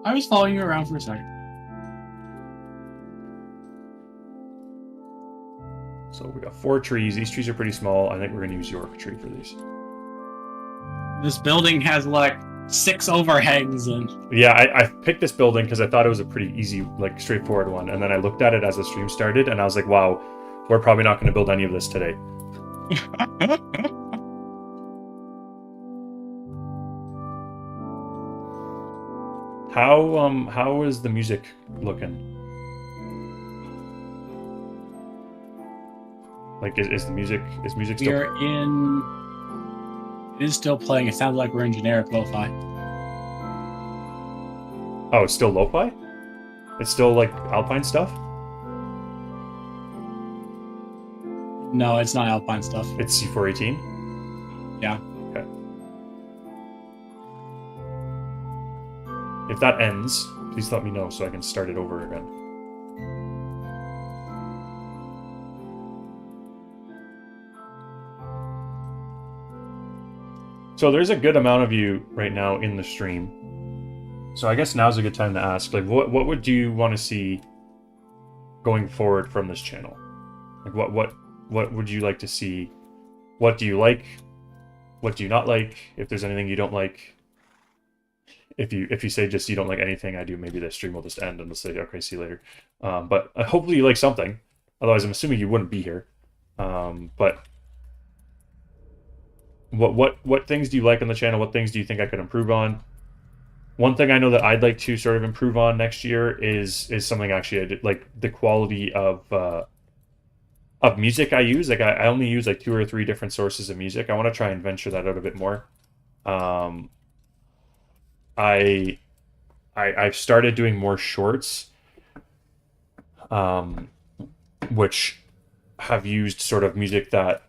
I was following you around for a second. So we got 4 trees. These trees are pretty small. I think we're going to use York tree for these. This building has like 6 overhangs and... Yeah, I picked this building because I thought it was a pretty easy, like, straightforward one. And then I looked at it as the stream started, and I was like, wow, we're probably not going to build any of this today. How is the music looking? Like, is music still... We're in... It is still playing. It sounds like we're in generic lo-fi. Oh, it's still lo-fi? It's still, like, Alpine stuff? No, it's not Alpine stuff. It's C418? Yeah. Okay. If that ends, please let me know so I can start it over again. So there's a good amount of you right now in the stream. So I guess now's a good time to ask, like, what would you want to see going forward from this channel? Like, what would you like to see? What do you like? What do you not like? If there's anything you don't like, if you say just you don't like anything I do, maybe the stream will just end and we'll say, okay, see you later. But hopefully you like something. Otherwise, I'm assuming you wouldn't be here. But what things do you like on the channel? What things do you think I could improve on? One thing I know that I'd like to sort of improve on next year is something actually I did, like the quality of music I use. Like I only use like 2 or 3 different sources of music. I want to try and venture that out a bit more. I've started doing more shorts, which have used sort of music that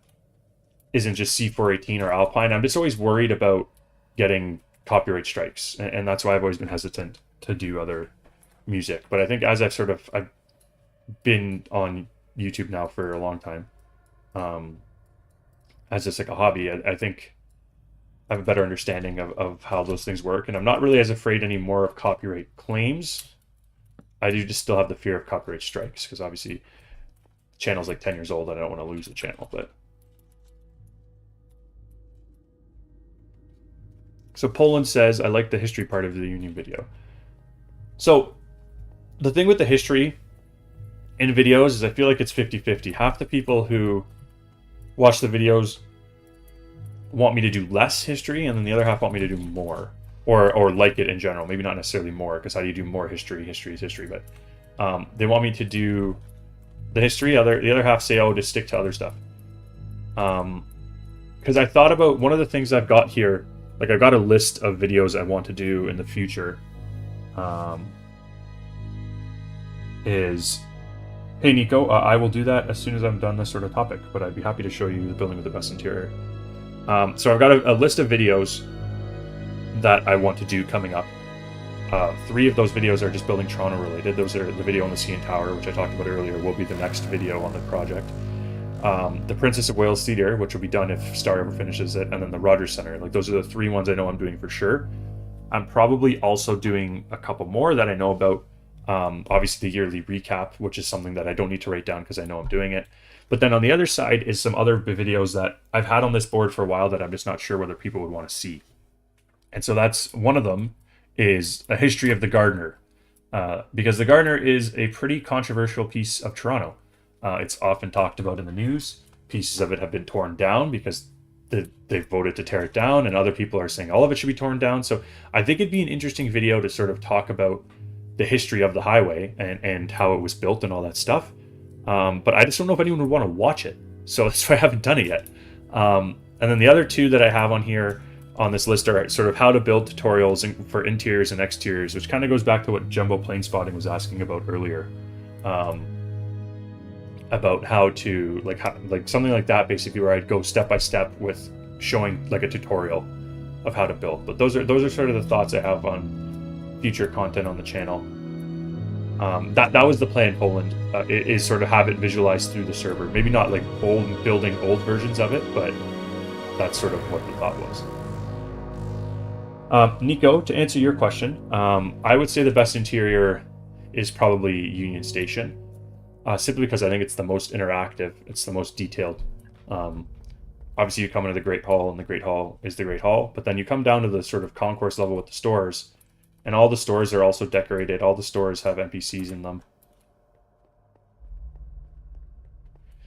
isn't just C418 or Alpine. I'm just always worried about getting copyright strikes, and that's why I've always been hesitant to do other music. But I think as I've been on YouTube now for a long time, as just like a hobby, I think I have a better understanding of how those things work, and I'm not really as afraid anymore of copyright claims. I do just still have the fear of copyright strikes, because obviously the channel's like 10 years old and I don't want to lose the channel. But so Poland says, I like the history part of the Union video. So the thing with the history in videos is I feel like it's 50-50. Half the people who watch the videos want me to do less history, and then the other half want me to do more, or like it in general. Maybe not necessarily more, because how do you do more history? History is history, but they want me to do the history. The other half say, oh, just stick to other stuff. Because I thought about one of the things I've got here. Like, I've got a list of videos I want to do in the future. Hey Nico, I will do that as soon as I'm done this sort of topic, but I'd be happy to show you the building with the best interior. So I've got a list of videos that I want to do coming up. 3 of those videos are just building Toronto related. Those are the video on the CN Tower, which I talked about earlier, will be the next video on the project. The Princess of Wales Theatre, which will be done if Star ever finishes it, and then the Rogers Centre. Like, those are the 3 ones I know I'm doing for sure. I'm probably also doing a couple more that I know about. Obviously, the yearly recap, which is something that I don't need to write down because I know I'm doing it. But then on the other side is some other videos that I've had on this board for a while that I'm just not sure whether people would want to see. And so that's one of them is a history of the Gardener. Because the Gardener is a pretty controversial piece of Toronto. It's often talked about in the news. Pieces of it have been torn down because they've voted to tear it down, and other people are saying all of it should be torn down. So I think it'd be an interesting video to sort of talk about the history of the highway and how it was built and all that stuff. But I just don't know if anyone would want to watch it. So that's why I haven't done it yet. And then the other two that I have on here on this list are sort of how to build tutorials for interiors and exteriors, which kind of goes back to what Jumbo Plane Spotting was asking about earlier. About how to like something like that, basically, where I'd go step by step with showing like a tutorial of how to build. But those are sort of the thoughts I have on future content on the channel. That was the plan in Poland. Is sort of have it visualized through the server. Maybe not like building old versions of it, but that's sort of what the thought was. Nico, to answer your question, I would say the best interior is probably Union Station. Simply because I think it's the most interactive, it's the most detailed. Obviously, you come into the Great Hall, and the Great Hall is the Great Hall, but then you come down to the sort of concourse level with the stores, and all the stores are also decorated. All the stores have NPCs in them.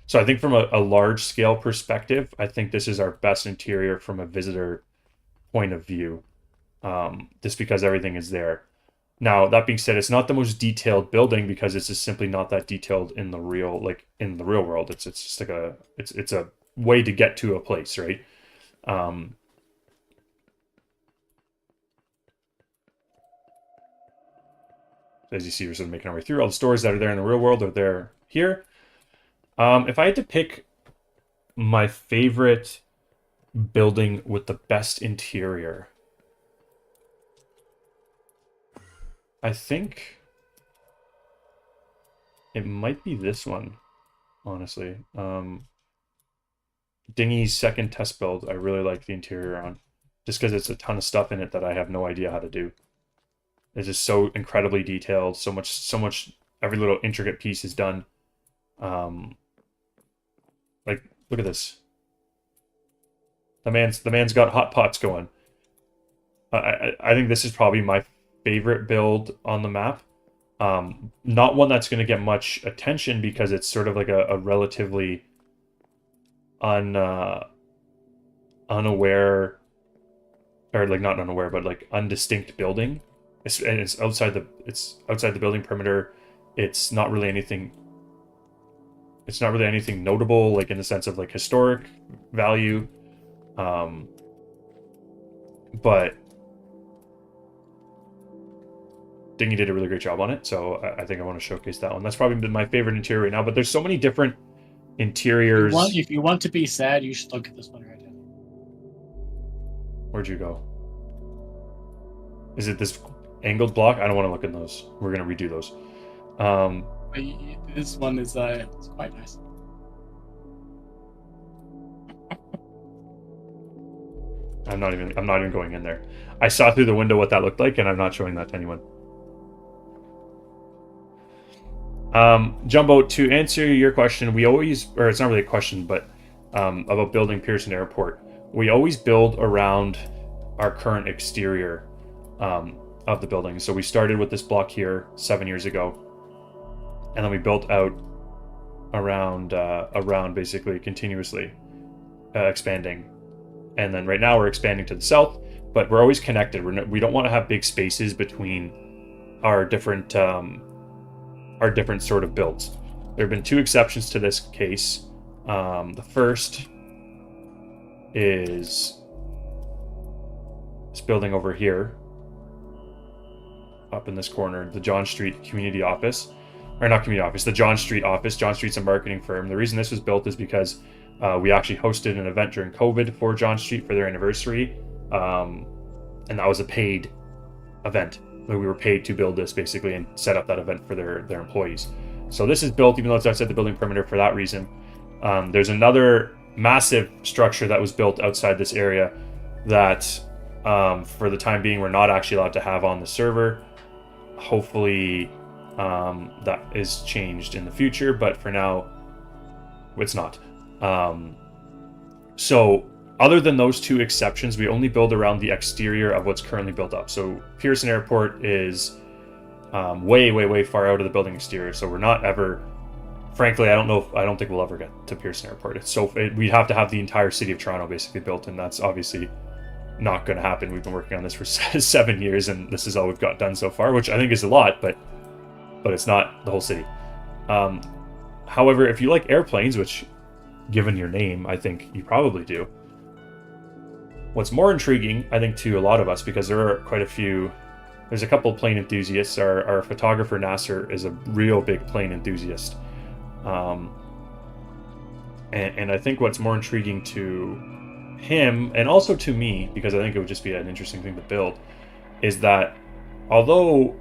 So I think from a large-scale perspective, I think this is our best interior from a visitor point of view, just because everything is there. Now, that being said, it's not the most detailed building because it's just simply not that detailed in the real world. It's just like it's a way to get to a place, right? As you see, we're sort of making our way through. All the stores that are there in the real world are there here. If I had to pick my favorite building with the best interior, I think it might be this one, honestly. Dinghy's second test build, I really like the interior on, just because it's a ton of stuff in it that I have no idea how to do. It's just so incredibly detailed, so much, every little intricate piece is done. Like, look at this. The man's got hot pots going. I think this is probably my favorite build on the map. Not one that's going to get much attention because it's sort of like a relatively unaware, or like not unaware, but like undistinct building. It's outside the building perimeter. It's not really anything notable, like in the sense of like historic value. But Dingy did a really great job on it, so I think I want to showcase that one. That's probably been my favorite interior right now, but there's so many different interiors. If you want to be sad, you should look at this one right now. Where'd you go? Is it this angled block? I don't want to look at those. We're going to redo those. This one is it's quite nice. I'm not even going in there. I saw through the window what that looked like, and I'm not showing that to anyone. Jumbo, to answer your question, we always, or it's not really a question, but about building Pearson Airport, we always build around our current exterior of the building. So we started with this block here 7 years ago, and then we built out around basically continuously expanding. And then right now we're expanding to the south, but we're always connected. We don't want to have big spaces between our different sort of builds. There have been two exceptions to this case. The first is this building over here, up in this corner, the John Street Community Office, or not Community Office, the John Street Office. John Street's a marketing firm. The reason this was built is because we actually hosted an event during COVID for John Street for their anniversary, and that was a paid event. We were paid to build this basically and set up that event for their employees. So this is built even though it's outside the building perimeter for that reason. There's another massive structure that was built outside this area that for the time being we're not actually allowed to have on the server. Hopefully that is changed in the future, but for now, it's not. So other than those two exceptions, we only build around the exterior of what's currently built up. So Pearson Airport is way far out of the building exterior, so we're not ever, frankly, I don't think we'll ever get to Pearson Airport. We'd have to have the entire city of Toronto basically built, and that's obviously not going to happen. We've been working on this for 7 years, and this is all we've got done so far, which I think is a lot, but it's not the whole city. However, if you like airplanes, which given your name, I think you probably do, what's more intriguing, I think, to a lot of us, because there's a couple of plane enthusiasts. Our photographer Nasser is a real big plane enthusiast. And I think what's more intriguing to him, and also to me, because I think it would just be an interesting thing to build, is that although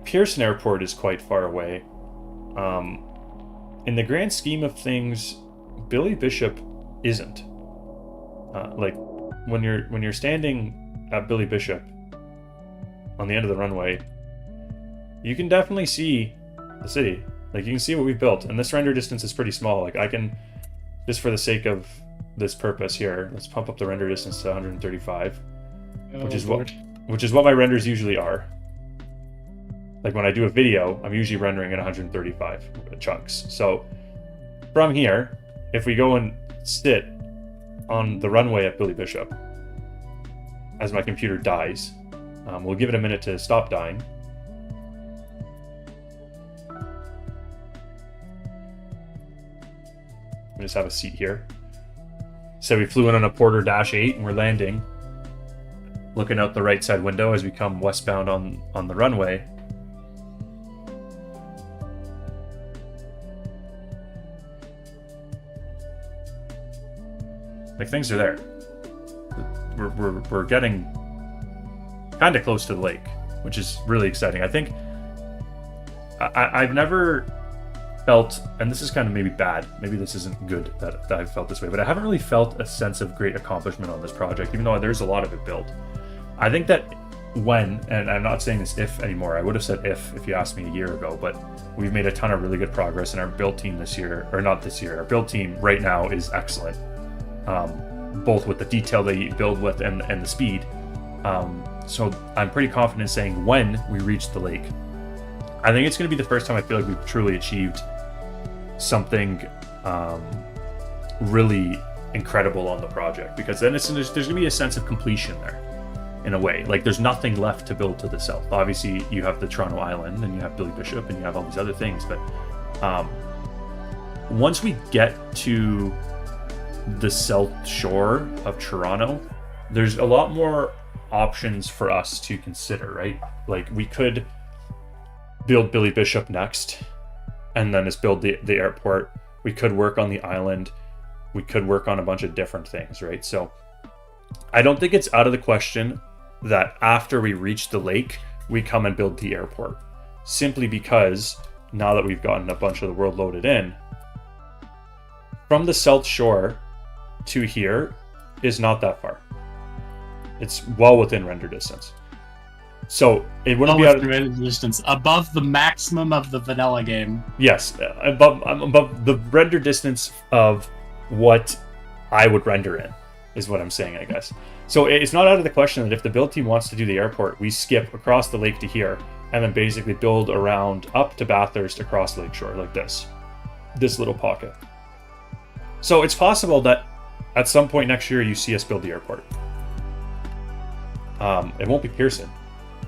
Pearson Airport is quite far away, in the grand scheme of things, Billy Bishop isn't. Like when you're standing at Billy Bishop on the end of the runway, you can definitely see the city. Like, you can see what we've built, and this render distance is pretty small. Like, I can, just for the sake of this purpose here, let's pump up the render distance to 135, which is what my renders usually are. Like, when I do a video, I'm usually rendering at 135 chunks. So from here, if we go and sit on the runway at Billy Bishop, as my computer dies, we'll give it a minute to stop dying. We just have a seat here. So we flew in on a Porter Dash 8, and we're landing, looking out the right side window as we come westbound on the runway. Like, things are there. We're getting kind of close to the lake, which is really exciting. I think I've never felt, and this is kind of maybe bad, maybe this isn't good that I've felt this way, but I haven't really felt a sense of great accomplishment on this project, even though there's a lot of it built. I think that when, and I'm not saying this if anymore, I would have said if you asked me a year ago, but we've made a ton of really good progress, and our build team this year, or not this year, our build team right now is excellent, both with the detail they build with and the speed. So I'm pretty confident saying when we reach the lake, I think it's going to be the first time I feel like we've truly achieved something really incredible on the project, because then there's going to be a sense of completion there, in a way. Like, there's nothing left to build to the south. Obviously, you have the Toronto Island, and you have Billy Bishop, and you have all these other things, but once we get to the south shore of Toronto, there's a lot more options for us to consider, right? Like, we could build Billy Bishop next, and then just build the airport. We could work on the island. We could work on a bunch of different things, right? So I don't think it's out of the question that after we reach the lake, we come and build the airport, simply because now that we've gotten a bunch of the world loaded in, from the south shore to here is not that far. It's well within render distance. So it wouldn't be out of render distance, above the maximum of the vanilla game. Yes, above the render distance of what I would render in, is what I'm saying, I guess. So it's not out of the question that if the build team wants to do the airport, we skip across the lake to here, and then basically build around up to Bathurst across Lakeshore, like this little pocket. So it's possible that at some point next year you see us build the airport. It won't be Pearson,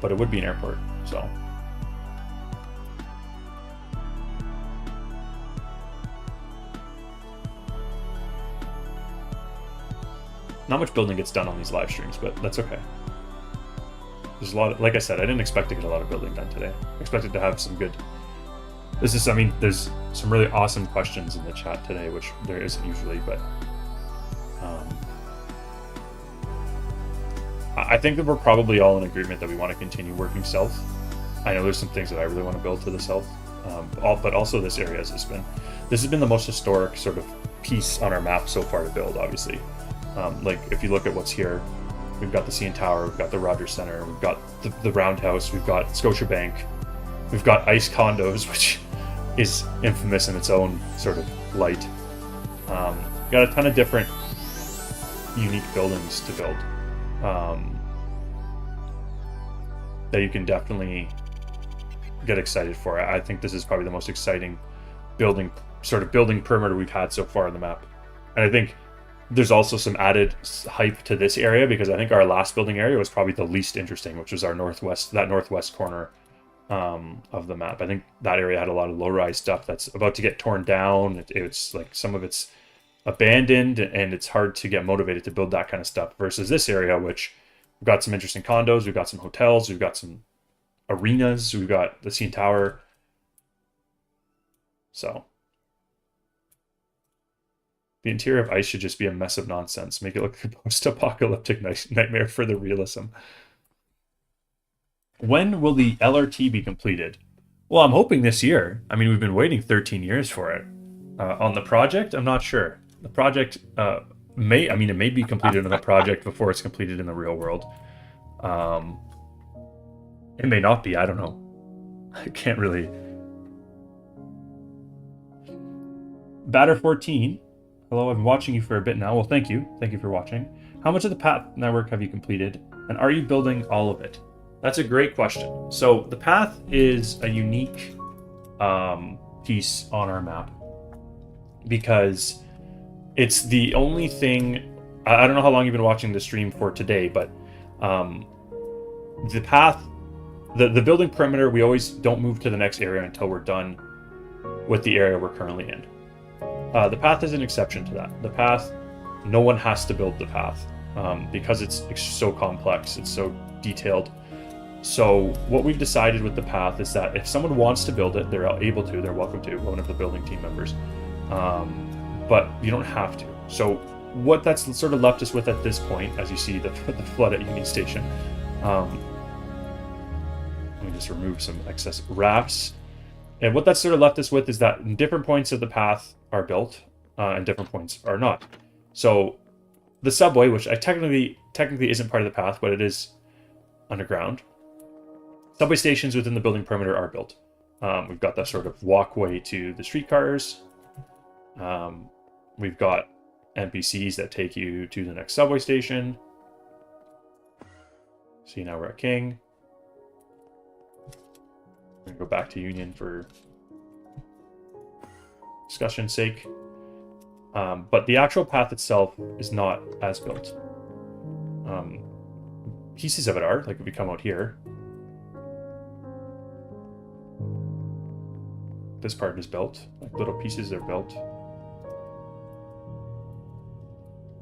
but it would be an airport, so. Not much building gets done on these live streams, but that's okay. There's a lot of, like I said, I didn't expect to get a lot of building done today. I expected to have some good, there's some really awesome questions in the chat today, which there isn't usually, but I think that we're probably all in agreement that we want to continue working south. I know there's some things that I really want to build to the south, but also this area has been the most historic sort of piece on our map so far to build, obviously. Like, if you look at what's here, we've got the CN Tower, we've got the Rogers Center, we've got the Roundhouse, we've got Scotiabank, We've got ice condos, which is infamous in its own sort of light. Got a ton of different unique buildings to build that you can definitely get excited for. I think this is probably the most exciting building perimeter we've had so far on the map. And I think there's also some added hype to this area because I think our last building area was probably the least interesting, which was our northwest corner of the map. I think that area had a lot of low-rise stuff that's about to get torn down. It's like some of it's abandoned, and it's hard to get motivated to build that kind of stuff versus this area, which we've got some interesting condos, we've got some hotels, we've got some arenas, we've got the CN Tower. So the interior of ice should just be a mess of nonsense. Make it look like a post-apocalyptic nightmare for the realism. When will the LRT be completed? Well, I'm hoping this year. I mean, we've been waiting 13 years for it. On the project, I'm not sure. The project it may be completed on the project before it's completed in the real world. It may not be. I don't know. I can't really. Batter 14. Hello, I've been watching you for a bit now. Well, thank you. Thank you for watching. How much of the path network have you completed? And are you building all of it? That's a great question. So the path is a unique piece on our map because it's the only thing. I don't know how long you've been watching the stream for today, but the path, the building perimeter, we always don't move to the next area until we're done with the area we're currently in. The path is an exception to that. The path, no one has to build the path because it's so complex, it's so detailed. So what we've decided with the path is that if someone wants to build it, they're able to, they're welcome to, one of the building team members. But you don't have to. So what that's sort of left us with at this point, as you see the flood at Union Station, let me just remove some excess rafts. And what that's sort of left us with is that different points of the path are built and different points are not. So the subway, which technically isn't part of the path, but it is underground. Subway stations within the building perimeter are built. We've got that sort of walkway to the streetcars. We've got NPCs that take you to the next subway station. See, now we're at King. We're going to go back to Union for discussion's sake. But the actual path itself is not as built. Pieces of it are, like if we come out here. This part is built. Like little pieces are built.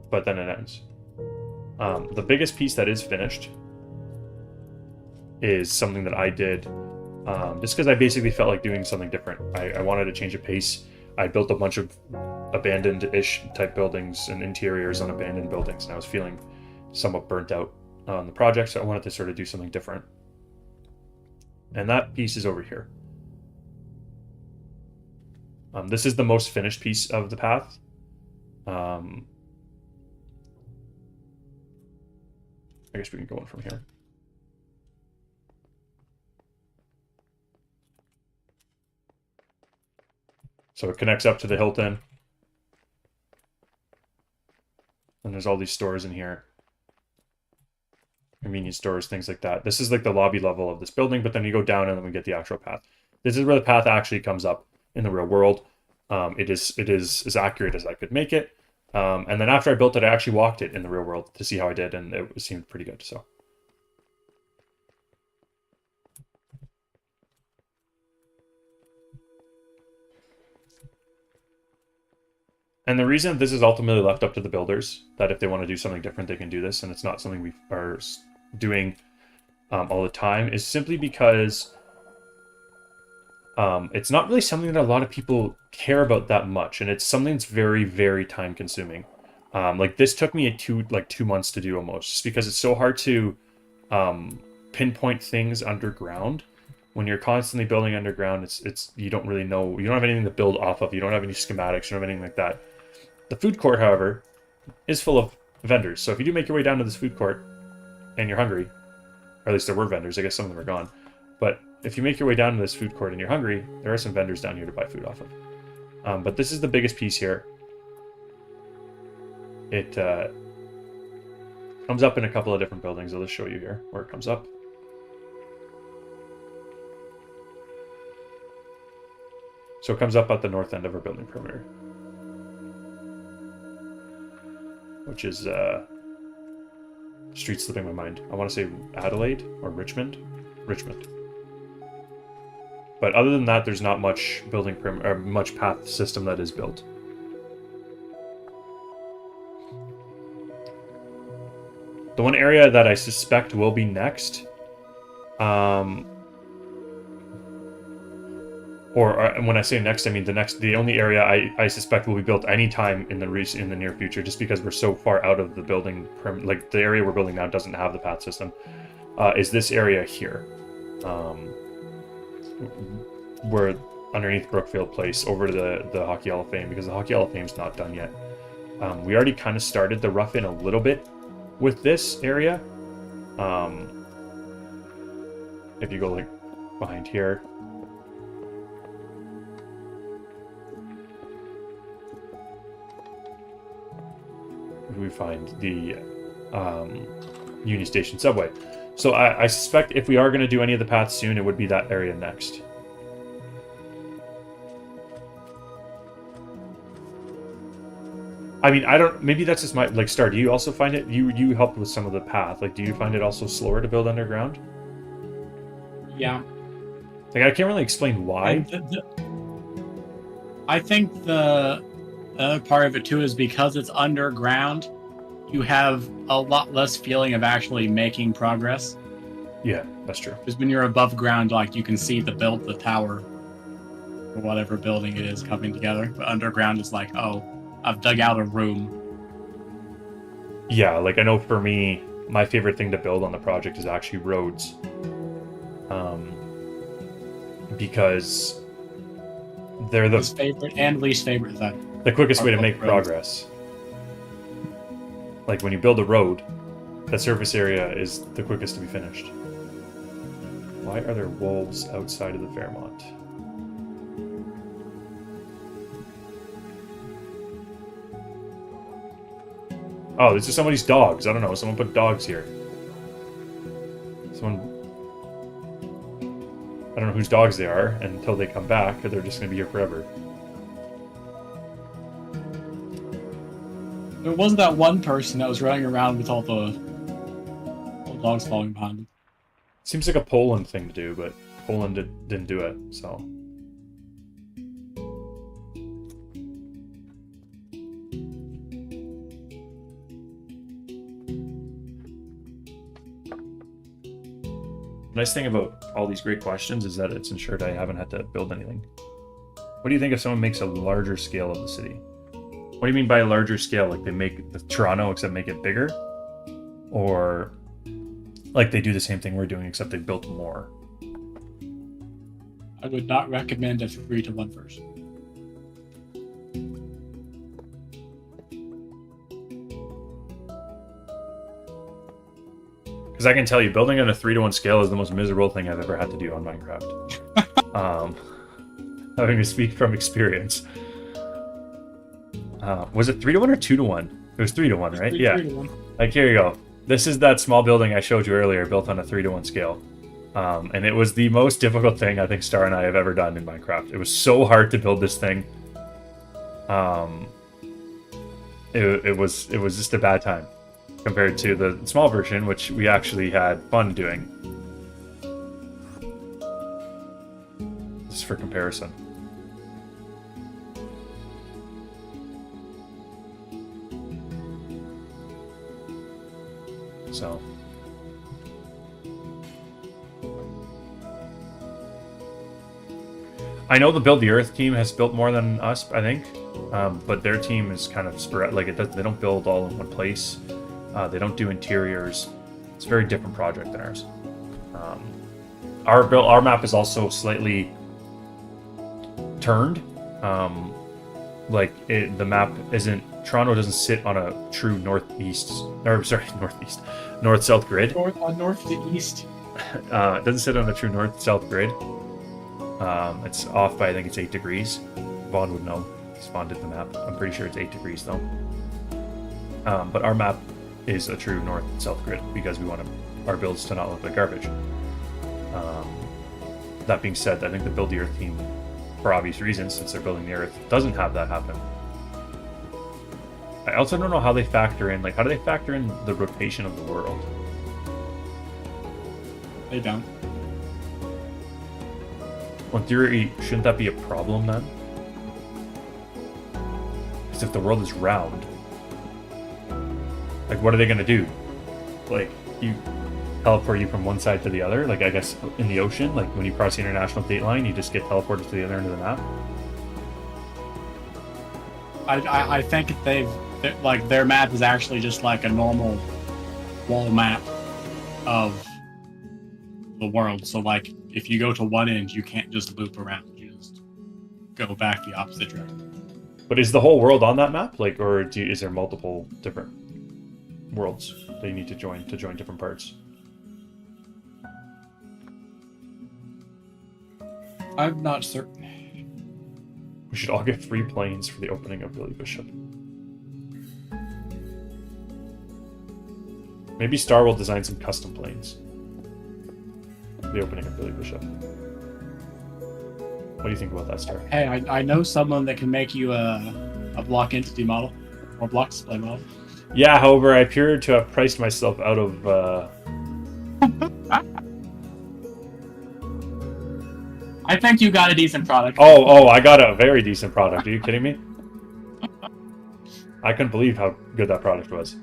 But then it ends. The biggest piece that is finished is something that I did just because I basically felt like doing something different. I wanted to change the pace. I built a bunch of abandoned-ish type buildings and interiors on abandoned buildings, and I was feeling somewhat burnt out on the project, so I wanted to sort of do something different. And that piece is over here. This is the most finished piece of the path. I guess we can go in from here. So it connects up to the Hilton. And there's all these stores in here. Convenience stores, things like that. This is like the lobby level of this building, but then you go down and then we get the actual path. This is where the path actually comes up in the real world. It is as accurate as I could make it. And then after I built it, I actually walked it in the real world to see how I did, and it seemed pretty good. So. And the reason this is ultimately left up to the builders, that if they want to do something different, they can do this, and it's not something we are doing all the time, is simply because it's not really something that a lot of people care about that much, and it's something that's very, very time consuming. Like this took me 2 months to do almost, just because it's so hard to pinpoint things underground. When you're constantly building underground, it's you don't really know, you don't have anything to build off of, you don't have any schematics, you don't have anything like that. The food court, however, is full of vendors. So if you do make your way down to this food court and you're hungry, or at least there were vendors, I guess some of them are gone, but if you make your way down to this food court and you're hungry, there are some vendors down here to buy food off of. But this is the biggest piece here. It comes up in a couple of different buildings. I'll just show you here where it comes up. So it comes up at the north end of our building perimeter, which is street slipping my mind. I want to say Adelaide or Richmond. Richmond. But other than that, there's not much building or much path system that is built. The one area that I suspect will be next, or when I say next, I mean the only area I suspect will be built anytime in the near future, just because we're so far out of the building, like the area we're building now doesn't have the path system, is this area here, where underneath Brookfield Place over to the Hockey Hall of Fame, because the Hockey Hall of Fame's not done yet. We already kind of started the rough in a little bit with this area. If you go like behind here, we find the Union Station subway. So I suspect if we are going to do any of the paths soon, it would be that area next. I mean, I don't. Maybe that's just my like. Star, do you also find it? You helped with some of the path. Like, do you find it also slower to build underground? Yeah. Like, I can't really explain why. I think the other part of it too is because it's underground, you have a lot less feeling of actually making progress. Yeah, that's true. Because when you're above ground, like you can see the tower, or whatever building it is coming together. But underground is like, oh, I've dug out a room. Yeah, like I know for me, my favorite thing to build on the project is actually roads. Because they're the favorite and least favorite thing. The quickest way to make progress. Like when you build a road, that surface area is the quickest to be finished. Why are there wolves outside of the Fairmont? Oh, this is somebody's dogs. I don't know. Someone put dogs here. I don't know whose dogs they are until they come back, or they're just going to be here forever. There wasn't that one person that was running around with all the dogs following behind him. Seems like a Poland thing to do, but Poland didn't do it, so... The nice thing about all these great questions is that it's ensured I haven't had to build anything. What do you think if someone makes a larger scale of the city? What do you mean by a larger scale? Like they make the Toronto except make it bigger? Or like they do the same thing we're doing except they built more? I would not recommend a 3-to-1 version. Because I can tell you, building on a 3-to-1 scale is the most miserable thing I've ever had to do on Minecraft. Having to speak from experience. Was it 3-to-1 or 2-to-1? It was 3-to-1, right? Yeah. 3-to-1. Like, here you go. This is that small building I showed you earlier, built on a 3-to-1 scale. And it was the most difficult thing I think Star and I have ever done in Minecraft. It was so hard to build this thing. It was just a bad time compared to the small version, which we actually had fun doing. Just for comparison. So. I know the Build the Earth team has built more than us, I think, but their team is kind of sporadic. Like they don't build all in one place. They don't do interiors. It's a very different project than ours. Our map is also slightly turned. The map isn't. Toronto doesn't sit on a true north-south grid. North to east. It doesn't sit on the true north-south grid. It's off by, I think it's 8 degrees. Vaughn would know. Vaughn did the map. I'm pretty sure it's 8 degrees though. But our map is a true north-south grid because we want our builds to not look like garbage. That being said, I think the Build the Earth team, for obvious reasons, since they're building the Earth, doesn't have that happen. I also don't know how they factor in, like, how do they factor in the rotation of the world? They don't. Well, in theory, shouldn't that be a problem then? Because if the world is round, like, what are they going to do? Like, you teleport you from one side to the other? Like, I guess in the ocean, like when you cross the international date line, you just get teleported to the other end of the map? I think like their map is actually just like a normal wall map of the world. So like if you go to one end, you can't just loop around. You just go back the opposite direction. But is the whole world on that map? Like, or is there multiple different worlds that you need to join different parts? I'm not certain. We should all get free planes for the opening of Billy Bishop. Maybe Star will design some custom planes. The opening of Billy Bishop. What do you think about that, Star? Hey, I know someone that can make you a block entity model or block display model. Yeah, however, I appear to have priced myself out of. I think you got a decent product. Oh, I got a very decent product. Are you kidding me? I couldn't believe how good that product was.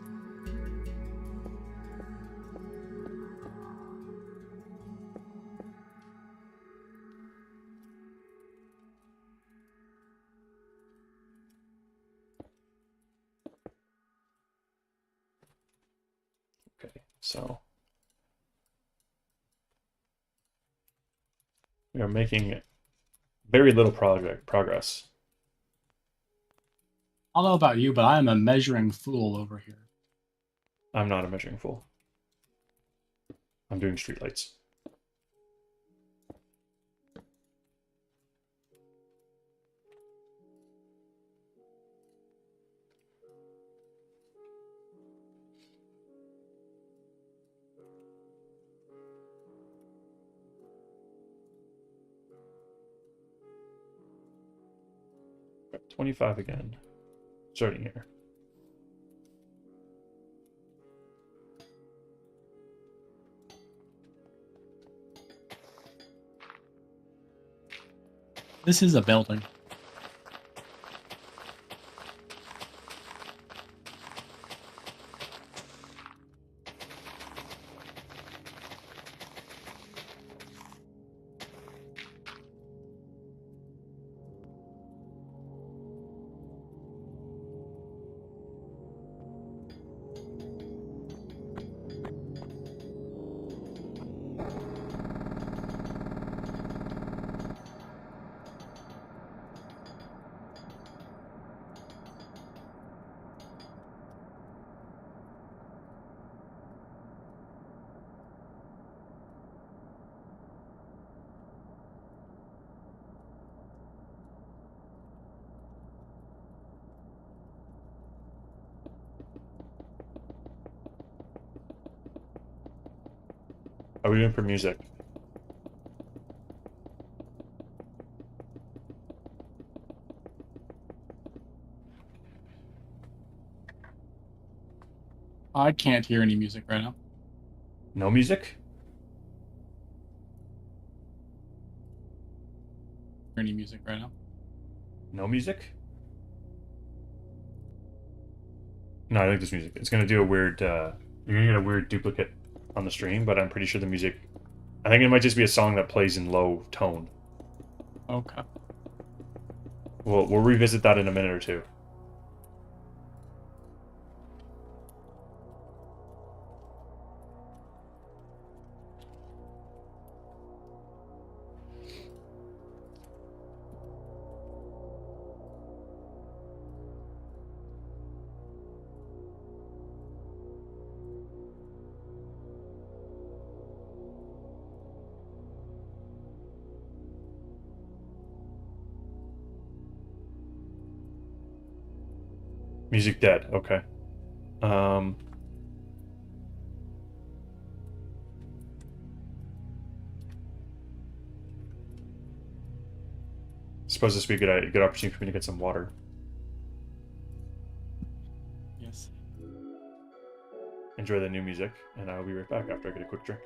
Okay, so we are making very little progress. I don't know about you, but I am a measuring fool over here. I'm not a measuring fool. I'm doing streetlights. Got 25 again. Starting here. This is a building. Are we doing for music? I can't hear any music right now. No music? Any music right now? No music? No, I think there's music. It's gonna do a weird, you're gonna get a weird duplicate on the stream, but I'm pretty sure the music, I think it might just be a song that plays in low tone. Okay. We'll revisit that in a minute or two. Music dead. Okay. Suppose this would be a good opportunity for me to get some water. Yes. Enjoy the new music, and I'll be right back after I get a quick drink.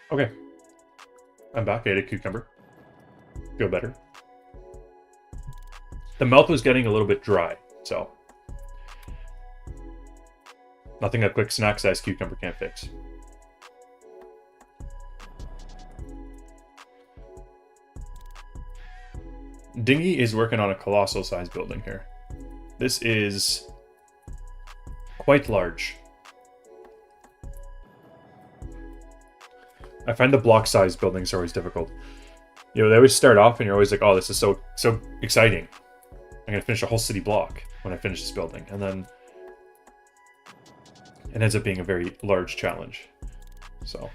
Okay. I'm back. I ate a cucumber. Feel better. The mouth was getting a little bit dry, so nothing a quick snack-sized cucumber can't fix. Dingy is working on a colossal-sized building here. This is quite large. I find the block-sized buildings are always difficult. You know, they always start off and you're always like, oh, this is so exciting. I'm going to finish a whole city block when I finish this building. And then it ends up being a very large challenge. So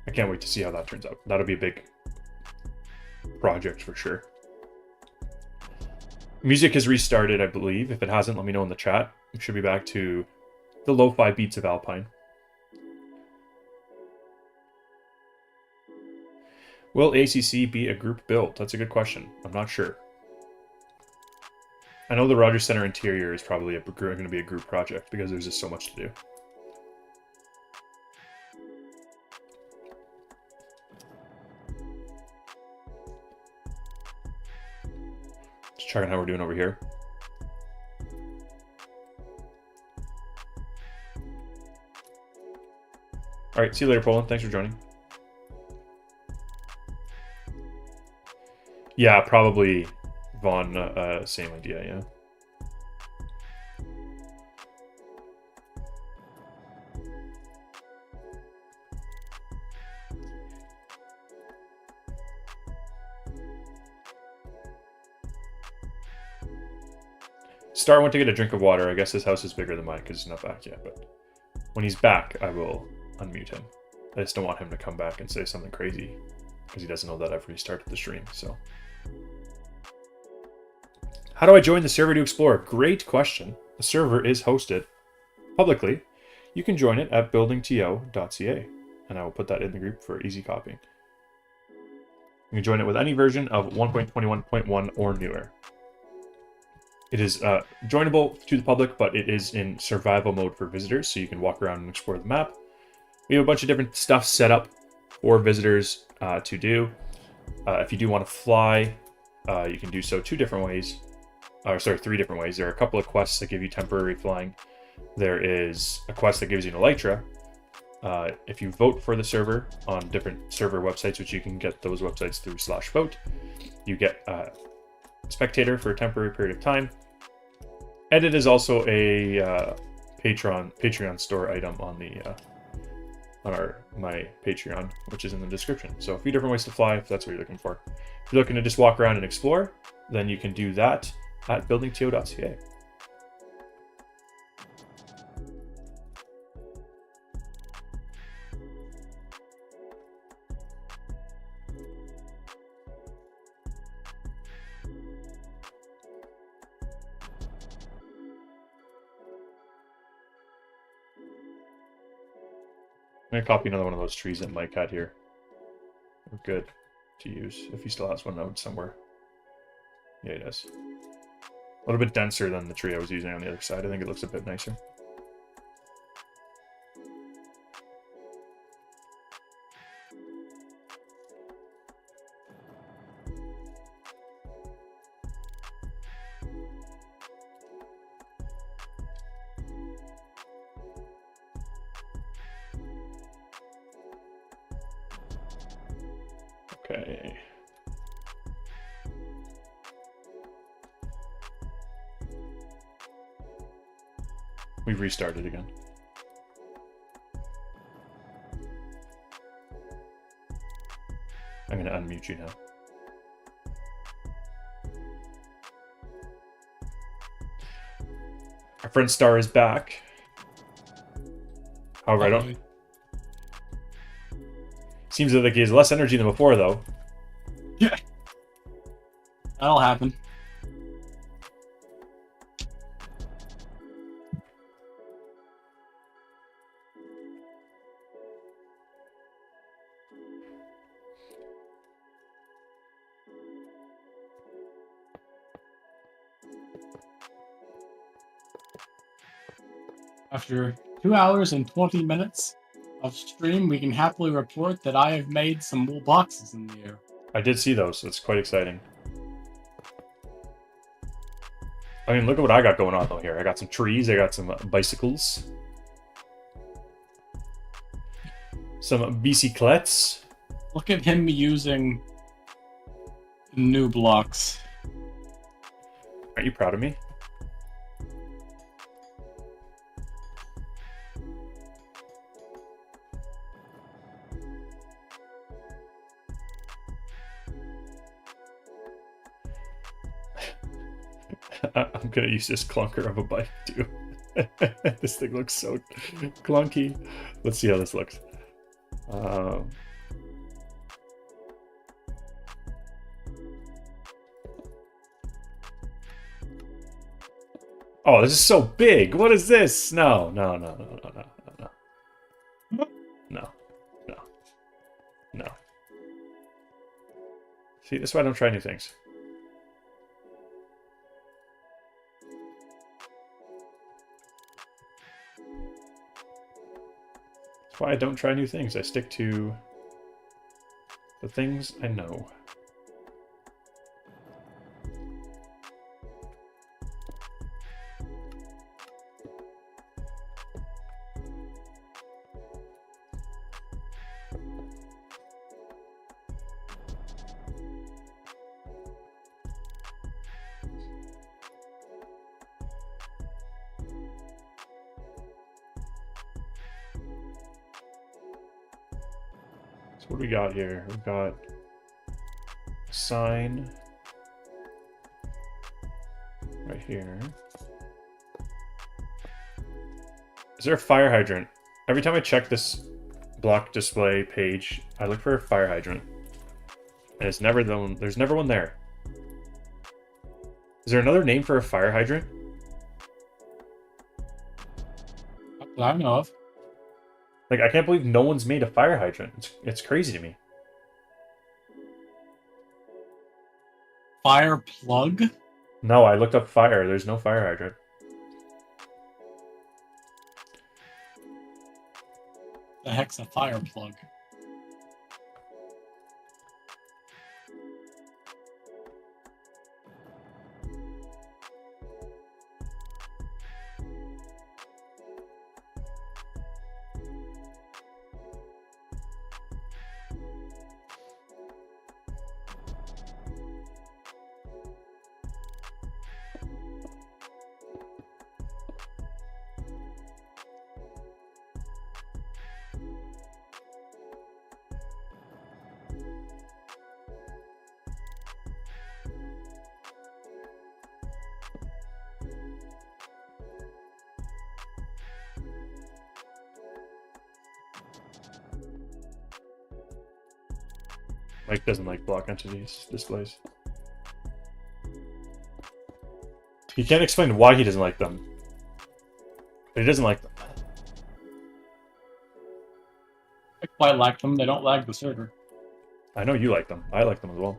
I can't wait to see how that turns out. That'll be a big project for sure. Music has restarted, I believe. If it hasn't, let me know in the chat. We should be back to the lo-fi beats of Alpine. Will ACC be a group build? That's a good question. I'm not sure. I know the Rogers Center interior is probably going to be a group project because there's just so much to do. Just checking how we're doing over here. All right, see you later, Poland. Thanks for joining. Yeah, probably Vaughn, same idea, yeah. Star went to get a drink of water. I guess his house is bigger than mine because he's not back yet, but when he's back, I will unmute him. I just don't want him to come back and say something crazy because he doesn't know that I've restarted the stream, so... How do I join the server to explore? Great question. The server is hosted publicly. You can join it at buildingto.ca, and I will put that in the group for easy copying. You can join it with any version of 1.21.1 or newer. It is joinable to the public, but it is in survival mode for visitors, so you can walk around and explore the map. We have a bunch of different stuff set up for visitors to do. If you do want to fly, you can do so 3 different ways. There are a couple of quests that give you temporary flying. There is a quest that gives you an elytra. If you vote for the server on different server websites, which you can get those websites through /vote, you get spectator for a temporary period of time. And it is also a Patreon store item on the my Patreon, which is in the description. So a few different ways to fly if that's what you're looking for. If you're looking to just walk around and explore, then you can do that at buildingto.ca. I'm going to copy another one of those trees that Mike had here. They're good to use if he still has one out somewhere. Yeah, he does. A little bit denser than the tree I was using on the other side. I think it looks a bit nicer. Okay. We've restarted again. I'm going to unmute you now. Our friend Star is back. However, I don't... Seems like he has less energy than before, though. Yeah. That'll happen. After 2 hours and 20 minutes of stream, we can happily report that I have made some wool boxes in the air. I did see those. It's quite exciting. I mean, look at what I got going on, though, here. I got some trees. I got some bicycles. Some bicyclettes. Look at him using new blocks. Aren't you proud of me? I'm gonna use this clunker of a bike too. This thing looks so clunky. Let's see how this looks. Oh, this is so big. What is this? No. See, that's why I don't try new things. That's why I don't try new things. I stick to the things I know. What do we got here? We've got a sign right here. Is there a fire hydrant? Every time I check this block display page, I look for a fire hydrant. And it's never there's never one there. Is there another name for a fire hydrant? That I know of. Like, I can't believe no one's made a fire hydrant. It's crazy to me. Fire plug? No, I looked up fire. There's no fire hydrant. The heck's a fire plug? Mike doesn't like block entities displays. He can't explain why he doesn't like them. But he doesn't like them. I quite like them. They don't lag the server. I know you like them. I like them as well.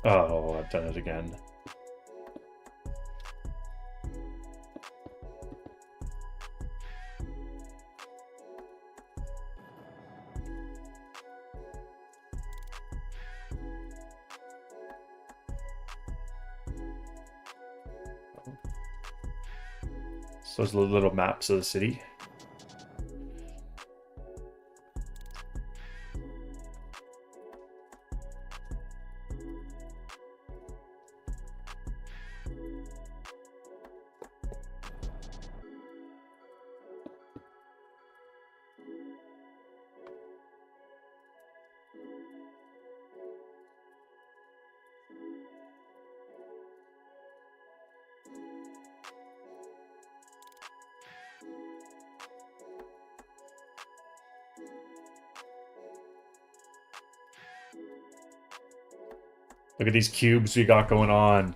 Oh, I've done it again. So those little maps of the city. Look at these cubes we got going on.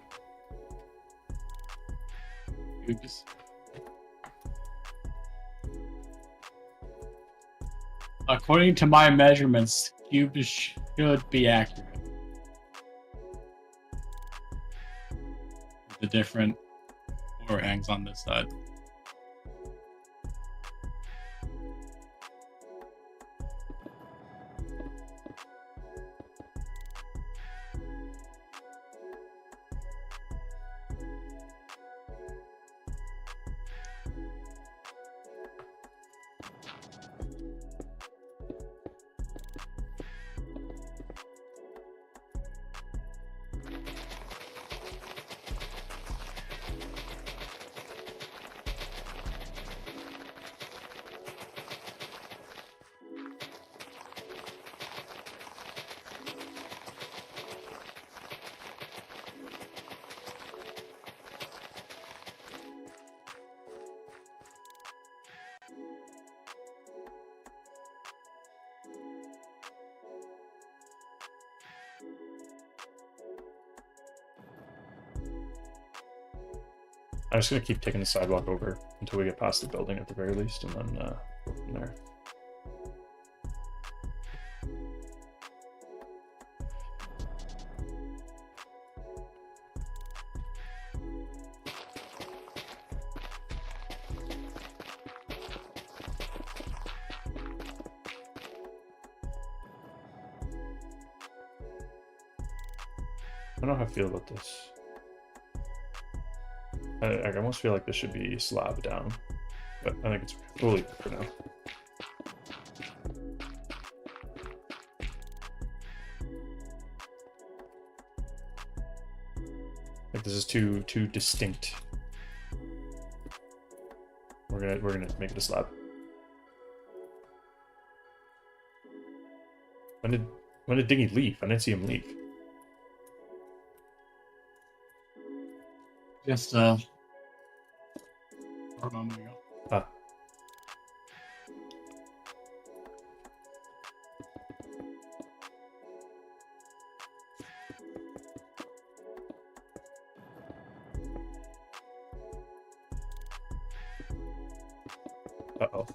Oops. According to my measurements, cubes should be accurate. The different overhangs on this side. I'm just going to keep taking the sidewalk over until we get past the building at the very least, and then go from there. I don't know how I feel about this. I almost feel like this should be slab down, but I think it's fully for now. Like this is too distinct. We're gonna make it a slab. When did Diggy leave? I didn't see him leave. Just hold on, there we go. Ah. Uh-oh.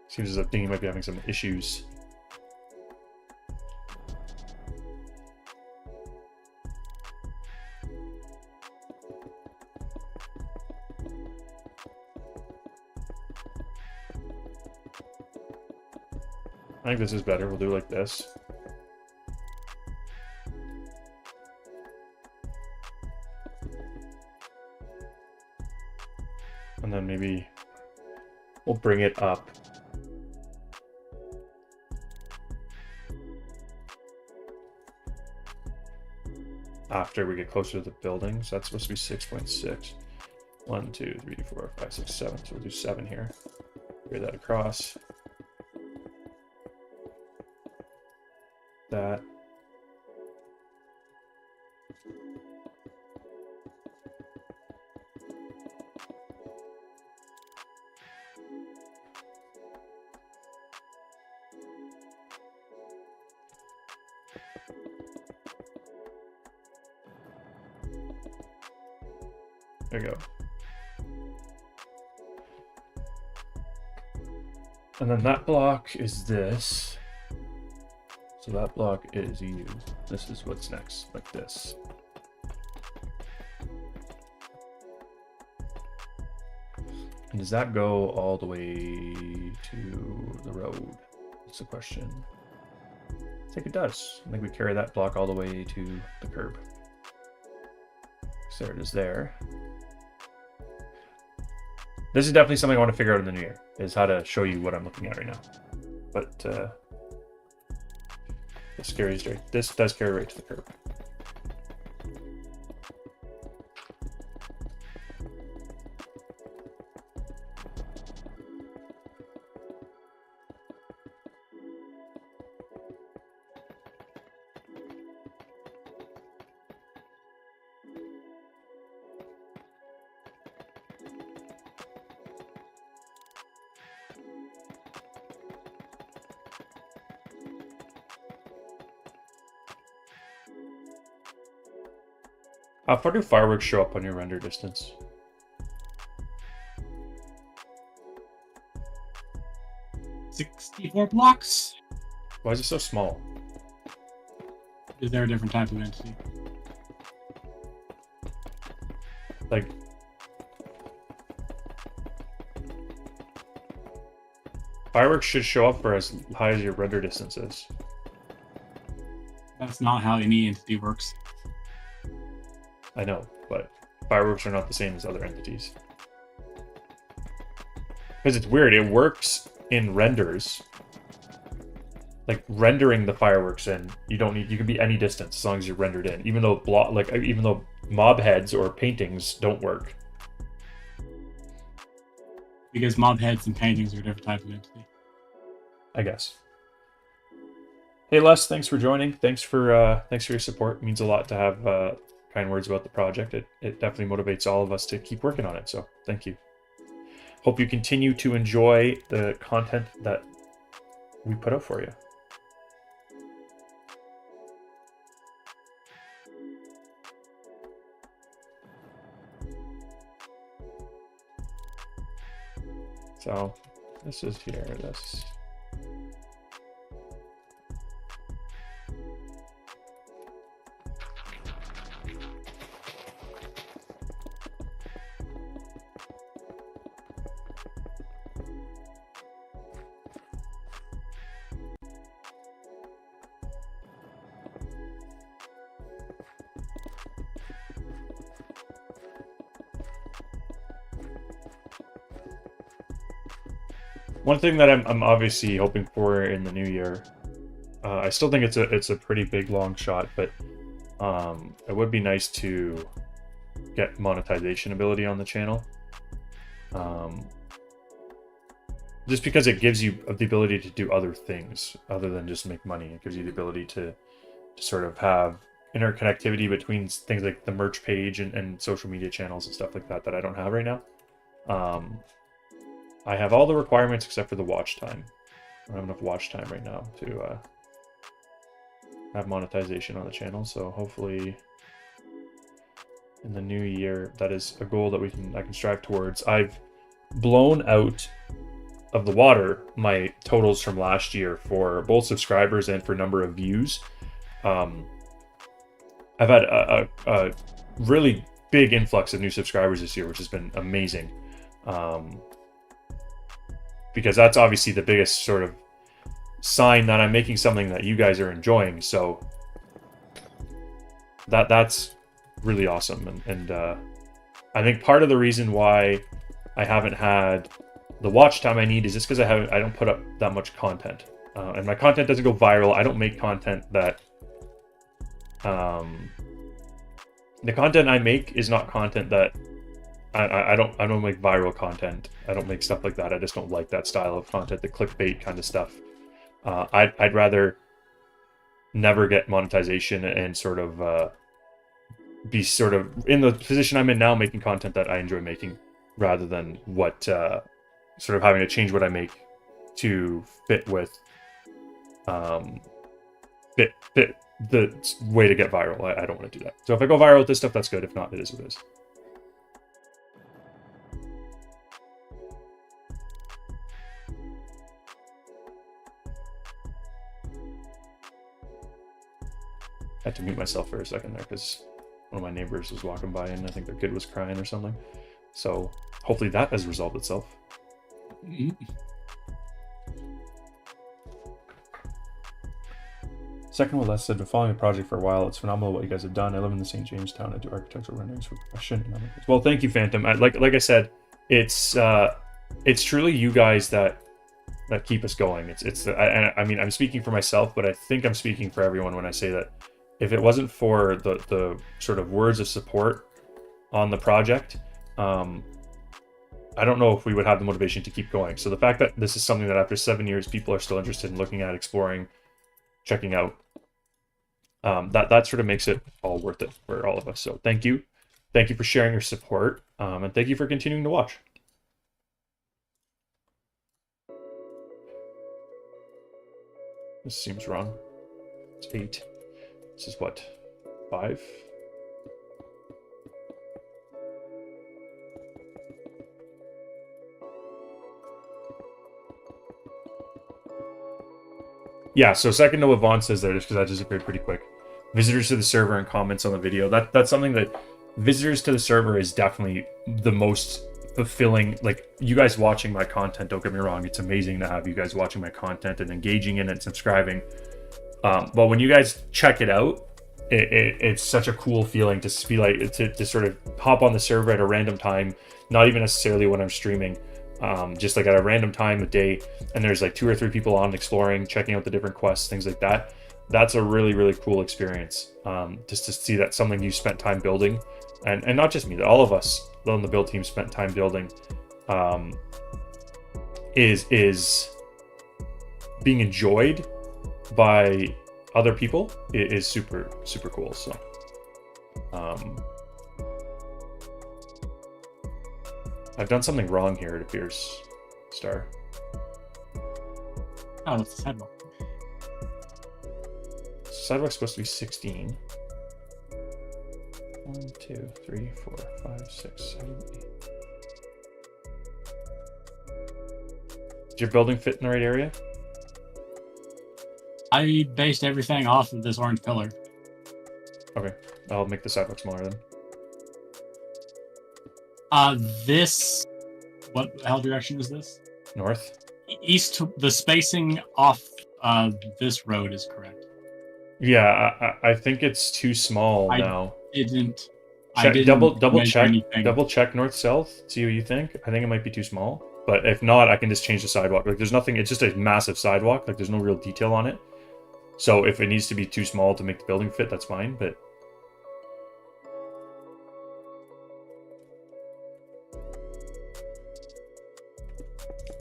Seems as if Dingy might be having some issues. I think this is better. We'll do it like this. And then maybe we'll bring it up. After we get closer to the building. So that's supposed to be 6.6. 1, 2, 3, 4, 5, 6, 7. So we'll do 7 here. Carry that across. That. There you go. And then that block is this. So that block is you. This is what's next, like this. And does that go all the way to the road? That's the question. I think it does. I think we carry that block all the way to the curb. So there it is there. This is definitely something I want to figure out in the new year, is how to show you what I'm looking at right now. But this carries right. This does carry right to the curb. How far do fireworks show up on your render distance? $64 blocks. Why is it so small? Is there a different type of entity? Like, fireworks should show up for as high as your render distance is. That's not how any entity works. I know, but fireworks are not the same as other entities. Because it's weird, it works in renders. Like rendering the fireworks in, you can be any distance as long as you're rendered in. Even though mob heads or paintings don't work. Because mob heads and paintings are a different type of entity. I guess. Hey Les, thanks for joining. Thanks for your support. It means a lot to have kind words about the project. It definitely motivates all of us to keep working on it, so thank you. Hope you continue to enjoy the content that we put out for you. So this is here, this. One thing that I'm obviously hoping for in the new year, I still think it's a pretty big long shot, but It would be nice to get monetization ability on the channel. Just because it gives you the ability to do other things other than just make money. It gives you the ability to sort of have interconnectivity between things like the merch page and social media channels and stuff like that that I don't have right now. I have all the requirements except for the watch time. I don't have enough watch time right now to have monetization on the channel, so hopefully in the new year that is a goal that I can strive towards. I've blown out of the water my totals from last year for both subscribers and for number of views. I've had a really big influx of new subscribers this year, which has been amazing. Because that's obviously the biggest sort of sign that I'm making something that you guys are enjoying. So that's really awesome. And I think part of the reason why I haven't had the watch time I need is just because I don't put up that much content. And my content doesn't go viral. I don't make content that... the content I make is not content that... I don't make viral content. I don't make stuff like that. I just don't like that style of content, the clickbait kind of stuff. I'd rather never get monetization and sort of be sort of in the position I'm in now, making content that I enjoy making, rather than what sort of having to change what I make to fit with fit the way to get viral. I don't want to do that. So if I go viral with this stuff, that's good. If not, it is what it is. I had to mute myself for a second there because one of my neighbors was walking by and I think their kid was crying or something. So hopefully that has resolved itself. Second one, Les said, been following the project for a while. It's phenomenal what you guys have done. I live in the St. Jamestown. I do architectural renderings for profession. Well, thank you, Phantom. Like I said, it's truly you guys that keep us going. I mean, I'm speaking for myself, but I think I'm speaking for everyone when I say that if it wasn't for the sort of words of support on the project, I don't know if we would have the motivation to keep going. So the fact that this is something that after 7 years, people are still interested in looking at, exploring, checking out, that sort of makes it all worth it for all of us. So thank you. Thank you for sharing your support, and thank you for continuing to watch. This seems wrong. It's 8. This is what? 5? Yeah, so second to what Vaughn says there, just because that disappeared pretty quick. Visitors to the server and comments on the video. That's something that visitors to the server is definitely the most fulfilling. Like, you guys watching my content, don't get me wrong, it's amazing to have you guys watching my content and engaging in it, subscribing. But when you guys check it out, it's such a cool feeling to be like to sort of hop on the server at a random time, not even necessarily when I'm streaming, just like at a random time of day, and there's like 2 or 3 people on exploring, checking out the different quests, things like that. That's a really, really cool experience. Just to see that something you spent time building, and not just me, that all of us on the build team spent time building, is being enjoyed by other people is super, super cool. So I've done something wrong here, it appears, Star. Oh, that's the sidewalk. Sidewalk's supposed to be 16. 1, 2, 3, 4, 5, 6, 7, 8. Did your building fit in the right area? I based everything off of this orange pillar. Okay, I'll make the sidewalk smaller then. What hell direction is this? North. East. The spacing off this road is correct. Yeah, I think it's too small now. Double check north south. See what you think. I think it might be too small, but if not, I can just change the sidewalk. Like, there's nothing. It's just a massive sidewalk. Like, there's no real detail on it. So if it needs to be too small to make the building fit, that's fine. But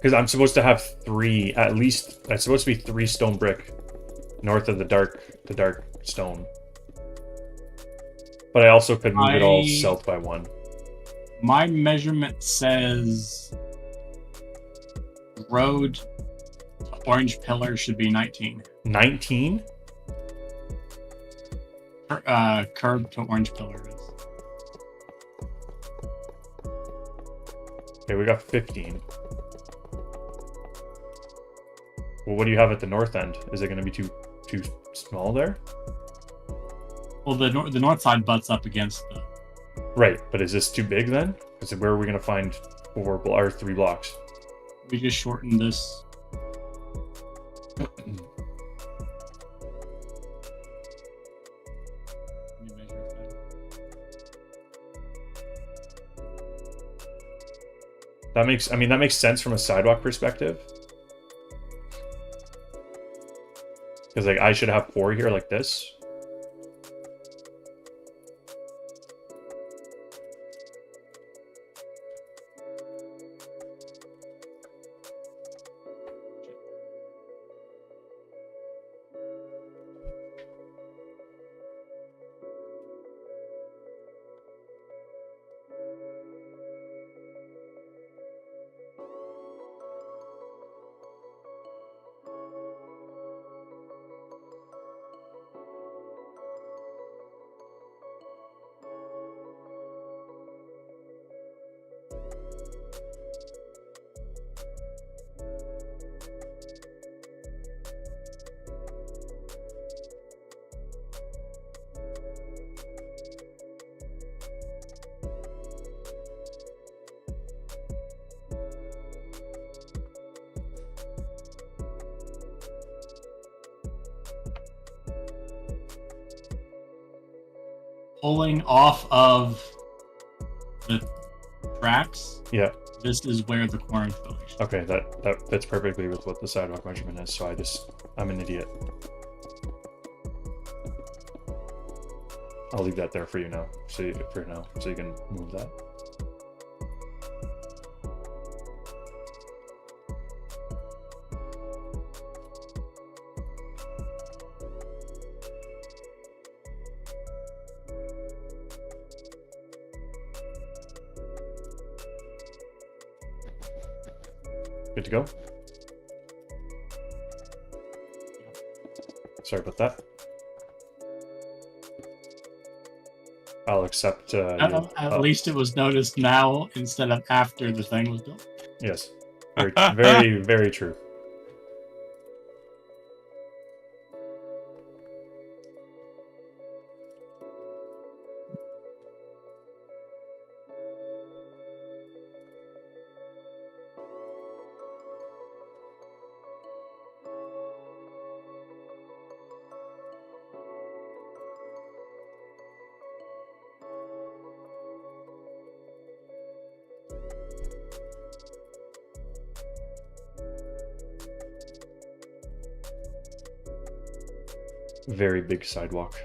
Because I'm supposed to have 3, at least. It's supposed to be 3 stone brick north of the dark stone. But I also could move it all south by 1. My measurement says road to orange pillar should be 19. 19? Curb to orange pillar is. Okay, we got 15. Well, what do you have at the north end? Is it going to be too small there? Well, the north side butts up against the... Right, but is this too big then? Because where are we going to find 3 blocks? We just shortened this. Let me measure that makes sense from a sidewalk perspective. Because like I should have 4 here like this. Pulling off of the tracks. Yeah. This is where the orange pillar should be. Okay, that fits perfectly with what the sidewalk measurement is. So I'm an idiot. I'll leave that there for you now. So you can move that. Good to go? Sorry about that. I'll accept... At least it was noticed now instead of after the thing was built. Yes. Very, very, very true. Very big sidewalk.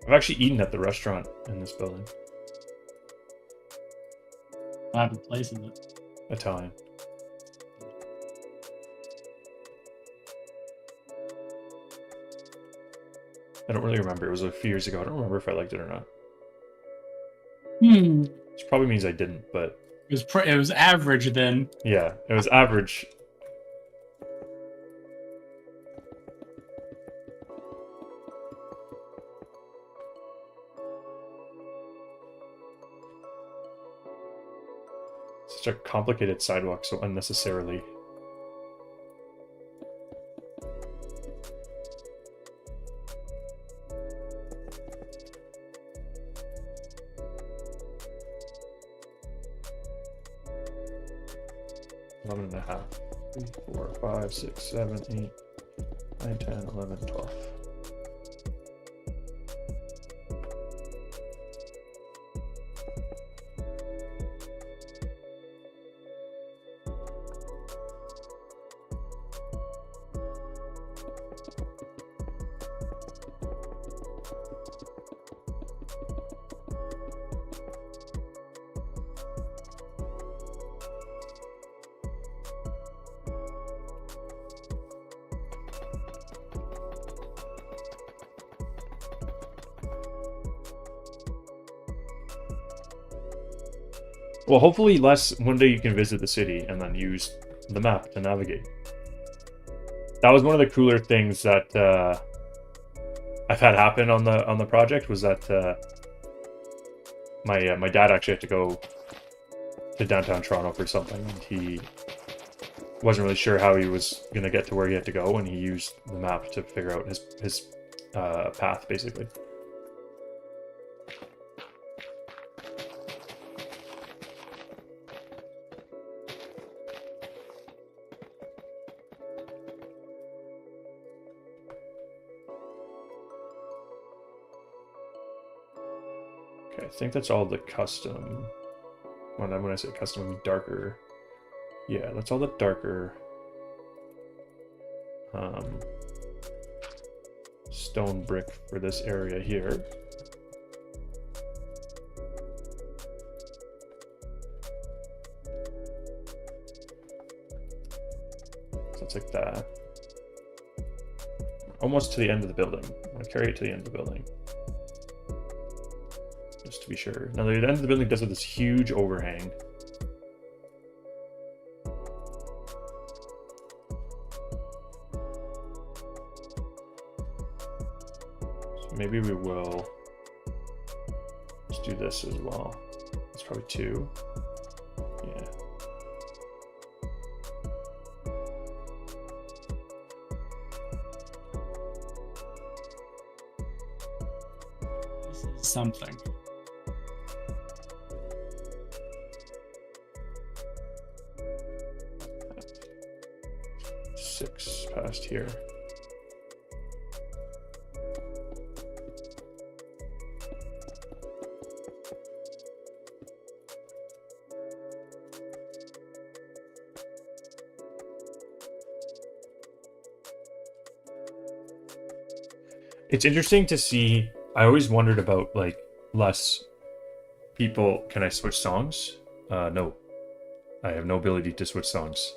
I've actually eaten at the restaurant in this building. What type of place is it? Italian. I don't really remember. It was a few years ago. I don't remember if I liked it or not. Which probably means I didn't, but... It was average then. Yeah, it was average. such a complicated sidewalk so unnecessarily. Eleven and a half. 3, 4, 5, 6, 7, 8, 9, 10, 11, 12. Well, hopefully one day you can visit the city and then use the map to navigate. That was one of the cooler things that I've had happen on the project, was that my dad actually had to go to downtown Toronto for something, and he wasn't really sure how he was going to get to where he had to go, and he used the map to figure out his path, basically. Okay, I think that's all the custom. When I say custom, I mean darker. Yeah, that's all the darker stone brick for this area here. So it's like that. Almost to the end of the building. I'm gonna carry it to the end of the building, just to be sure. Now the end of the building does have this huge overhang. So maybe we will just do this as well. It's probably 2. Yeah. This is something. Six past here. It's interesting to see. I always wondered about, like, less people. Can I switch songs? No. I have no ability to switch songs.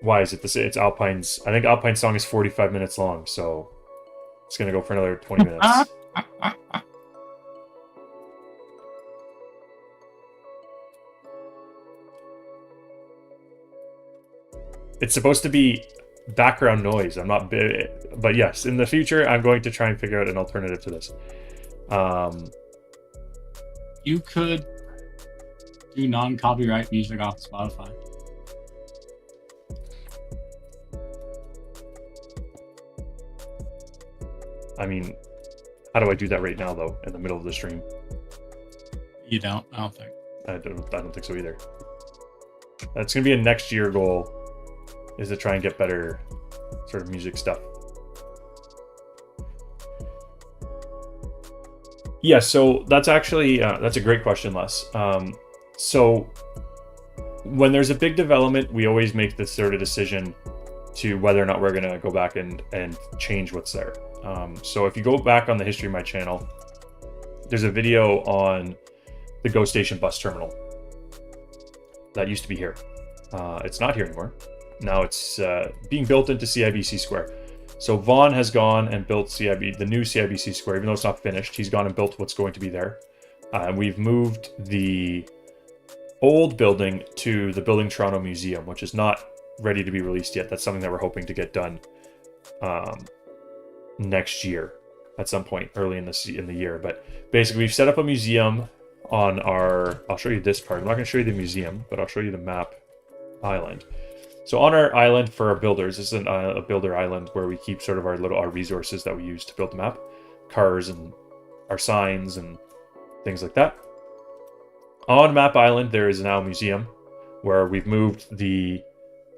Why is it this? It's Alpine's. I think Alpine's song is 45 minutes long, so it's gonna go for another 20 minutes. It's supposed to be background noise. I'm not, but yes, in the future, I'm going to try and figure out an alternative to this. You could do non-copyright music off Spotify. I mean, how do I do that right now, though, in the middle of the stream? You don't? I don't think. I don't think so either. That's gonna be a next year goal, is to try and get better sort of music stuff. Yeah, so that's actually that's a great question, Les. So when there's a big development, we always make this sort of decision to whether or not we're gonna go back and change what's there. So if you go back on the history of my channel, there's a video on the Go Station bus terminal that used to be here. It's not here anymore. Now it's being built into CIBC Square. So Vaughn has gone and built the new CIBC Square, even though it's not finished. He's gone and built what's going to be there. And we've moved the old building to the Building Toronto Museum, which is not ready to be released yet. That's something that we're hoping to get done next year at some point early in the year. But basically, we've set up a museum on our, I'll show you this part. I'm not going to show you the museum, but I'll show you the map island. So on our island for our builders, this is a builder island where we keep sort of our resources that we use to build the map, cars and our signs and things like that. On map island, there is now a museum where we've moved the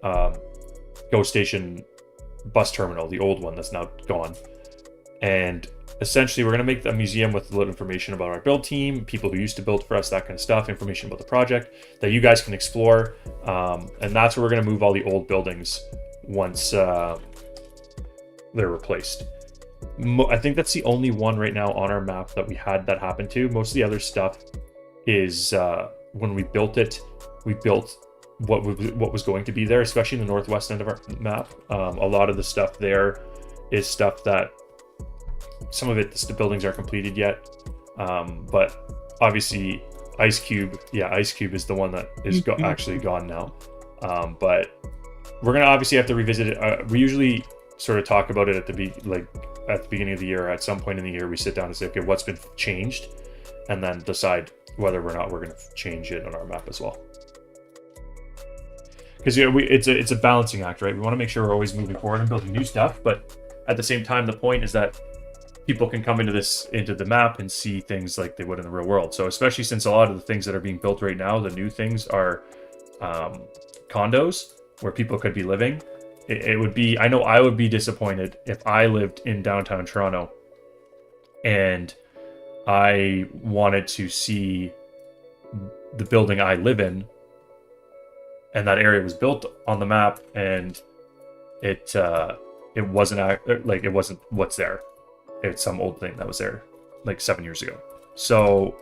Go Station bus terminal, the old one that's now gone. And essentially, we're going to make a museum with a little information about our build team, people who used to build for us, that kind of stuff, information about the project that you guys can explore. And that's where we're going to move all the old buildings once they're replaced. I think that's the only one right now on our map that we had that happen to. Most of the other stuff is when we built it, we built what was going to be there, especially in the northwest end of our map. A lot of the stuff there is stuff that some of it, the buildings aren't completed yet, but obviously Ice Cube is the one that is actually gone now. But we're gonna obviously have to revisit it. We usually sort of talk about it at the beginning of the year. At some point in the year, we sit down and say, okay, what's been changed, and then decide whether or not we're going to change it on our map as well. Because it's a balancing act, right? We want to make sure we're always moving forward and building new stuff, but at the same time, the point is that people can come into the map and see things like they would in the real world. So especially since a lot of the things that are being built right now, the new things are condos where people could be living. It would be, I know I would be disappointed if I lived in downtown Toronto and I wanted to see the building I live in, and that area was built on the map, and it wasn't it wasn't what's there. It's some old thing that was there like 7 years ago. So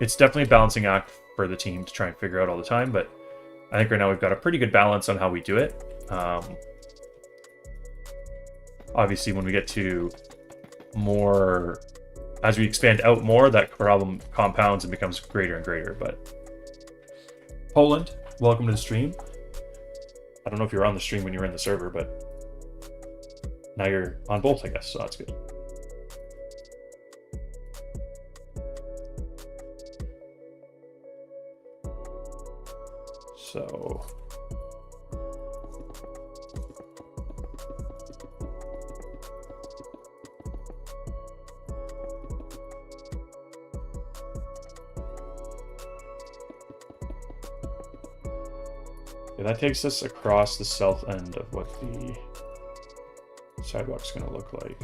it's definitely a balancing act for the team to try and figure out all the time, but I think right now we've got a pretty good balance on how we do it. Obviously, when we get to more, as we expand out more, that problem compounds and becomes greater and greater. But Poland, welcome to the stream. I don't know if you were on the stream when you were in the server, but now you're on both, I guess, so that's good. So yeah, that takes us across the south end of what the sidewalk's going to look like.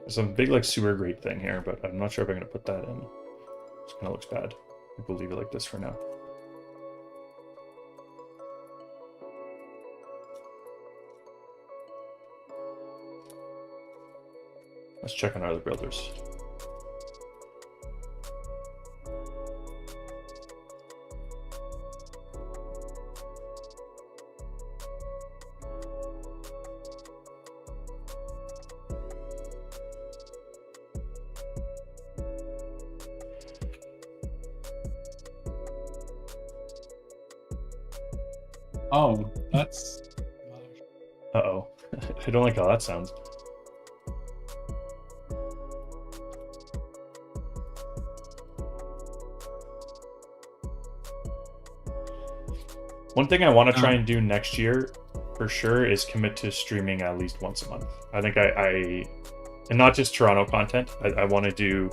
Some big like sewer grate thing here, but I'm not sure if I'm going to put that in. It kind of looks bad. We'll leave it like this for now. Let's check on our other builders. Oh, that's... Uh-oh. I don't like how that sounds. One thing I want to try and do next year, for sure, is commit to streaming at least once a month. I think and not just Toronto content, I want to do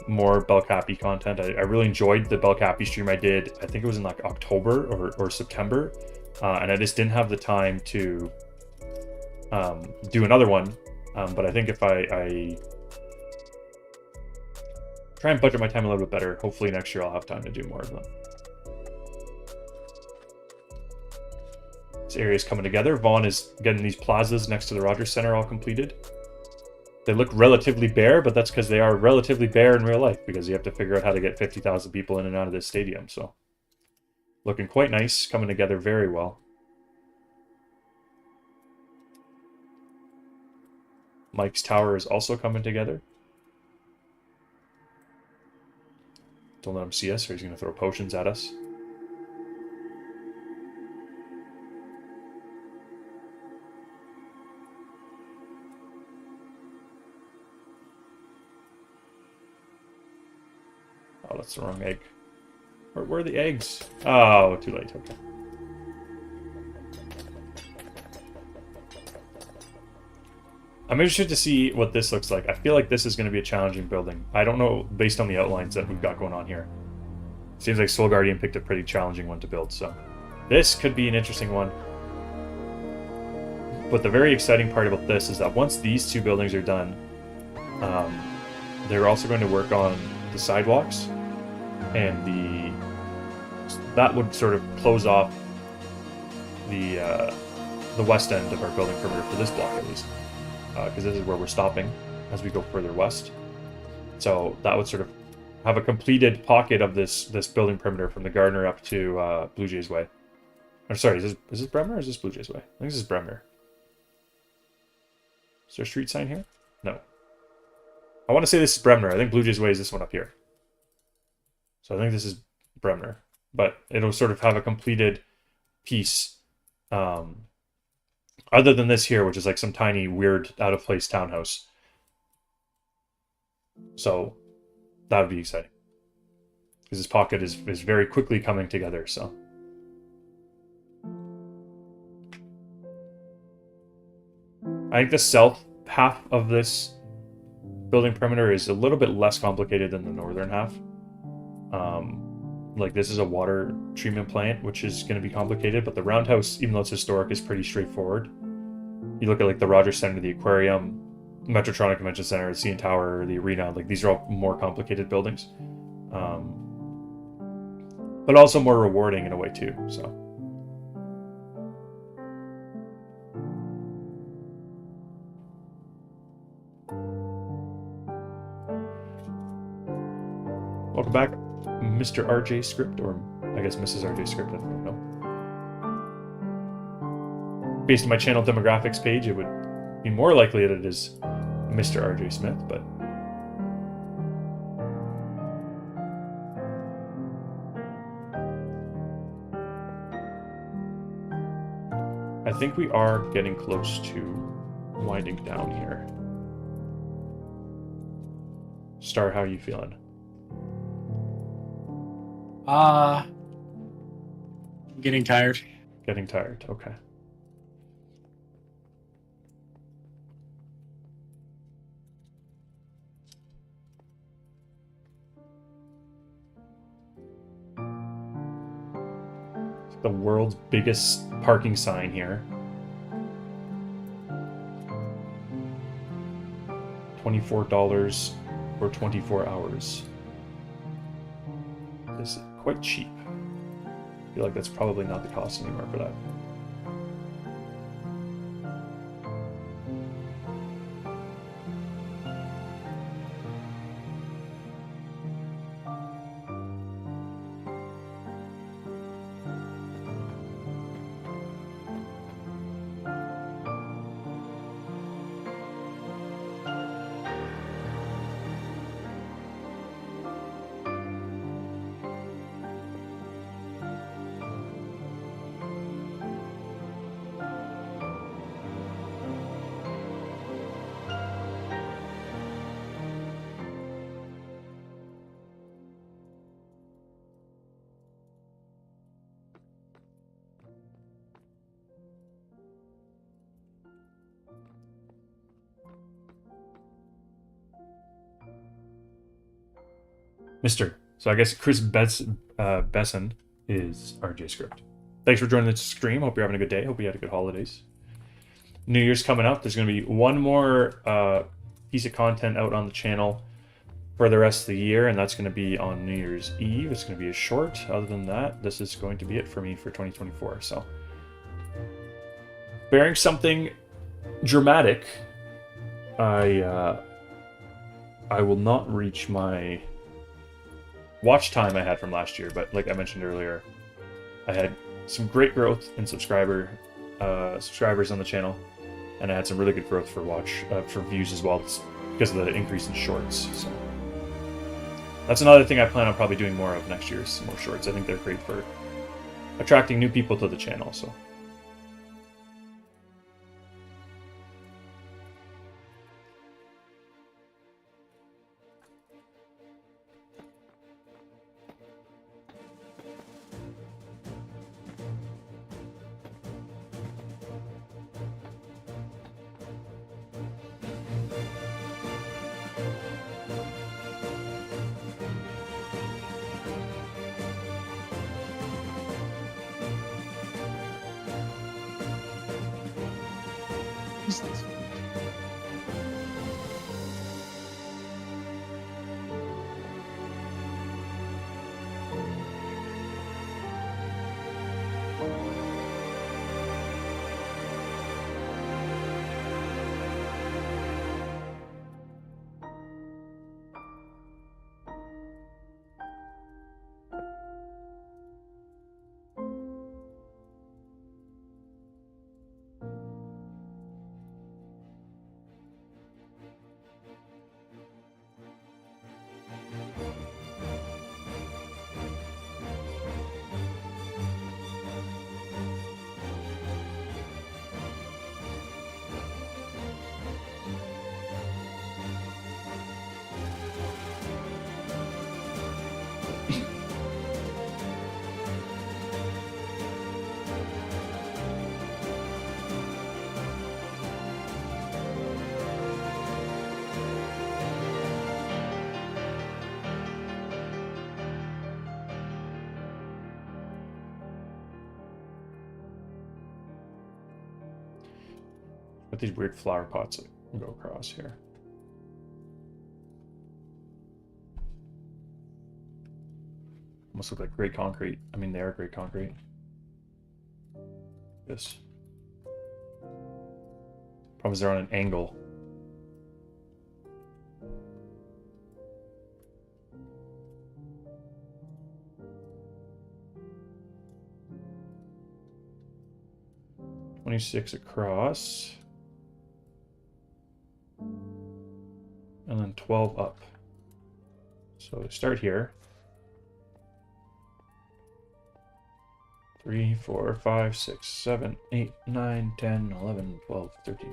more Belcappy content. I really enjoyed the Belcappy stream I did. I think it was in like October or September, and I just didn't have the time to do another one. But I think if I try and budget my time a little bit better, hopefully next year I'll have time to do more of them. This area is coming together. Vaughn is getting these plazas next to the Rogers Center all completed. They look relatively bare, but that's because they are relatively bare in real life, because you have to figure out how to get 50,000 people in and out of this stadium. So, looking quite nice, coming together very well. Mike's tower is also coming together. Don't let him see us, or he's going to throw potions at us. Oh, that's the wrong egg. Where are the eggs? Oh, too late. Okay. I'm interested to see what this looks like. I feel like this is going to be a challenging building. I don't know, based on the outlines that we've got going on here. Seems like Soul Guardian picked a pretty challenging one to build, so this could be an interesting one. But the very exciting part about this is that once these two buildings are done, they're also going to work on the sidewalks, and that would sort of close off the west end of our building perimeter for this block, at least. Because this is where we're stopping as we go further west. So that would sort of have a completed pocket of this building perimeter from the Gardner up to Blue Jays Way. Or sorry, is this Bremner or is this Blue Jays Way? I think this is Bremner. Is there a street sign here? No. I want to say this is Bremner. I think Blue Jays Way is this one up here. So I think this is Bremner. But it'll sort of have a completed piece. Other than this here, which is like some tiny, weird, out-of-place townhouse. So, that would be exciting. Because this pocket is very quickly coming together, so. I think the south half of this building perimeter is a little bit less complicated than the northern half. Like, this is a water treatment plant, which is going to be complicated, but the roundhouse, even though it's historic, is pretty straightforward. You look at like the Rogers Center, the Aquarium, Metrotronic Convention Center, the CN Tower, the Arena, like these are all more complicated buildings. But also more rewarding in a way too, so. Welcome back, Mr. RJ Script, or I guess Mrs. RJ Script, I don't know. Based on my channel demographics page, it would be more likely that it is Mr. RJ Smith, but I think we are getting close to winding down here. Star, how are you feeling? Getting tired. Getting tired, okay. The world's biggest parking sign here. 24 for 24 hours. This is quite cheap. I feel like that's probably not the cost anymore for that. Mr. So I guess Chris Besson is RJ Script. Thanks for joining the stream. Hope you're having a good day. Hope you had a good holidays. New Year's coming up. There's going to be one more piece of content out on the channel for the rest of the year, and that's going to be on New Year's Eve. It's going to be a short. Other than that, this is going to be it for me for 2024. So bearing something dramatic, I will not reach my watch time I had from last year, but like I mentioned earlier, I had some great growth in subscribers on the channel, and I had some really good growth for for views as well because of the increase in shorts. So that's another thing I plan on probably doing more of next year, is more shorts. I think they're great for attracting new people to the channel. So. With these weird flower pots that go across here. Almost look like gray concrete. I mean, they are gray concrete. This. Problem is they're on an angle. $26 across. And then 12 up. So start here. 3, 4, 5, 6, 7, 8, 9, 10, 11, 12, 13,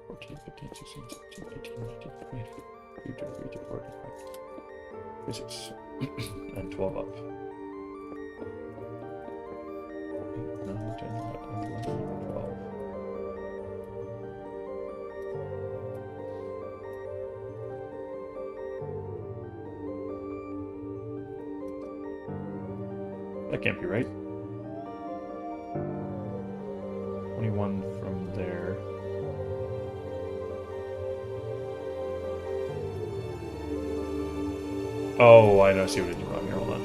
14, 15, 16, 17, 18, 19, 20, 23, 24, 25, 26, and 12 up. 8, 9, 10, 11, 12. That can't be right. 21 from there. Oh, I know. I see what I did wrong here. Hold on.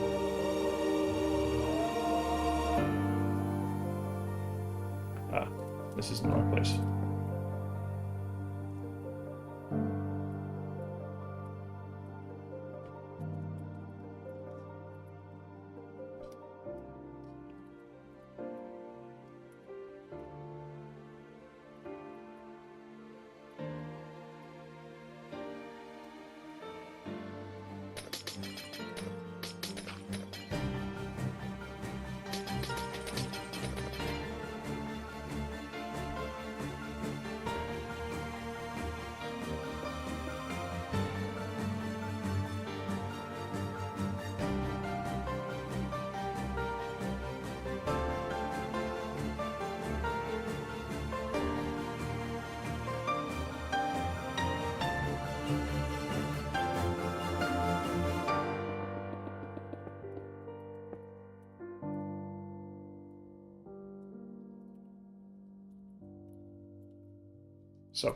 Ah, this is the wrong place. So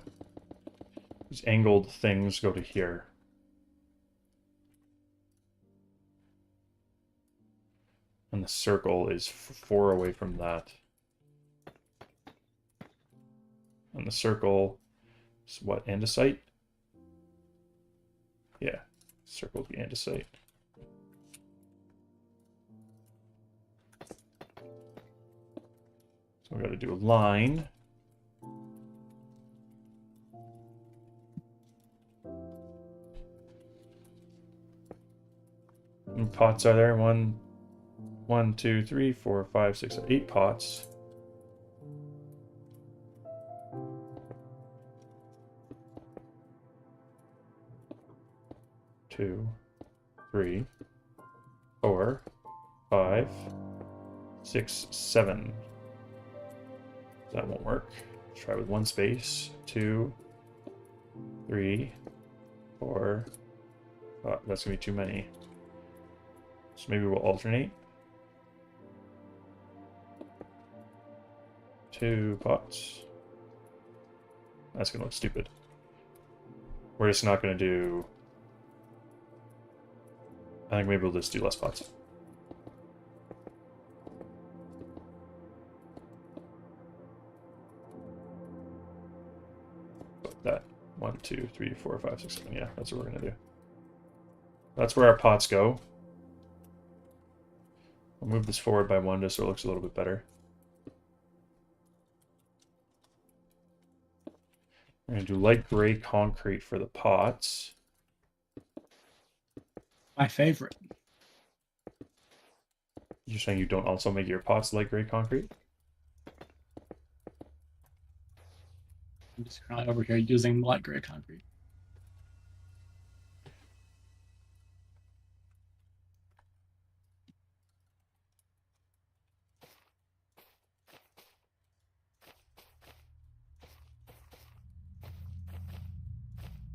these angled things go to here. And the circle is 4 away from that. And the circle is what, andesite? Yeah, circle will be andesite. So we got to do a line. How many pots are there? 1, 2, 3, 4, 5, 6, 8 pots. Two, 3, 4, 5, 6, 7. That won't work. Let's try with one space. 2, 3, 4. That's gonna be too many. So maybe we'll alternate. 2 pots. That's gonna look stupid. We're just not gonna do. I think maybe we'll just do less pots. That 1, 2, 3, 4, 5, 6, 7. Yeah, that's what we're gonna do. That's where our pots go. I'll move this forward by 1 just so it looks a little bit better. We're gonna do light gray concrete for the pots. My favorite. You're saying you don't also make your pots light gray concrete? I'm just currently over here using light gray concrete.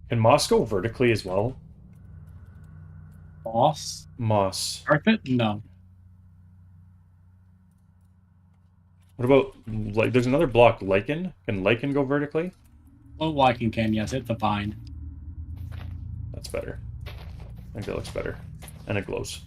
Can moss go vertically as well? Moss? Moss. Carpet? No. What about, like, there's another block, lichen? Can lichen go vertically? Oh, lichen can, yes. It's a vine. That's better. I think that looks better. And it glows.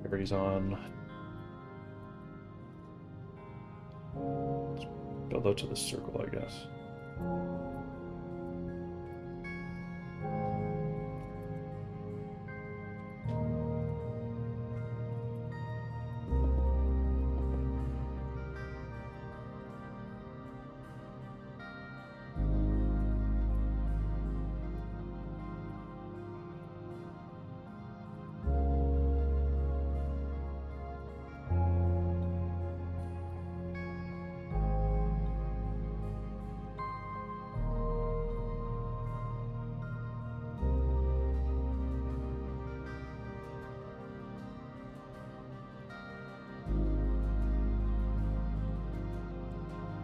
Everybody's on. Let's build out to the circle, I guess.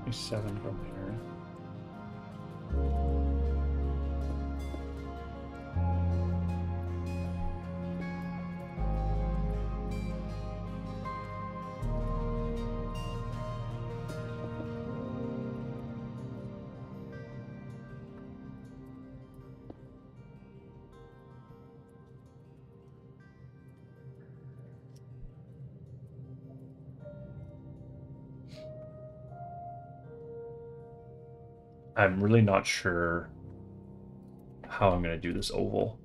Maybe 7 from here. I'm really not sure how I'm going to do this oval.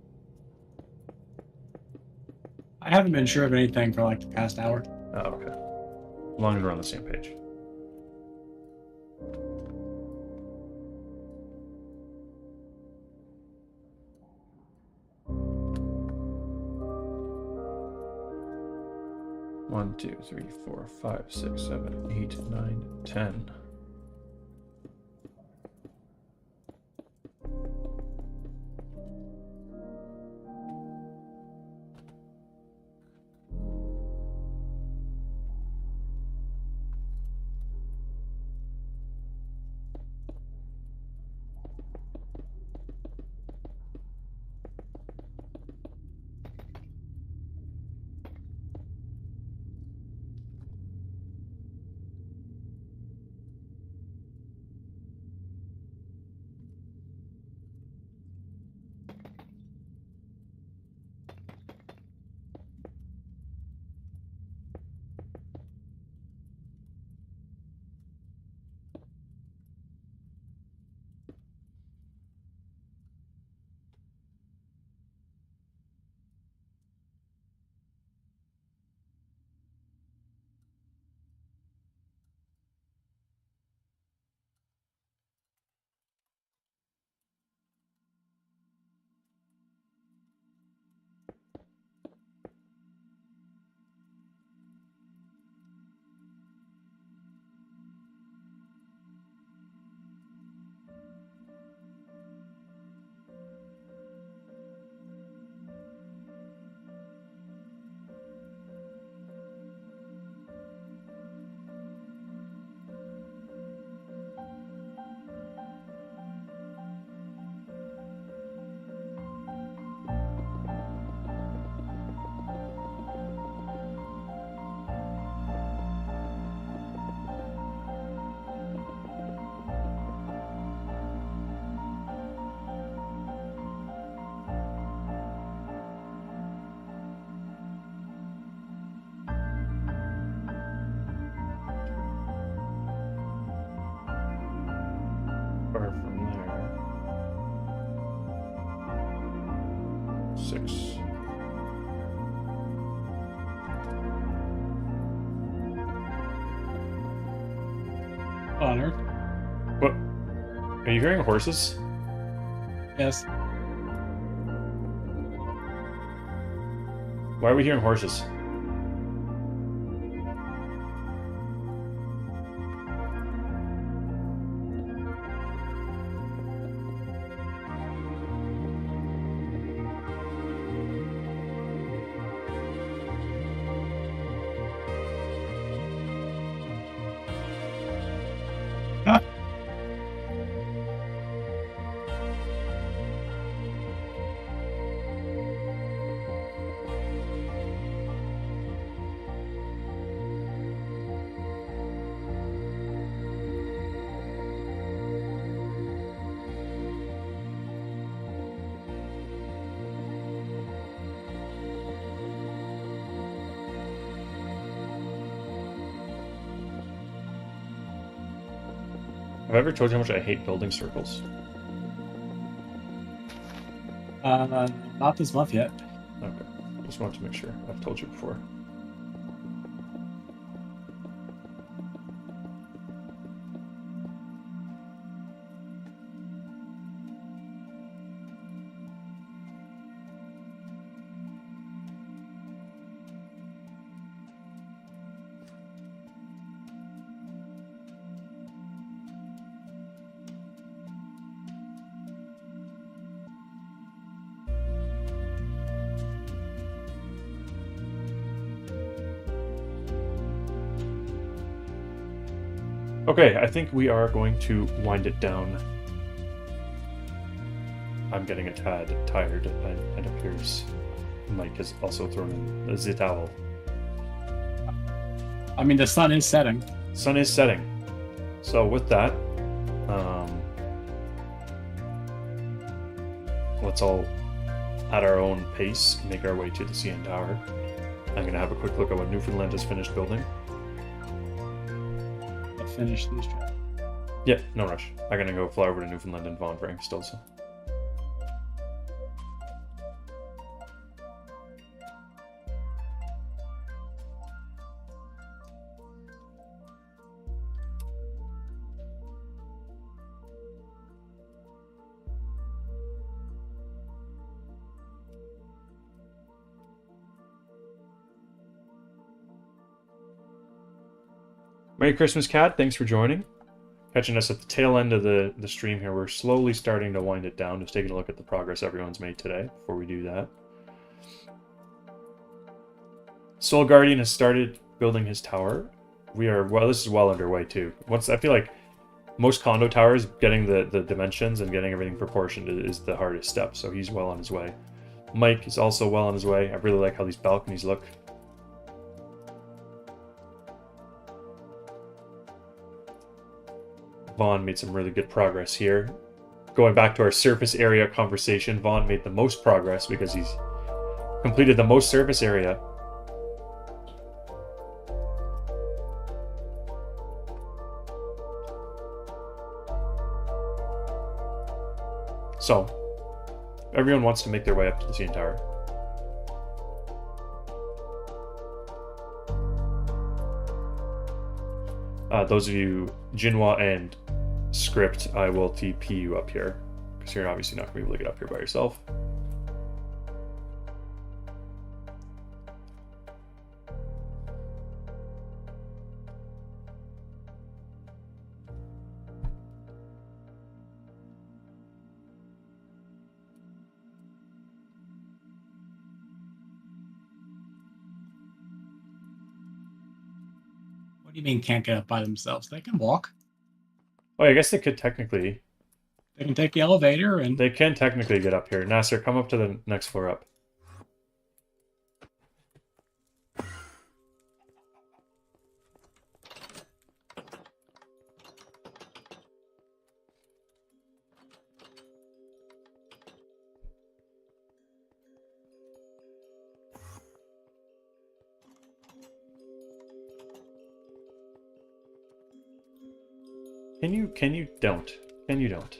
I haven't been sure of anything for like the past hour. Oh, okay. As long as we're on the same page. One, 2, 3, 4, 5, 6, 7, 8, 9, 10. Or from there. 6. On Earth. What? Are you hearing horses? Yes. Why are we hearing horses? Have I ever told you how much I hate building circles? Not this month yet. Okay. Just wanted to make sure. I've told you before. Okay, I think we are going to wind it down. I'm getting a tad tired, and it appears Mike has also thrown in the towel. I mean, the sun is setting. Sun is setting. So with that, let's all, at our own pace, make our way to the CN Tower. I'm going to have a quick look at what Newfoundland has finished building. Finish these tracks. Yeah, no rush. I'm gonna go fly over to Newfoundland and Von Frank still, so. Merry Christmas, Cat. Thanks for joining. Catching us at the tail end of the stream here. We're slowly starting to wind it down. Just taking a look at the progress everyone's made today before we do that. Soul Guardian has started building his tower. This is well underway too. I feel like most condo towers, getting the dimensions and getting everything proportioned is the hardest step, so he's well on his way. Mike is also well on his way. I really like how these balconies look. Vaughn made some really good progress here. Going back to our surface area conversation, Vaughn made the most progress because he's completed the most surface area. So, everyone wants to make their way up to the CN Tower. Those of you, Jinhua and Script, I will TP you up here, because you're obviously not going to be able to get up here by yourself. What do you mean can't get up by themselves? They can walk. Oh, I guess they could technically. They can take the elevator and... They can technically get up here. Nasser, come up to the next floor up. Can you don't? Can you don't?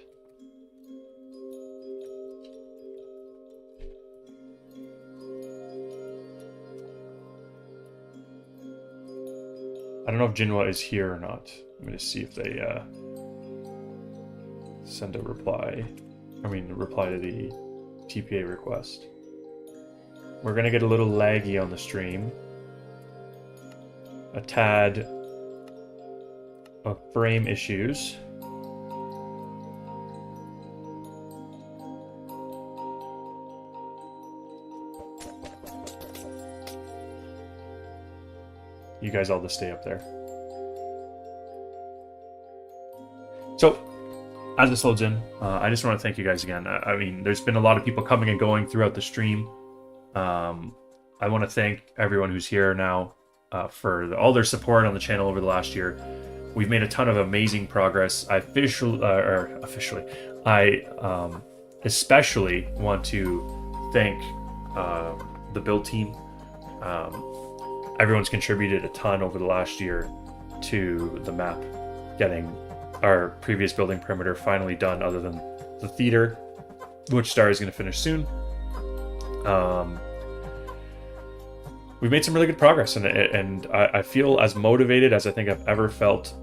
I don't know if Jinhua is here or not. Let me just see if they send a reply. Reply to the TPA request. We're gonna get a little laggy on the stream. A tad of frame issues. You guys all just stay up there. So, as this loads in, I just want to thank you guys again. There's been a lot of people coming and going throughout the stream. I want to thank everyone who's here now for all their support on the channel over the last year. We've made a ton of amazing progress. I especially want to thank the build team. Everyone's contributed a ton over the last year to the map, getting our previous building perimeter finally done, other than the theater, which Star is going to finish soon. We've made some really good progress, and I feel as motivated as I think I've ever felt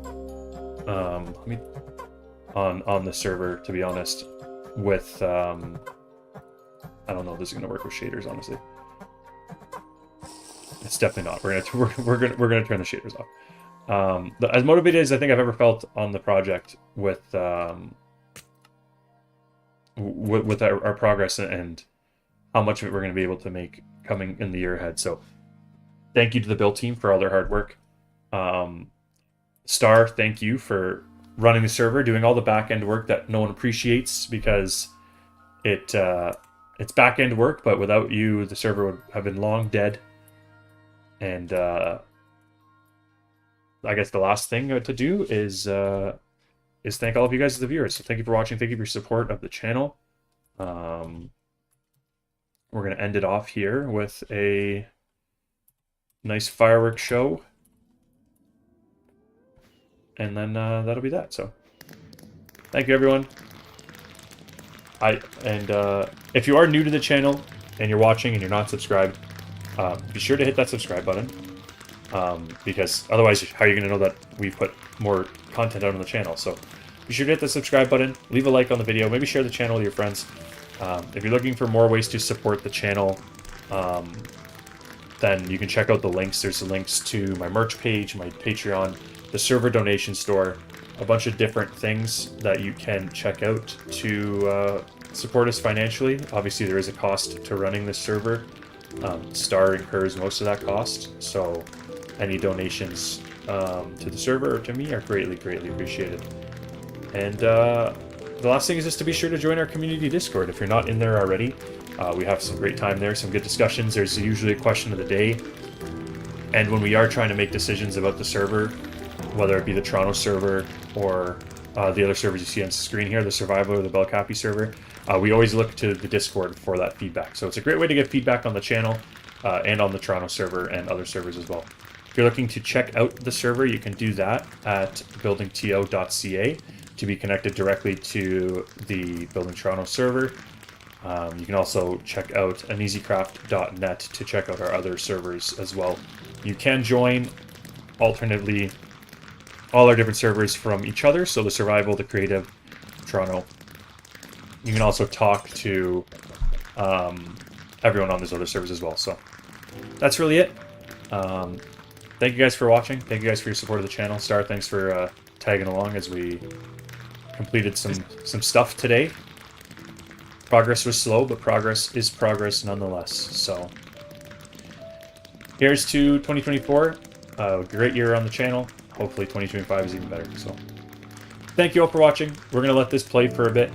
on the server, to be honest, with I don't know if this is going to work with shaders, honestly. It's definitely not. We're gonna turn the shaders off. As motivated as I think I've ever felt on the project with our progress and how much of it we're going to be able to make coming in the year ahead. So thank you to the build team for all their hard work. Star, thank you for running the server, doing all the back end work that no one appreciates, because it's back end work, but without you, the server would have been long dead. And I guess the last thing to do is thank all of you guys as the viewers. So thank you for watching. Thank you for your support of the channel. We're going to end it off here with a nice fireworks show. And then that'll be that. So Thank you, everyone. If you are new to the channel and you're watching and you're not subscribed, be sure to hit that subscribe button. Because otherwise, how are you going to know that we've put more content out on the channel? So be sure to hit the subscribe button, leave a like on the video, maybe share the channel with your friends. If you're looking for more ways to support the channel, then you can check out the links. There's the links to my merch page, my Patreon, the server donation store, a bunch of different things that you can check out to support us financially. Obviously, there is a cost to running this server. Star incurs most of that cost, so any donations to the server or to me are greatly, greatly appreciated. And the last thing is just to be sure to join our community Discord if you're not in there already. We have some great time there, some good discussions. There's usually a question of the day. And when we are trying to make decisions about the server, whether it be the Toronto server or the other servers you see on the screen here, the Survival or the Belcapi server, we always look to the Discord for that feedback. So it's a great way to get feedback on the channel and on the Toronto server and other servers as well. If you're looking to check out the server, you can do that at buildingto.ca to be connected directly to the Building Toronto server. You can also check out aneasycraft.net to check out our other servers as well. You can join alternately all our different servers from each other, so the Survival, the Creative, Toronto. You can also talk to everyone on those other servers as well. So that's really it. Thank you guys for watching. Thank you guys for your support of the channel. Star, thanks for tagging along as we completed some stuff today. Progress was slow, but progress is progress nonetheless. So here's to 2024. A great year on the channel. Hopefully 2025 is even better. So thank you all for watching. We're going to let this play for a bit.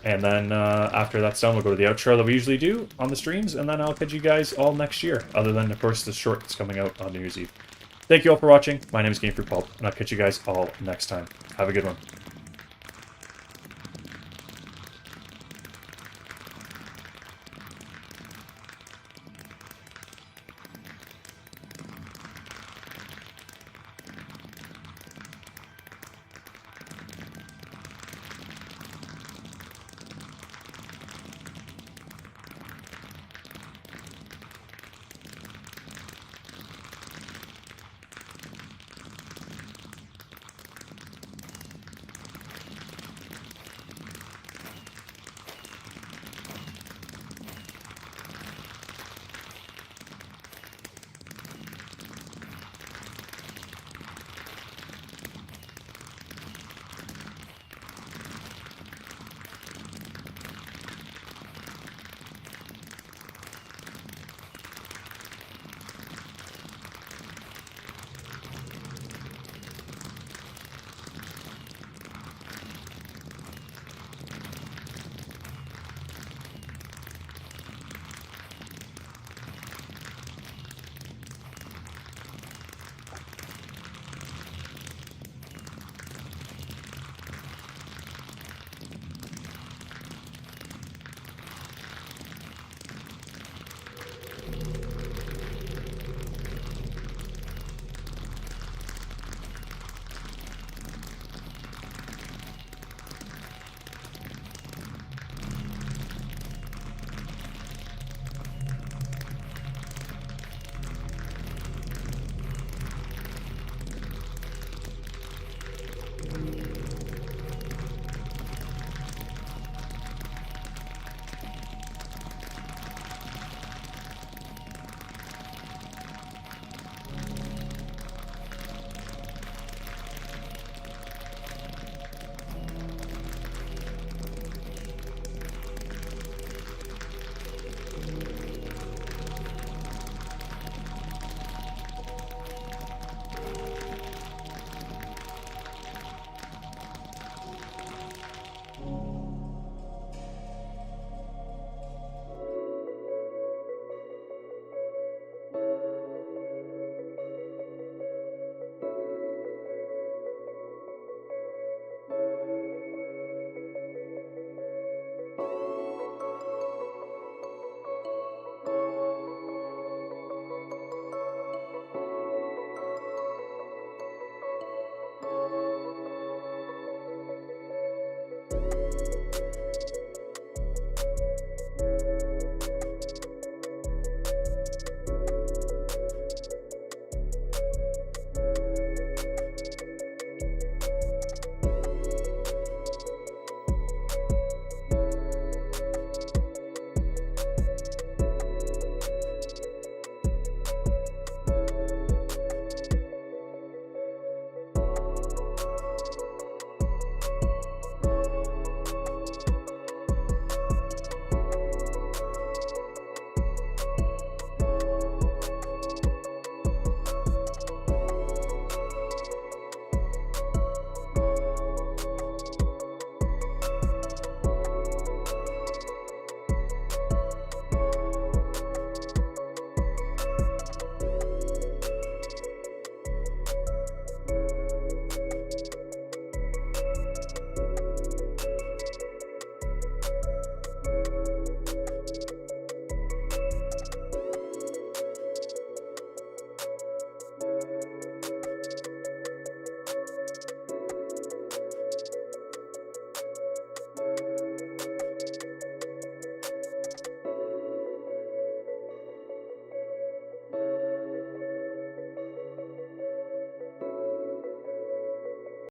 And then after that's done, we'll go to the outro that we usually do on the streams, and then I'll catch you guys all next year, other than, of course, the short that's coming out on New Year's Eve. Thank you all for watching. My name is Gamefruitpulp, and I'll catch you guys all next time. Have a good one.